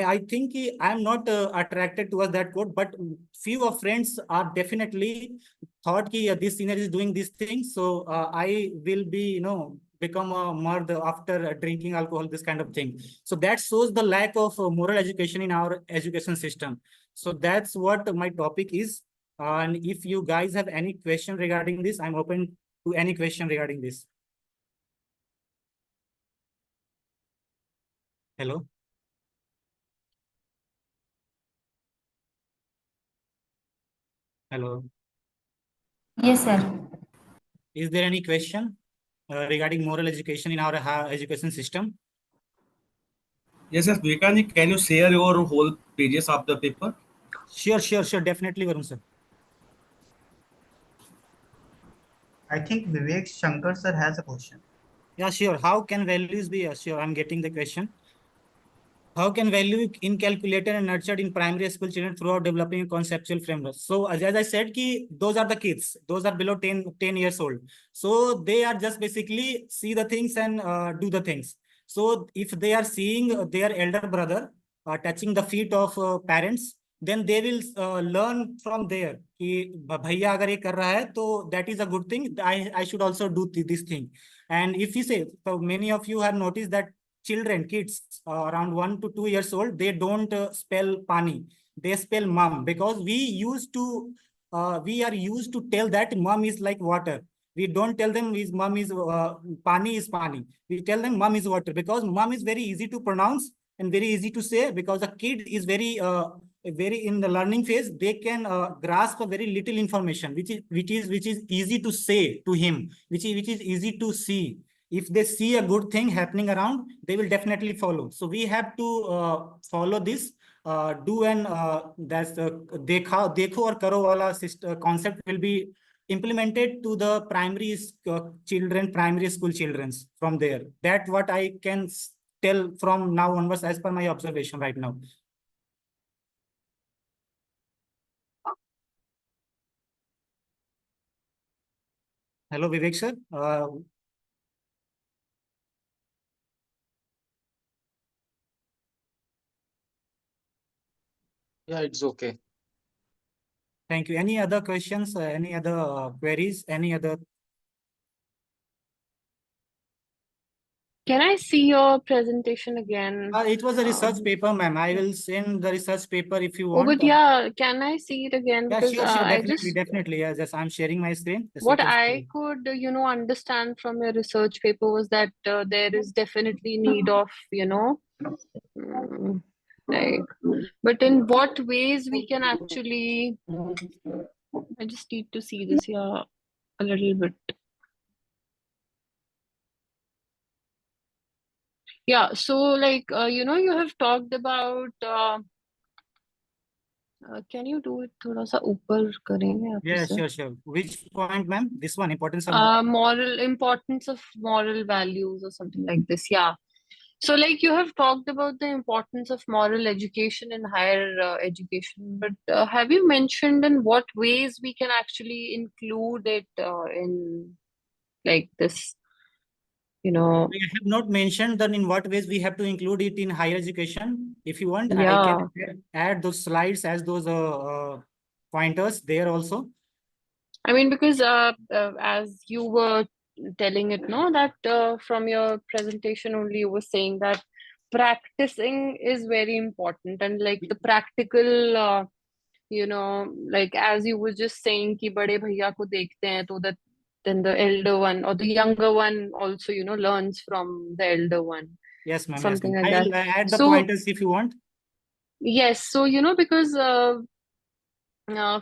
I think I'm not attracted towards that quote, but few of friends are definitely thought that this senior is doing these things, so I will be become a murd after drinking alcohol, this kind of thing. So that shows the lack of moral education in our education system. So that's what my topic is. And if you guys have any question regarding this, I'm open to any question regarding this. Hello. Hello. Yes, sir. Is there any question regarding moral education in our education system? Yes, yes, Vivekanand, can you share your whole pages of the paper? Sure, definitely, Varun sir. I think Vivek Shankar sir has a question. Yeah, sure. How can values be? Sure, I'm getting the question. How can value inculcated and nurtured in primary school children throughout developing a conceptual framework? So as I said, those are the kids. Those are below 10 years old. So they are just basically see the things and do the things. So if they are seeing their elder brother touching the feet of parents, then they will learn from there. कि भैया अगर ये कर रहा है, तो that is a good thing. I should also do this thing. And if you say, so many of you have noticed that kids around 1 to 2 years old, they don't spell pani, they spell mom, because we are used to tell that mom is like water. We don't tell them his mom is pani is pani. We tell them mom is water, because mom is very easy to pronounce and very easy to say, because a kid is very in the learning phase. They can grasp a very little information, which is easy to say to him, which is easy to see. If they see a good thing happening around, they will definitely follow. So we have to follow this. Do and that's dekho or karo wala concept will be implemented to the primary school children's from there. That's what I can tell from now onwards as per my observation right now. Hello, Vivek sir. Yeah, it's okay. Thank you. Any other questions? Any other queries? Any other? Can I see your presentation again? It was a research paper, ma'am. I will send the research paper if you Oh, want. but yeah, can I see it again? Yeah, Because sure, I definitely. Yeah, just I'm sharing my screen. Just what you can I could, understand from your research paper was that there is definitely need of, mm, like, but in what ways we can actually, I just need to see this here a little bit. Yeah, so like, you have talked about, can you do it thoda sa upar karenge aap Yeah, isse? sure. Which point, ma'am? This one, importance of Importance of moral values or something like this. Yeah. So, like, you have talked about the importance of moral education in higher education, but have you mentioned in what ways we can actually include it in like this, We have not mentioned that in what ways we have to include it in higher education. If you want, I Yeah. can add those slides as those pointers there also. I mean, because as you were telling it, no, that from your presentation only you were saying that practicing is very important, and like the practical, like as you were just saying, कि बड़े भैया को देखते हैं, so that then the elder one or the younger one also, learns from the elder one. Yes, ma'am. Something like I that. will add the So pointers if you want. yes, so because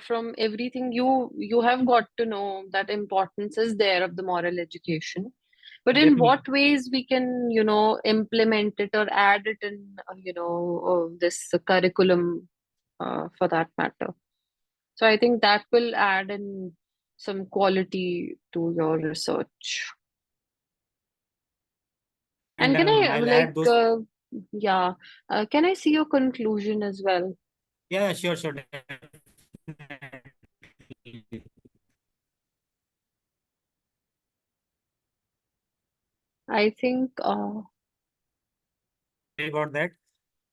from everything you have got to know that importance is there of the moral education, but in Definitely. what ways we can implement it or add it in this curriculum for that matter. So I think that will add in some quality to your research. And can I I'll like add those. yeah, can I see your conclusion as well? Yeah, sure. I think about that.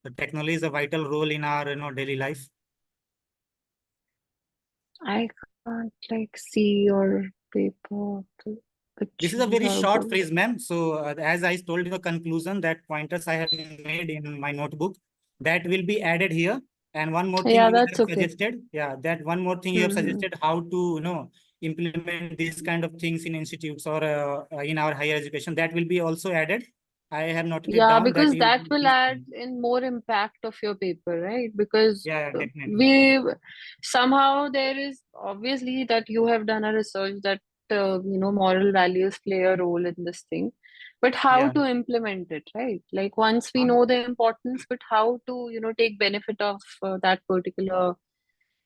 The technology is a vital role in our daily life. I can't like see your paper. This is a very short phrase, ma'am. So as I told you the conclusion, that pointers I have made in my notebook, that will be added here. And one more thing Yeah, you that's have okay. suggested. Yeah, that one more thing you have Mhm. suggested how to implement these kind of things in institutes or in our higher education. That will be also added. I have noted it Yeah, down that because you. that will add in more impact of your paper, right? Because Yeah, definitely. we somehow there is obviously that you have done a research that moral values play a role in this thing, but how Yeah. to implement it, right? Like once we know the importance, but how to take benefit of that particular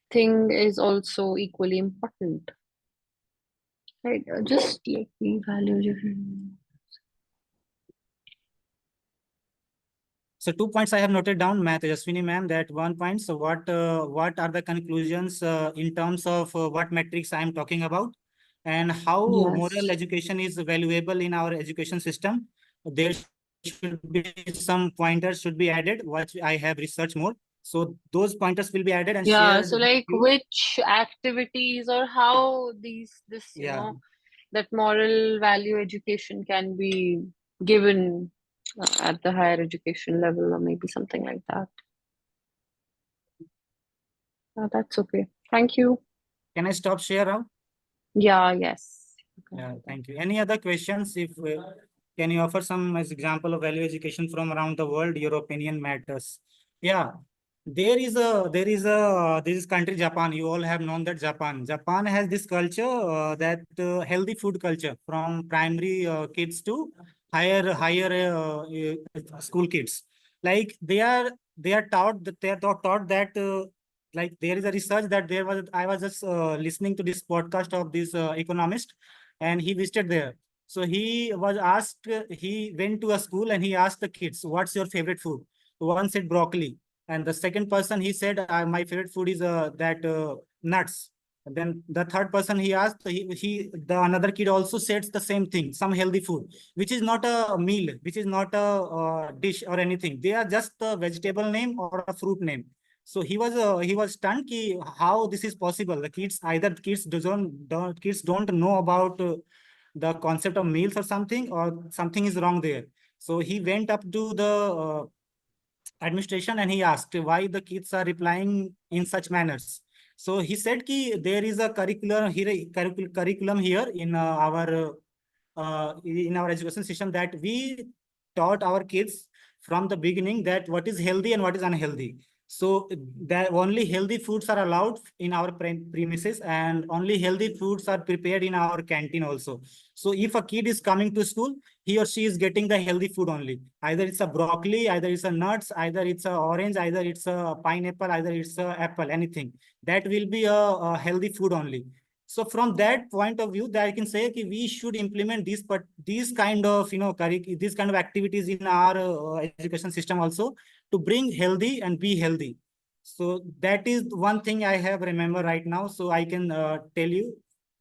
thing is also equally important, right? Just let me value. So 2 points I have noted down, Math Jaswini ma'am, that 1 point. So what are the conclusions in terms of what metrics I am talking about, and how Yes. moral education is valuable in our education system? There should be some pointers should be added, which I have researched more. So those pointers will be added and Yeah, shared so with like you. which activities or how this Yeah. that moral value education can be given at the higher education level or maybe something like that. That's okay. Thank you. Can I stop share now? Yeah, yes. Yeah, thank you. Any other questions? If can you offer some as example of value education from around the world? Your opinion matters. Yeah, this country Japan. You all have known that Japan has this culture that healthy food culture from primary kids to higher school kids. Like they are taught that that like there is a research that there was I was just listening to this podcast of this economist, and he visited there. So he was asked, he went to a school and he asked the kids, what's your favorite food? One said broccoli. And the second person, he said, my favorite food is that nuts. And then the third person he asked, the another kid also said the same thing, some healthy food, which is not a meal, which is not a dish or anything. They are just a vegetable name or a fruit name. So he was stunned ki how this is possible. The kids either kids don't know about the concept of meals or something is wrong there. So he went up to the administration and he asked why the kids are replying in such manners. So he said ki there is a curriculum here in our education system that we taught our kids from the beginning that what is healthy and what is unhealthy. So that only healthy foods are allowed in our premises, and only healthy foods are prepared in our canteen also. So if a kid is coming to school, he or she is getting the healthy food only. Either it's a broccoli, either it's a nuts, either it's a orange, either it's a pineapple, either it's a apple, anything. That will be a healthy food only. So from that point of view, that I can say that we should implement these kind of these kind of activities in our education system also to bring healthy and be healthy. So that is one thing I have remember right now. So I can tell you,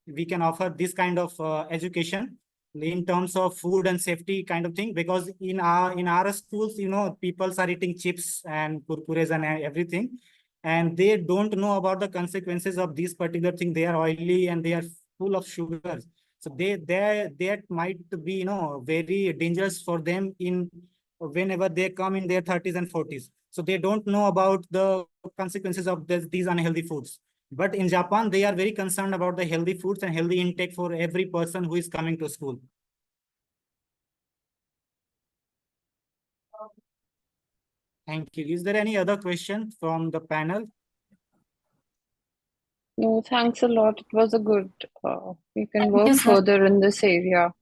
we can offer this kind of education in terms of food and safety kind of thing, because in our schools, people are eating chips and kurkures and everything, and they don't know about the consequences of this particular thing. They are oily and they are full of sugars. So that might be very dangerous for them in whenever they come in their 30s and 40s. So they don't know about the consequences of these unhealthy foods. But in Japan, they are very concerned about the healthy foods and healthy intake for every person who is coming to school. Thank you. Is there any other question from the panel? No, thanks a lot. It was a good. We can Thank work you, sir. further in this area.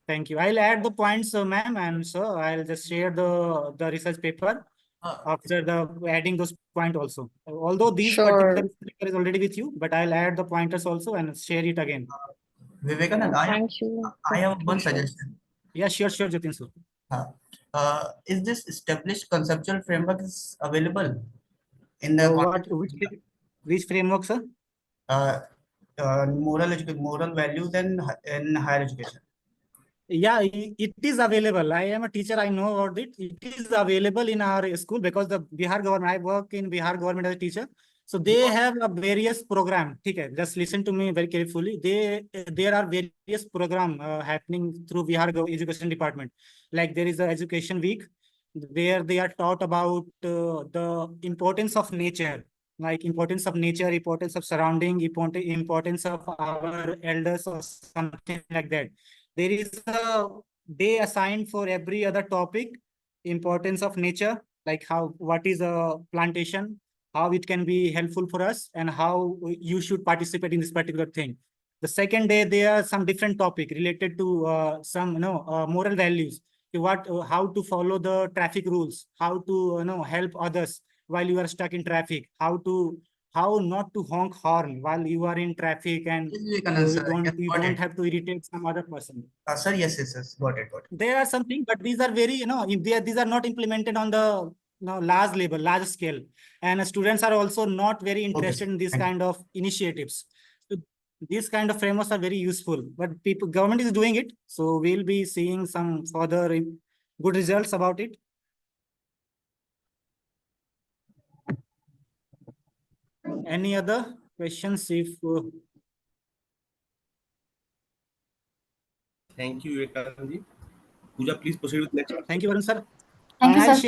Thank you. I'll add the points, ma'am, and sir, I'll just share the research paper after adding those points also. Although these particular paper is already with you, but I'll add the pointers also and share it again. Vivekanand, Thank you. I have one suggestion. Yeah, sure, Jatin sir. Is this established conceptual framework is available in the which framework, sir? Moral values and in higher education. Yeah, it is available. I am a teacher. I know about it. It is available in our school because the Bihar government, I work in Bihar government as a teacher. So they have a various program. Okay, just listen to me very carefully. There are various program happening through Bihar Education Department. Like there is a education week where they are taught about the importance of nature, like importance of nature, importance of surrounding, importance of our elders or something like that. There is a day assigned for every other topic, importance of nature, like what is a plantation, how it can be helpful for us, and how you should participate in this particular thing. The second day, there are some different topic related to some moral values. How to follow the traffic rules, how to help others while you are stuck in traffic, how not to honk horn while you are in traffic, and you don't have to irritate some other person. Sir, yes, got it. There are something, but these are very, these are not implemented on the large scale, and students are also not very interested in this kind of initiatives. So these kind of frameworks are very useful, but government is doing it, so we'll be seeing some further good results about it. Any other questions? Thank you, Vivekanand. Pooja, please proceed with next. Thank you, Varun sir. Thank you, I'll sir.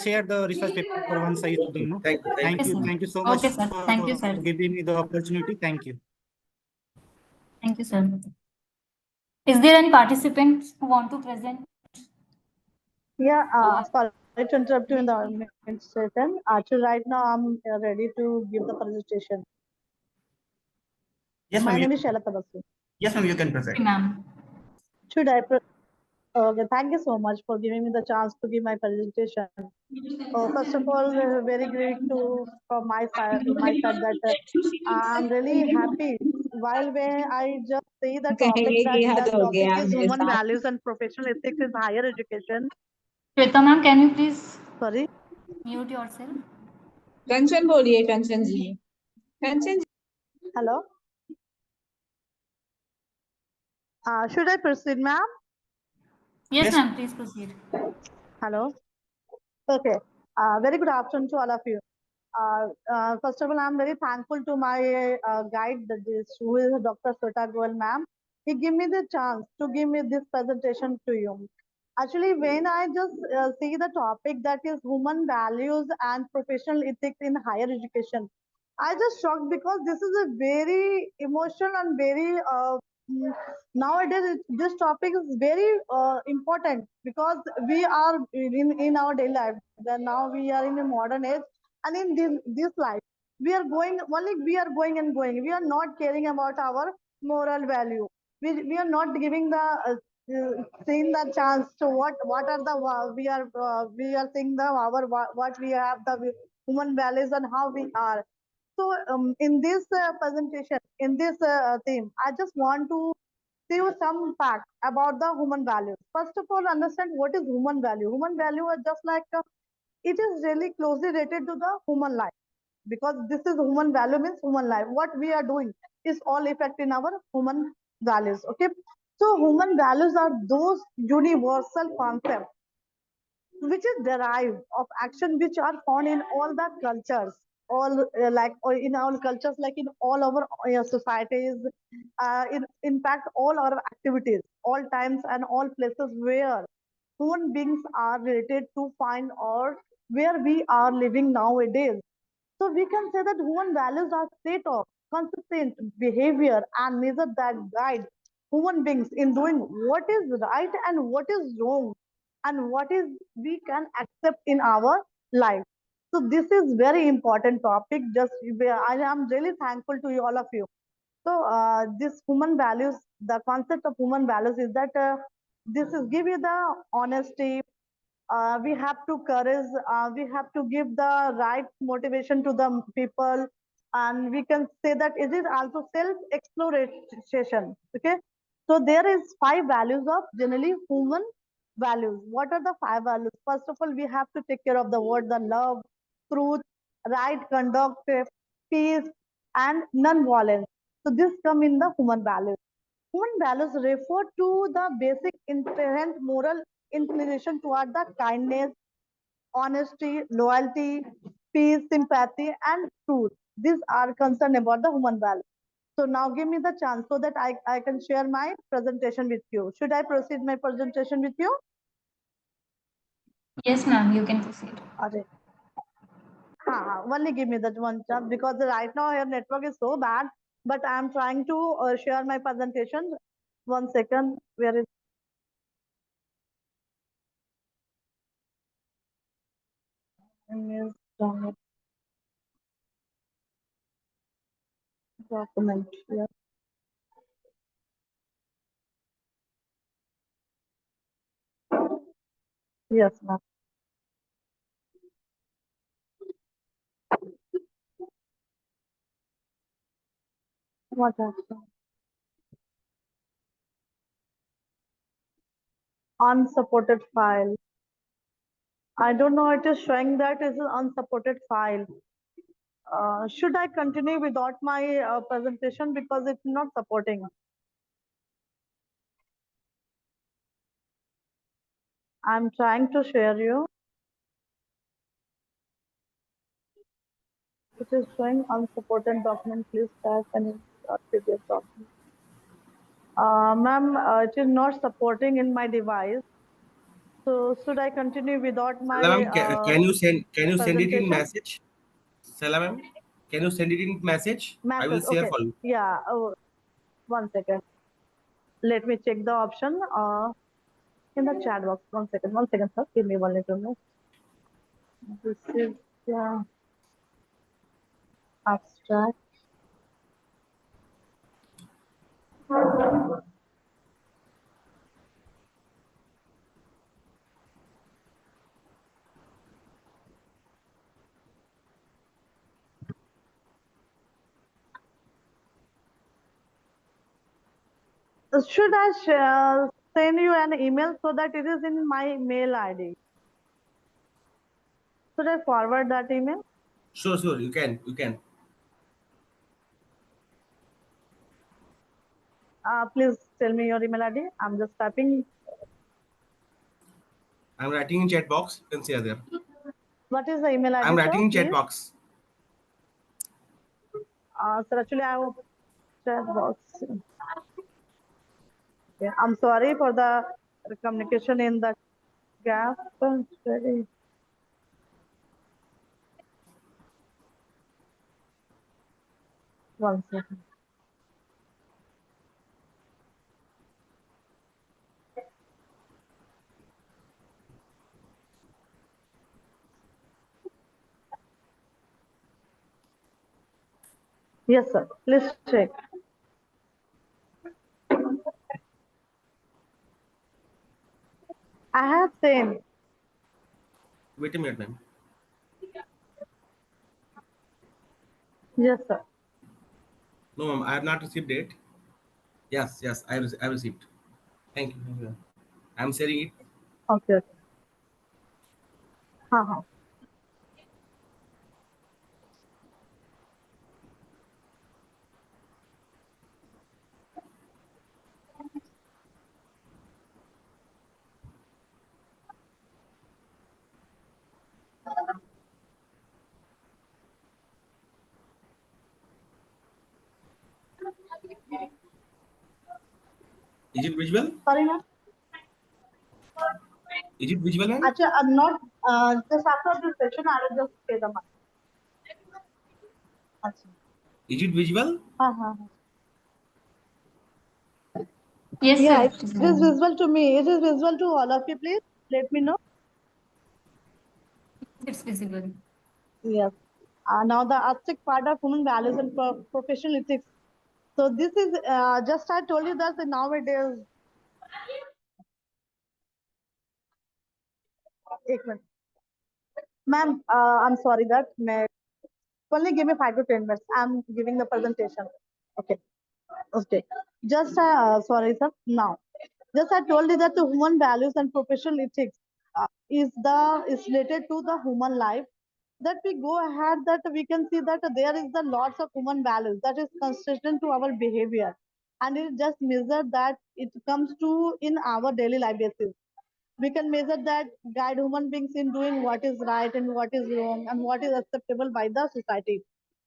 share the research paper once I know. Thank you. Thank you so much Okay, sir. Thank you, sir. for giving me the opportunity. Thank you. Thank you, sir. Is there any participants who want to present? Yeah, sorry to interrupt you in the session. Actually, right now I'm ready to give the presentation. Yes, My ma'am. name is Shalata Basu. Yes, ma'am, you can present. Ma'am. Should I? Okay, thank you so much for giving me the chance to give my presentation. First of all, very great to from my side that I'm really happy. While when I just see the topic that the topic is human values and professional ethics in higher education. Shweta ma'am, can you please Sorry. mute yourself? कंचन बोलिए कंचन जी कंचन Hello. Should I proceed, ma'am? Yes, ma'am, please proceed. Hello. Okay. Very good afternoon to all of you. First of all, I'm very thankful to my guide, who is Dr. Sweta Goel, ma'am. He gave me the chance to give me this presentation to you. Actually, when I just see the topic that is human values and professional ethics in higher education, I just shocked because this is a very emotional and very nowadays this topic is very important because we are in our daily life. Then now we are in a modern age, and in this life we are going only we are going and going. We are not caring about our moral value. We are not giving the seeing the chance to what are the we are seeing the our what we have the human values and how we are. So in this presentation, in this theme, I just want to give you some facts about the human values. First of all, understand what is human value. Human value are just like it is really closely related to the human life, because this is human value means human life. What we are doing is all effect in our human values. Okay, so human values are those universal concepts which is derived of action which are found in all the cultures, all or in all cultures, like in all our societies, in fact all our activities, all times and all places where human beings are related to find or where we are living nowadays. So we can say that human values are state of consistent behavior and measure that guide human beings in doing what is right and what is wrong and what is we can accept in our life. So this is very important topic. I am really thankful to you, all of you. So this human values, the concept of human values is that this is give you the honesty, we have to courage, we have to give the right motivation to the people, and we can say that it is also self exploration. Okay, so there is 5 values of generally human values. What are the 5 values? First of all, we have to take care of the word, the love, truth, right conduct, peace, and non-violence. So this come in the human values. Human values refer to the basic inherent moral inclination toward the kindness, honesty, loyalty, peace, sympathy, and truth. These are concerned about the human values. So now give me the chance so that I can share my presentation with you. Should I proceed my presentation with you? Yes, ma'am, you can proceed. Okay. Only give me that one chance because right now your network is so bad, but I am trying to share my presentation. 1 second, where is Document, yeah. Yes, ma'am. What action? Unsupported file. I don't know, it is showing that it is an unsupported file. Should I continue without my presentation because it's not supporting? I'm trying to share you. It is showing unsupported document. Please type any PDF document. Ma'am, it is not supporting in my device. So should I continue without my Salam, can you send it in presentation? message? Salam, can you send it in message? I will Message, share okay. for you. Yeah, oh, 1 second. Let me check the option in the chat box. 1 second, sir. Give me 1 little minute. This is abstract. Should I send you an email so that it is in my mail ID? Should I forward that email? Sure, you can. Please tell me your email ID. I'm just typing. I'm writing in chat box. You can share there. What is the email ID, I'm sir? writing in chat Please? box. Sir, actually, I have chat box. Okay. I'm sorry for the communication in the gap. Sorry. One second. Yes, sir. Please check. I have sent. Wait a minute, ma'am. Yes, sir. No, ma'am, I have not received it. Yes, I received. Thank you. I'm sharing it. Okay. Uh-huh. Is it visual? Sorry, ma'am. Is it visual, ma'am? Actually, I'm not. Just after this session, I will just pay the money. Achha. Is it visual? Uh-huh. Yes, Yeah, sir. it is visible to me. It is visible to all of you. Please let me know. It's visible. Yes. Now the aspect part of human values and professional ethics. So this is just I told you that nowadays. एक minute. Ma'am, I'm sorry that only give me 5 to 10 minutes. I'm giving the presentation. Okay. Okay. Just sorry, sir. Now, just I told you that the human values and professional ethics is related to the human life. That we go ahead, that we can see that there is the lots of human values that is consistent to our behavior, and it just measure that it comes to in our daily life basis. We can measure that guide human beings in doing what is right and what is wrong and what is acceptable by the society.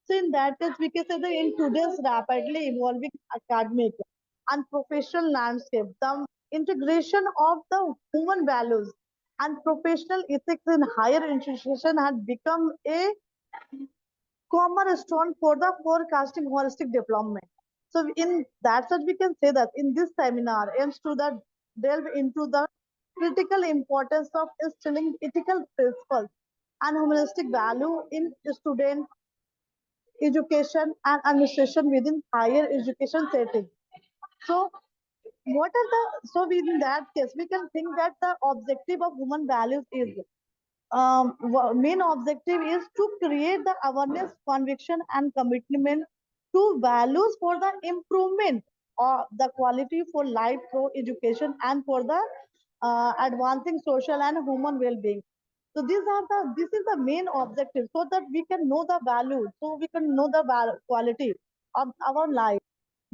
So in that case, we can say that in today's rapidly evolving academic and professional landscape, the integration of the human values and professional ethics in higher institution had become a cornerstone for the forecasting holistic development. So in that sense, we can say that in this seminar aims to delve into the critical importance of instilling ethical principles and humanistic value in student education and administration within higher education setting. So what are the, so in that case we can think that the objective of human values is main objective is to create the awareness, conviction and commitment to values for the improvement of the quality for life through education and for the advancing social and human well-being. So this is the main objective, so that we can know the value, so we can know the quality of our life.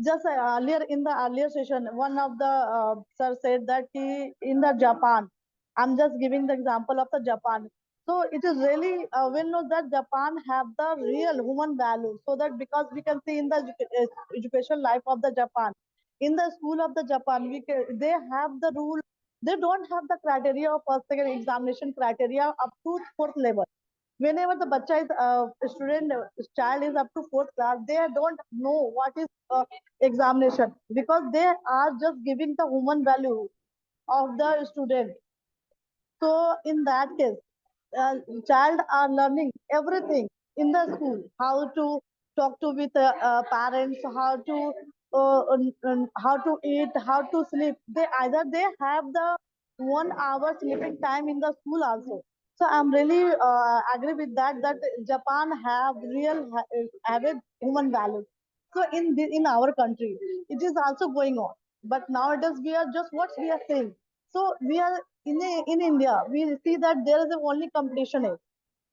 Just earlier in the earlier session, one of the sir said that he in the Japan. I'm just giving the example of the Japan. So it is really well known that Japan have the real human value. So that because we can see in the education life of the Japan, in the school of the Japan, they have the rule. They don't have the criteria of first second examination criteria up to fourth level. Whenever the bacha is student child is up to fourth class, they don't know what is examination, because they are just giving the human value of the student. So in that case, child are learning everything in the school, how to talk to with parents, how to eat, how to sleep. They either they have the 1 hour sleeping time in the school also. So I'm really agree with that, that Japan have real have a human value. So in our country it is also going on, but nowadays we are just what we are saying. So we are in India, we see that there is a only competition age,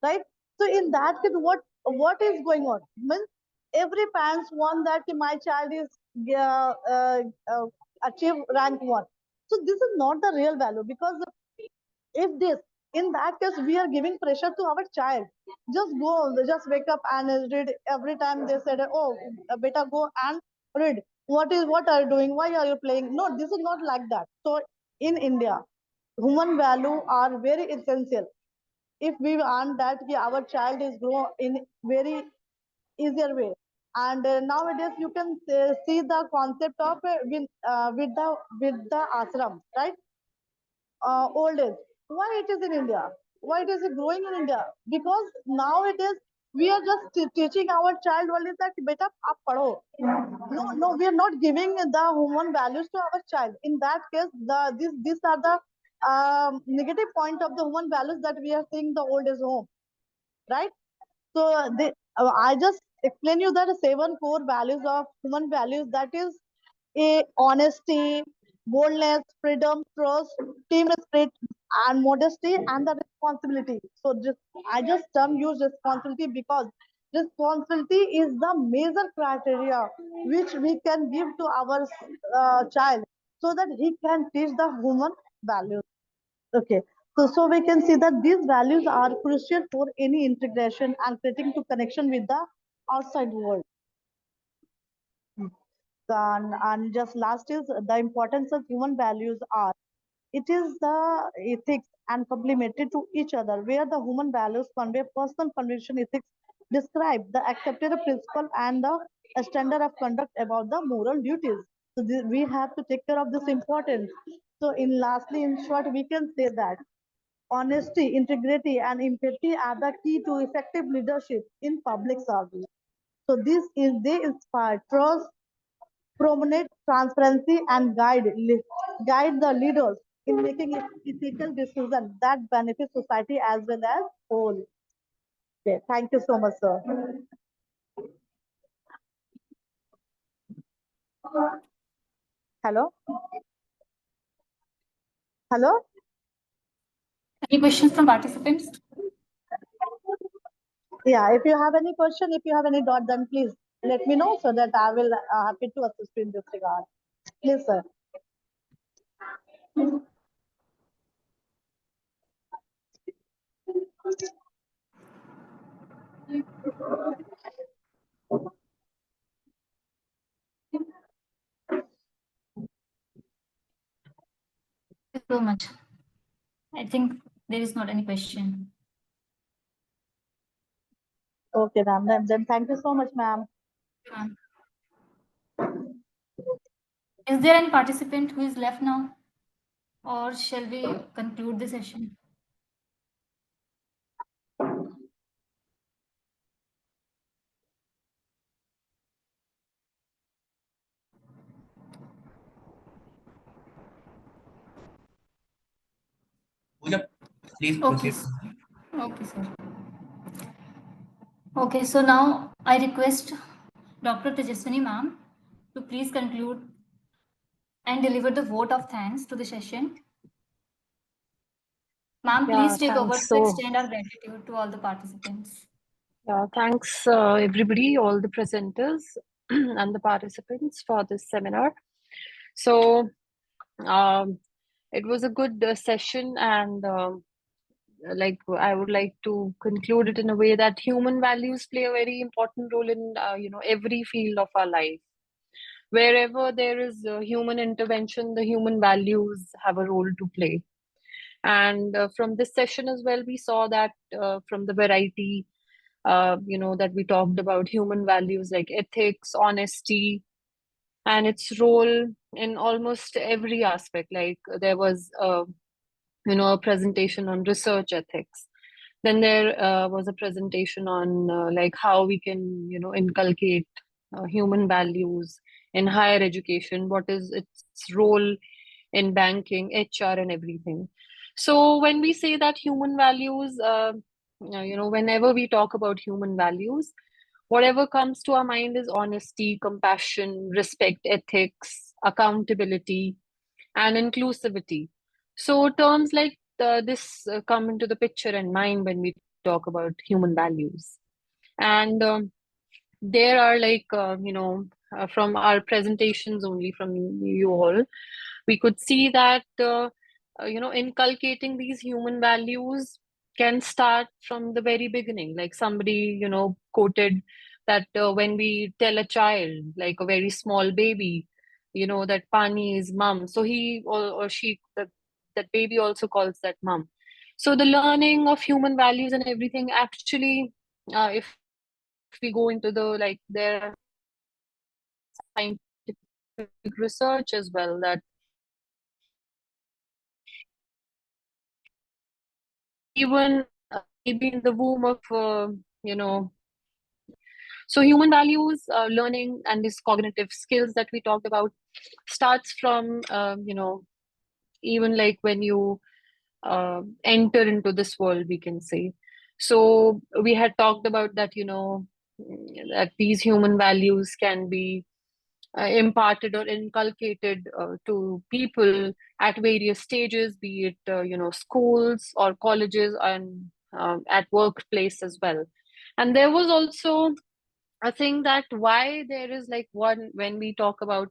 right? So in that case, what is going on? Means every parents want that my child is achieve rank 1. So this is not the real value, because if this, in that case we are giving pressure to our child. Just wake up and read. Every time they said, oh beta, go and read. What are you doing? Why are you playing? No, this is not like that. So in India, human value are very essential. If we want that our child is grow in very easier way. And nowadays you can see the concept of with the ashram, right? Old age. Why it is in India? Why it is growing in India? Because nowadays we are just teaching our child only that beta aap padho. No, we are not giving the human values to our child. In that case, these are the negative point of the human values that we are seeing the old age home, right? So I just explain you that 7 core values of human values, that is honesty, boldness, freedom, trust, team spirit, and modesty, and the responsibility. So I just use responsibility because responsibility is the major criteria which we can give to our child, so that he can teach the human values. Okay. So we can see that these values are crucial for any integration and creating to connection with the outside world. And just last is the importance of human values are, it is the ethics and complementary to each other, where the human values convey personal conviction. Ethics describe the accepted principle and the standard of conduct about the moral duties. So we have to take care of this importance. So in short, we can say that honesty, integrity, and empathy are the key to effective leadership in public service. So they inspire trust, promote transparency, and guide the leaders in making ethical decisions that benefit society as well as whole. Okay, thank you so much, sir. Hello. Hello. Any questions from participants? Yeah, if you have any question, if you have any doubt, then please let me know, so that I will happy to assist you in this regard. Please, sir. Thank you so much. I think there is not any question. Okay, ma'am. Then thank you so much, ma'am. Is there any participant who is left now, or shall we conclude the session? Please Okay. proceed. Okay, sir. Okay, so now I request Dr. Tejaswini ma'am to please conclude and deliver the vote of thanks to the session. Ma'am, Yeah, please take over thanks. to extend our gratitude to all the participants. Thanks, everybody, all the presenters and the participants for this seminar. So, it was a good session, and like I would like to conclude it in a way that human values play a very important role in every field of our life. Wherever there is human intervention, the human values have a role to play. And from this session as well, we saw that from the variety that we talked about human values like ethics, honesty, and its role in almost every aspect. Like there was a presentation on research ethics. Then there was a presentation on like how we can inculcate human values in higher education, what is its role in banking, HR, and everything. So when we say that human values, whenever we talk about human values, whatever comes to our mind is honesty, compassion, respect, ethics, accountability, and inclusivity. So terms like this come into the picture and mind when we talk about human values. And there are like, from our presentations only from you all, we could see that, inculcating these human values can start from the very beginning. Like somebody, quoted that when we tell a child, like a very small baby, that Pani is mom. So he or she, that baby also calls that mom. So the learning of human values and everything actually, if we go into the, like, there are scientific research as well that even maybe in the womb of so human values learning and these cognitive skills that we talked about starts from even like when you enter into this world, we can say. So we had talked about that, that these human values can be imparted or inculcated to people at various stages, be it schools or colleges, and at workplace as well. And there was also a thing that why there is like one, when we talk about,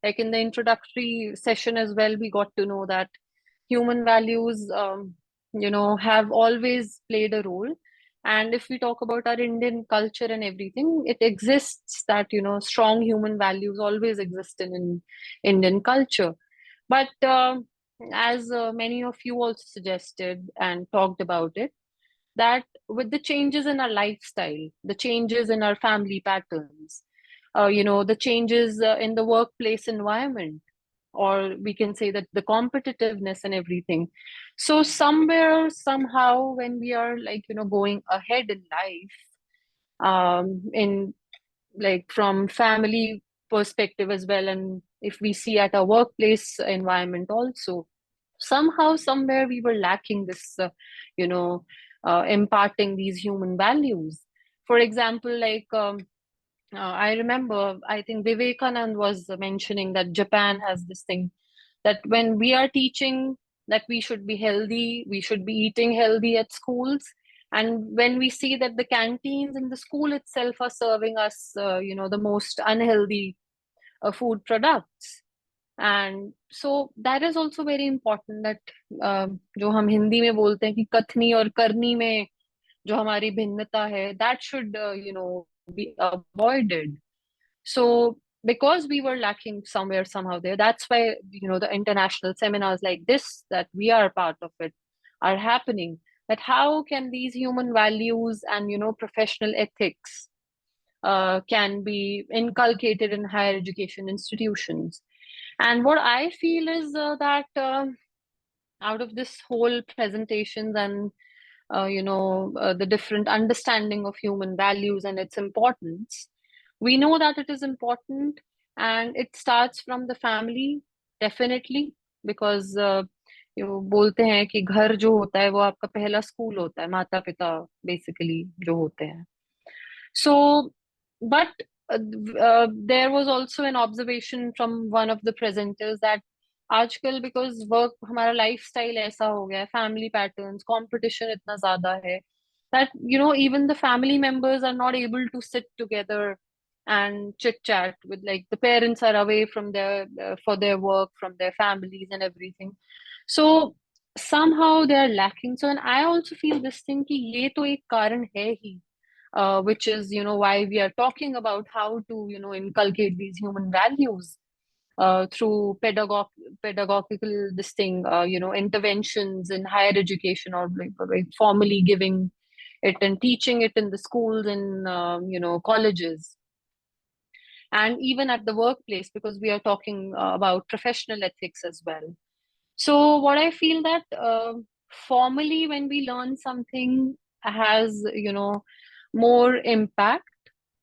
like in the introductory session as well, we got to know that human values have always played a role. And if we talk about our Indian culture and everything, it exists that strong human values always exist in Indian culture. But as many of you also suggested and talked about it, that with the changes in our lifestyle, the changes in our family patterns, the changes in the workplace environment, or we can say that the competitiveness and everything. So somewhere, somehow, when we are like, going ahead in life, in like from family perspective as well, and if we see at our workplace environment also, somehow, somewhere we were lacking this, imparting these human values. For example, like, I remember, I think Vivekanand was mentioning that Japan has this thing that when we are teaching that we should be healthy, we should be eating healthy at schools. And when we see that the canteens in the school itself are serving us, the most unhealthy food products. And so that is also very important that जो हम हिंदी में बोलते हैं कि कथनी और करनी में जो हमारी भिन्नता है, that should be avoided. So because we were lacking somewhere, somehow there, that's why the international seminars like this that we are part of it are happening. That how can these human values and professional ethics can be inculcated in higher education institutions. And what I feel is that out of this whole presentations and the different understanding of human values and its importance, we know that it is important, and it starts from the family, definitely, because बोलते हैं कि घर जो होता है वो आपका पहला स्कूल होता है, माता पिता बेसिकली जो होते हैं. So, but there was also an observation from one of the presenters that आजकल because work हमारा lifestyle ऐसा हो गया है, family patterns, competition इतना ज़्यादा है, that even the family members are not able to sit together and chit chat with, like, the parents are away from their for their work, from their families and everything. So somehow they are lacking. So, and I also feel this thing कि ये तो एक कारण है ही, which is why we are talking about how to inculcate these human values through pedagogical this thing, interventions in higher education, or like formally giving it and teaching it in the schools and colleges, and even at the workplace, because we are talking about professional ethics as well. So what I feel that formally when we learn something has more impact.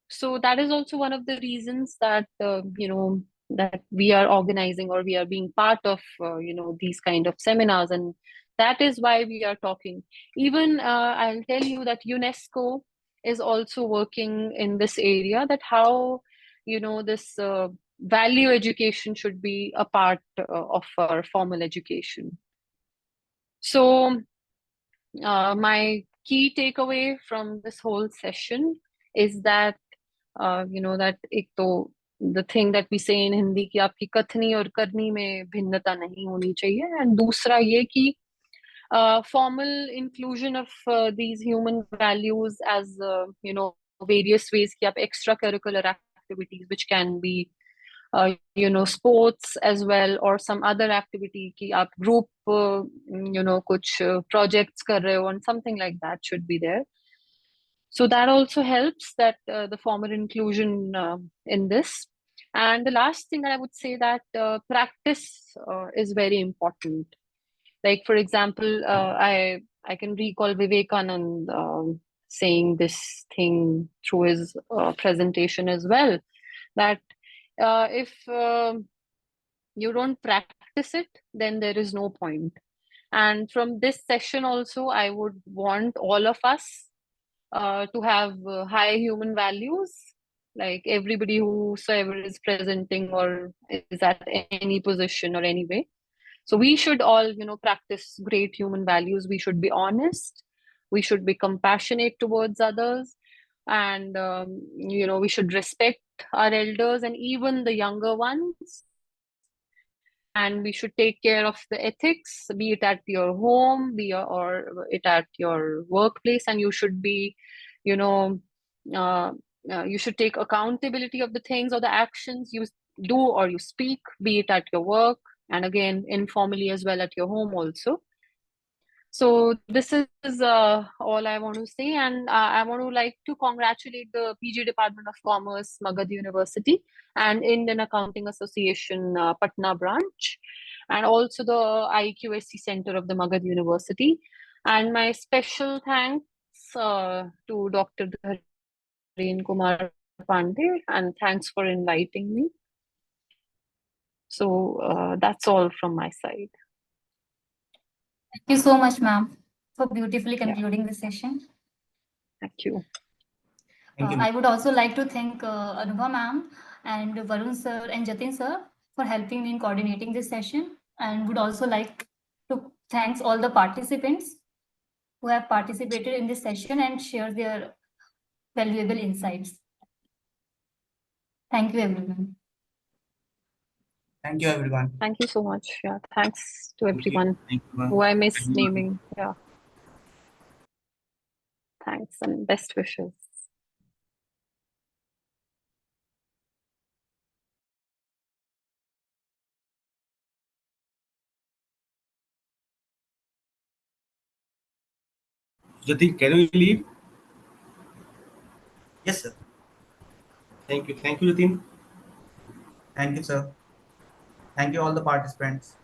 So that is also one of the reasons that that we are organizing, or we are being part of these kind of seminars, and that is why we are talking. Even I'll tell you that UNESCO is also working in this area, that how this value education should be a part of our formal education. So my key takeaway from this whole session is that that एक तो the thing that we say in Hindi कि आपकी कथनी और करनी में भिन्नता नहीं होनी चाहिए, and दूसरा ये कि formal inclusion of these human values as various ways कि आप extracurricular activities which can be sports as well, or some other activity कि आप group कुछ projects कर रहे हो, and something like that should be there. So that also helps, that the formal inclusion in this. And the last thing that I would say, that practice is very important. Like, for example, I can recall Vivekanand saying this thing through his presentation as well, that if you don't practice it, then there is no point. And from this session also, I would want all of us to have high human values, like everybody whosoever is presenting or is at any position or any way. So we should all practice great human values. We should be honest, we should be compassionate towards others, and we should respect our elders and even the younger ones. And we should take care of the ethics, be it at your home, or it at your workplace, and you should be you should take accountability of the things or the actions you do or you speak, be it at your work, and again informally as well at your home also. So this is all I want to say, and I want to like to congratulate the PG Department of Commerce, Magadh University, and Indian Accounting Association, Patna branch, and also the IQAC Center of the Magadh University. And my special thanks to Dr. Dhareen Kumar Pandey, and thanks for inviting me. So that's all from my side. Thank you so much, ma'am, for beautifully concluding the session. Thank you. I would also like to thank Anubha ma'am and Varun sir and Jatin sir for helping me in coordinating this session, and would also like to thank all the participants who have participated in this session and shared their valuable insights. Thank you, everyone. Thank you, everyone. Thank you so much. Yeah, thanks to everyone Thank you, ma'am. who I missed naming. Yeah. Thanks and best wishes. Jatin, can we leave? Yes, sir. Thank you, Jatin. Thank you, sir. Thank you, all the participants.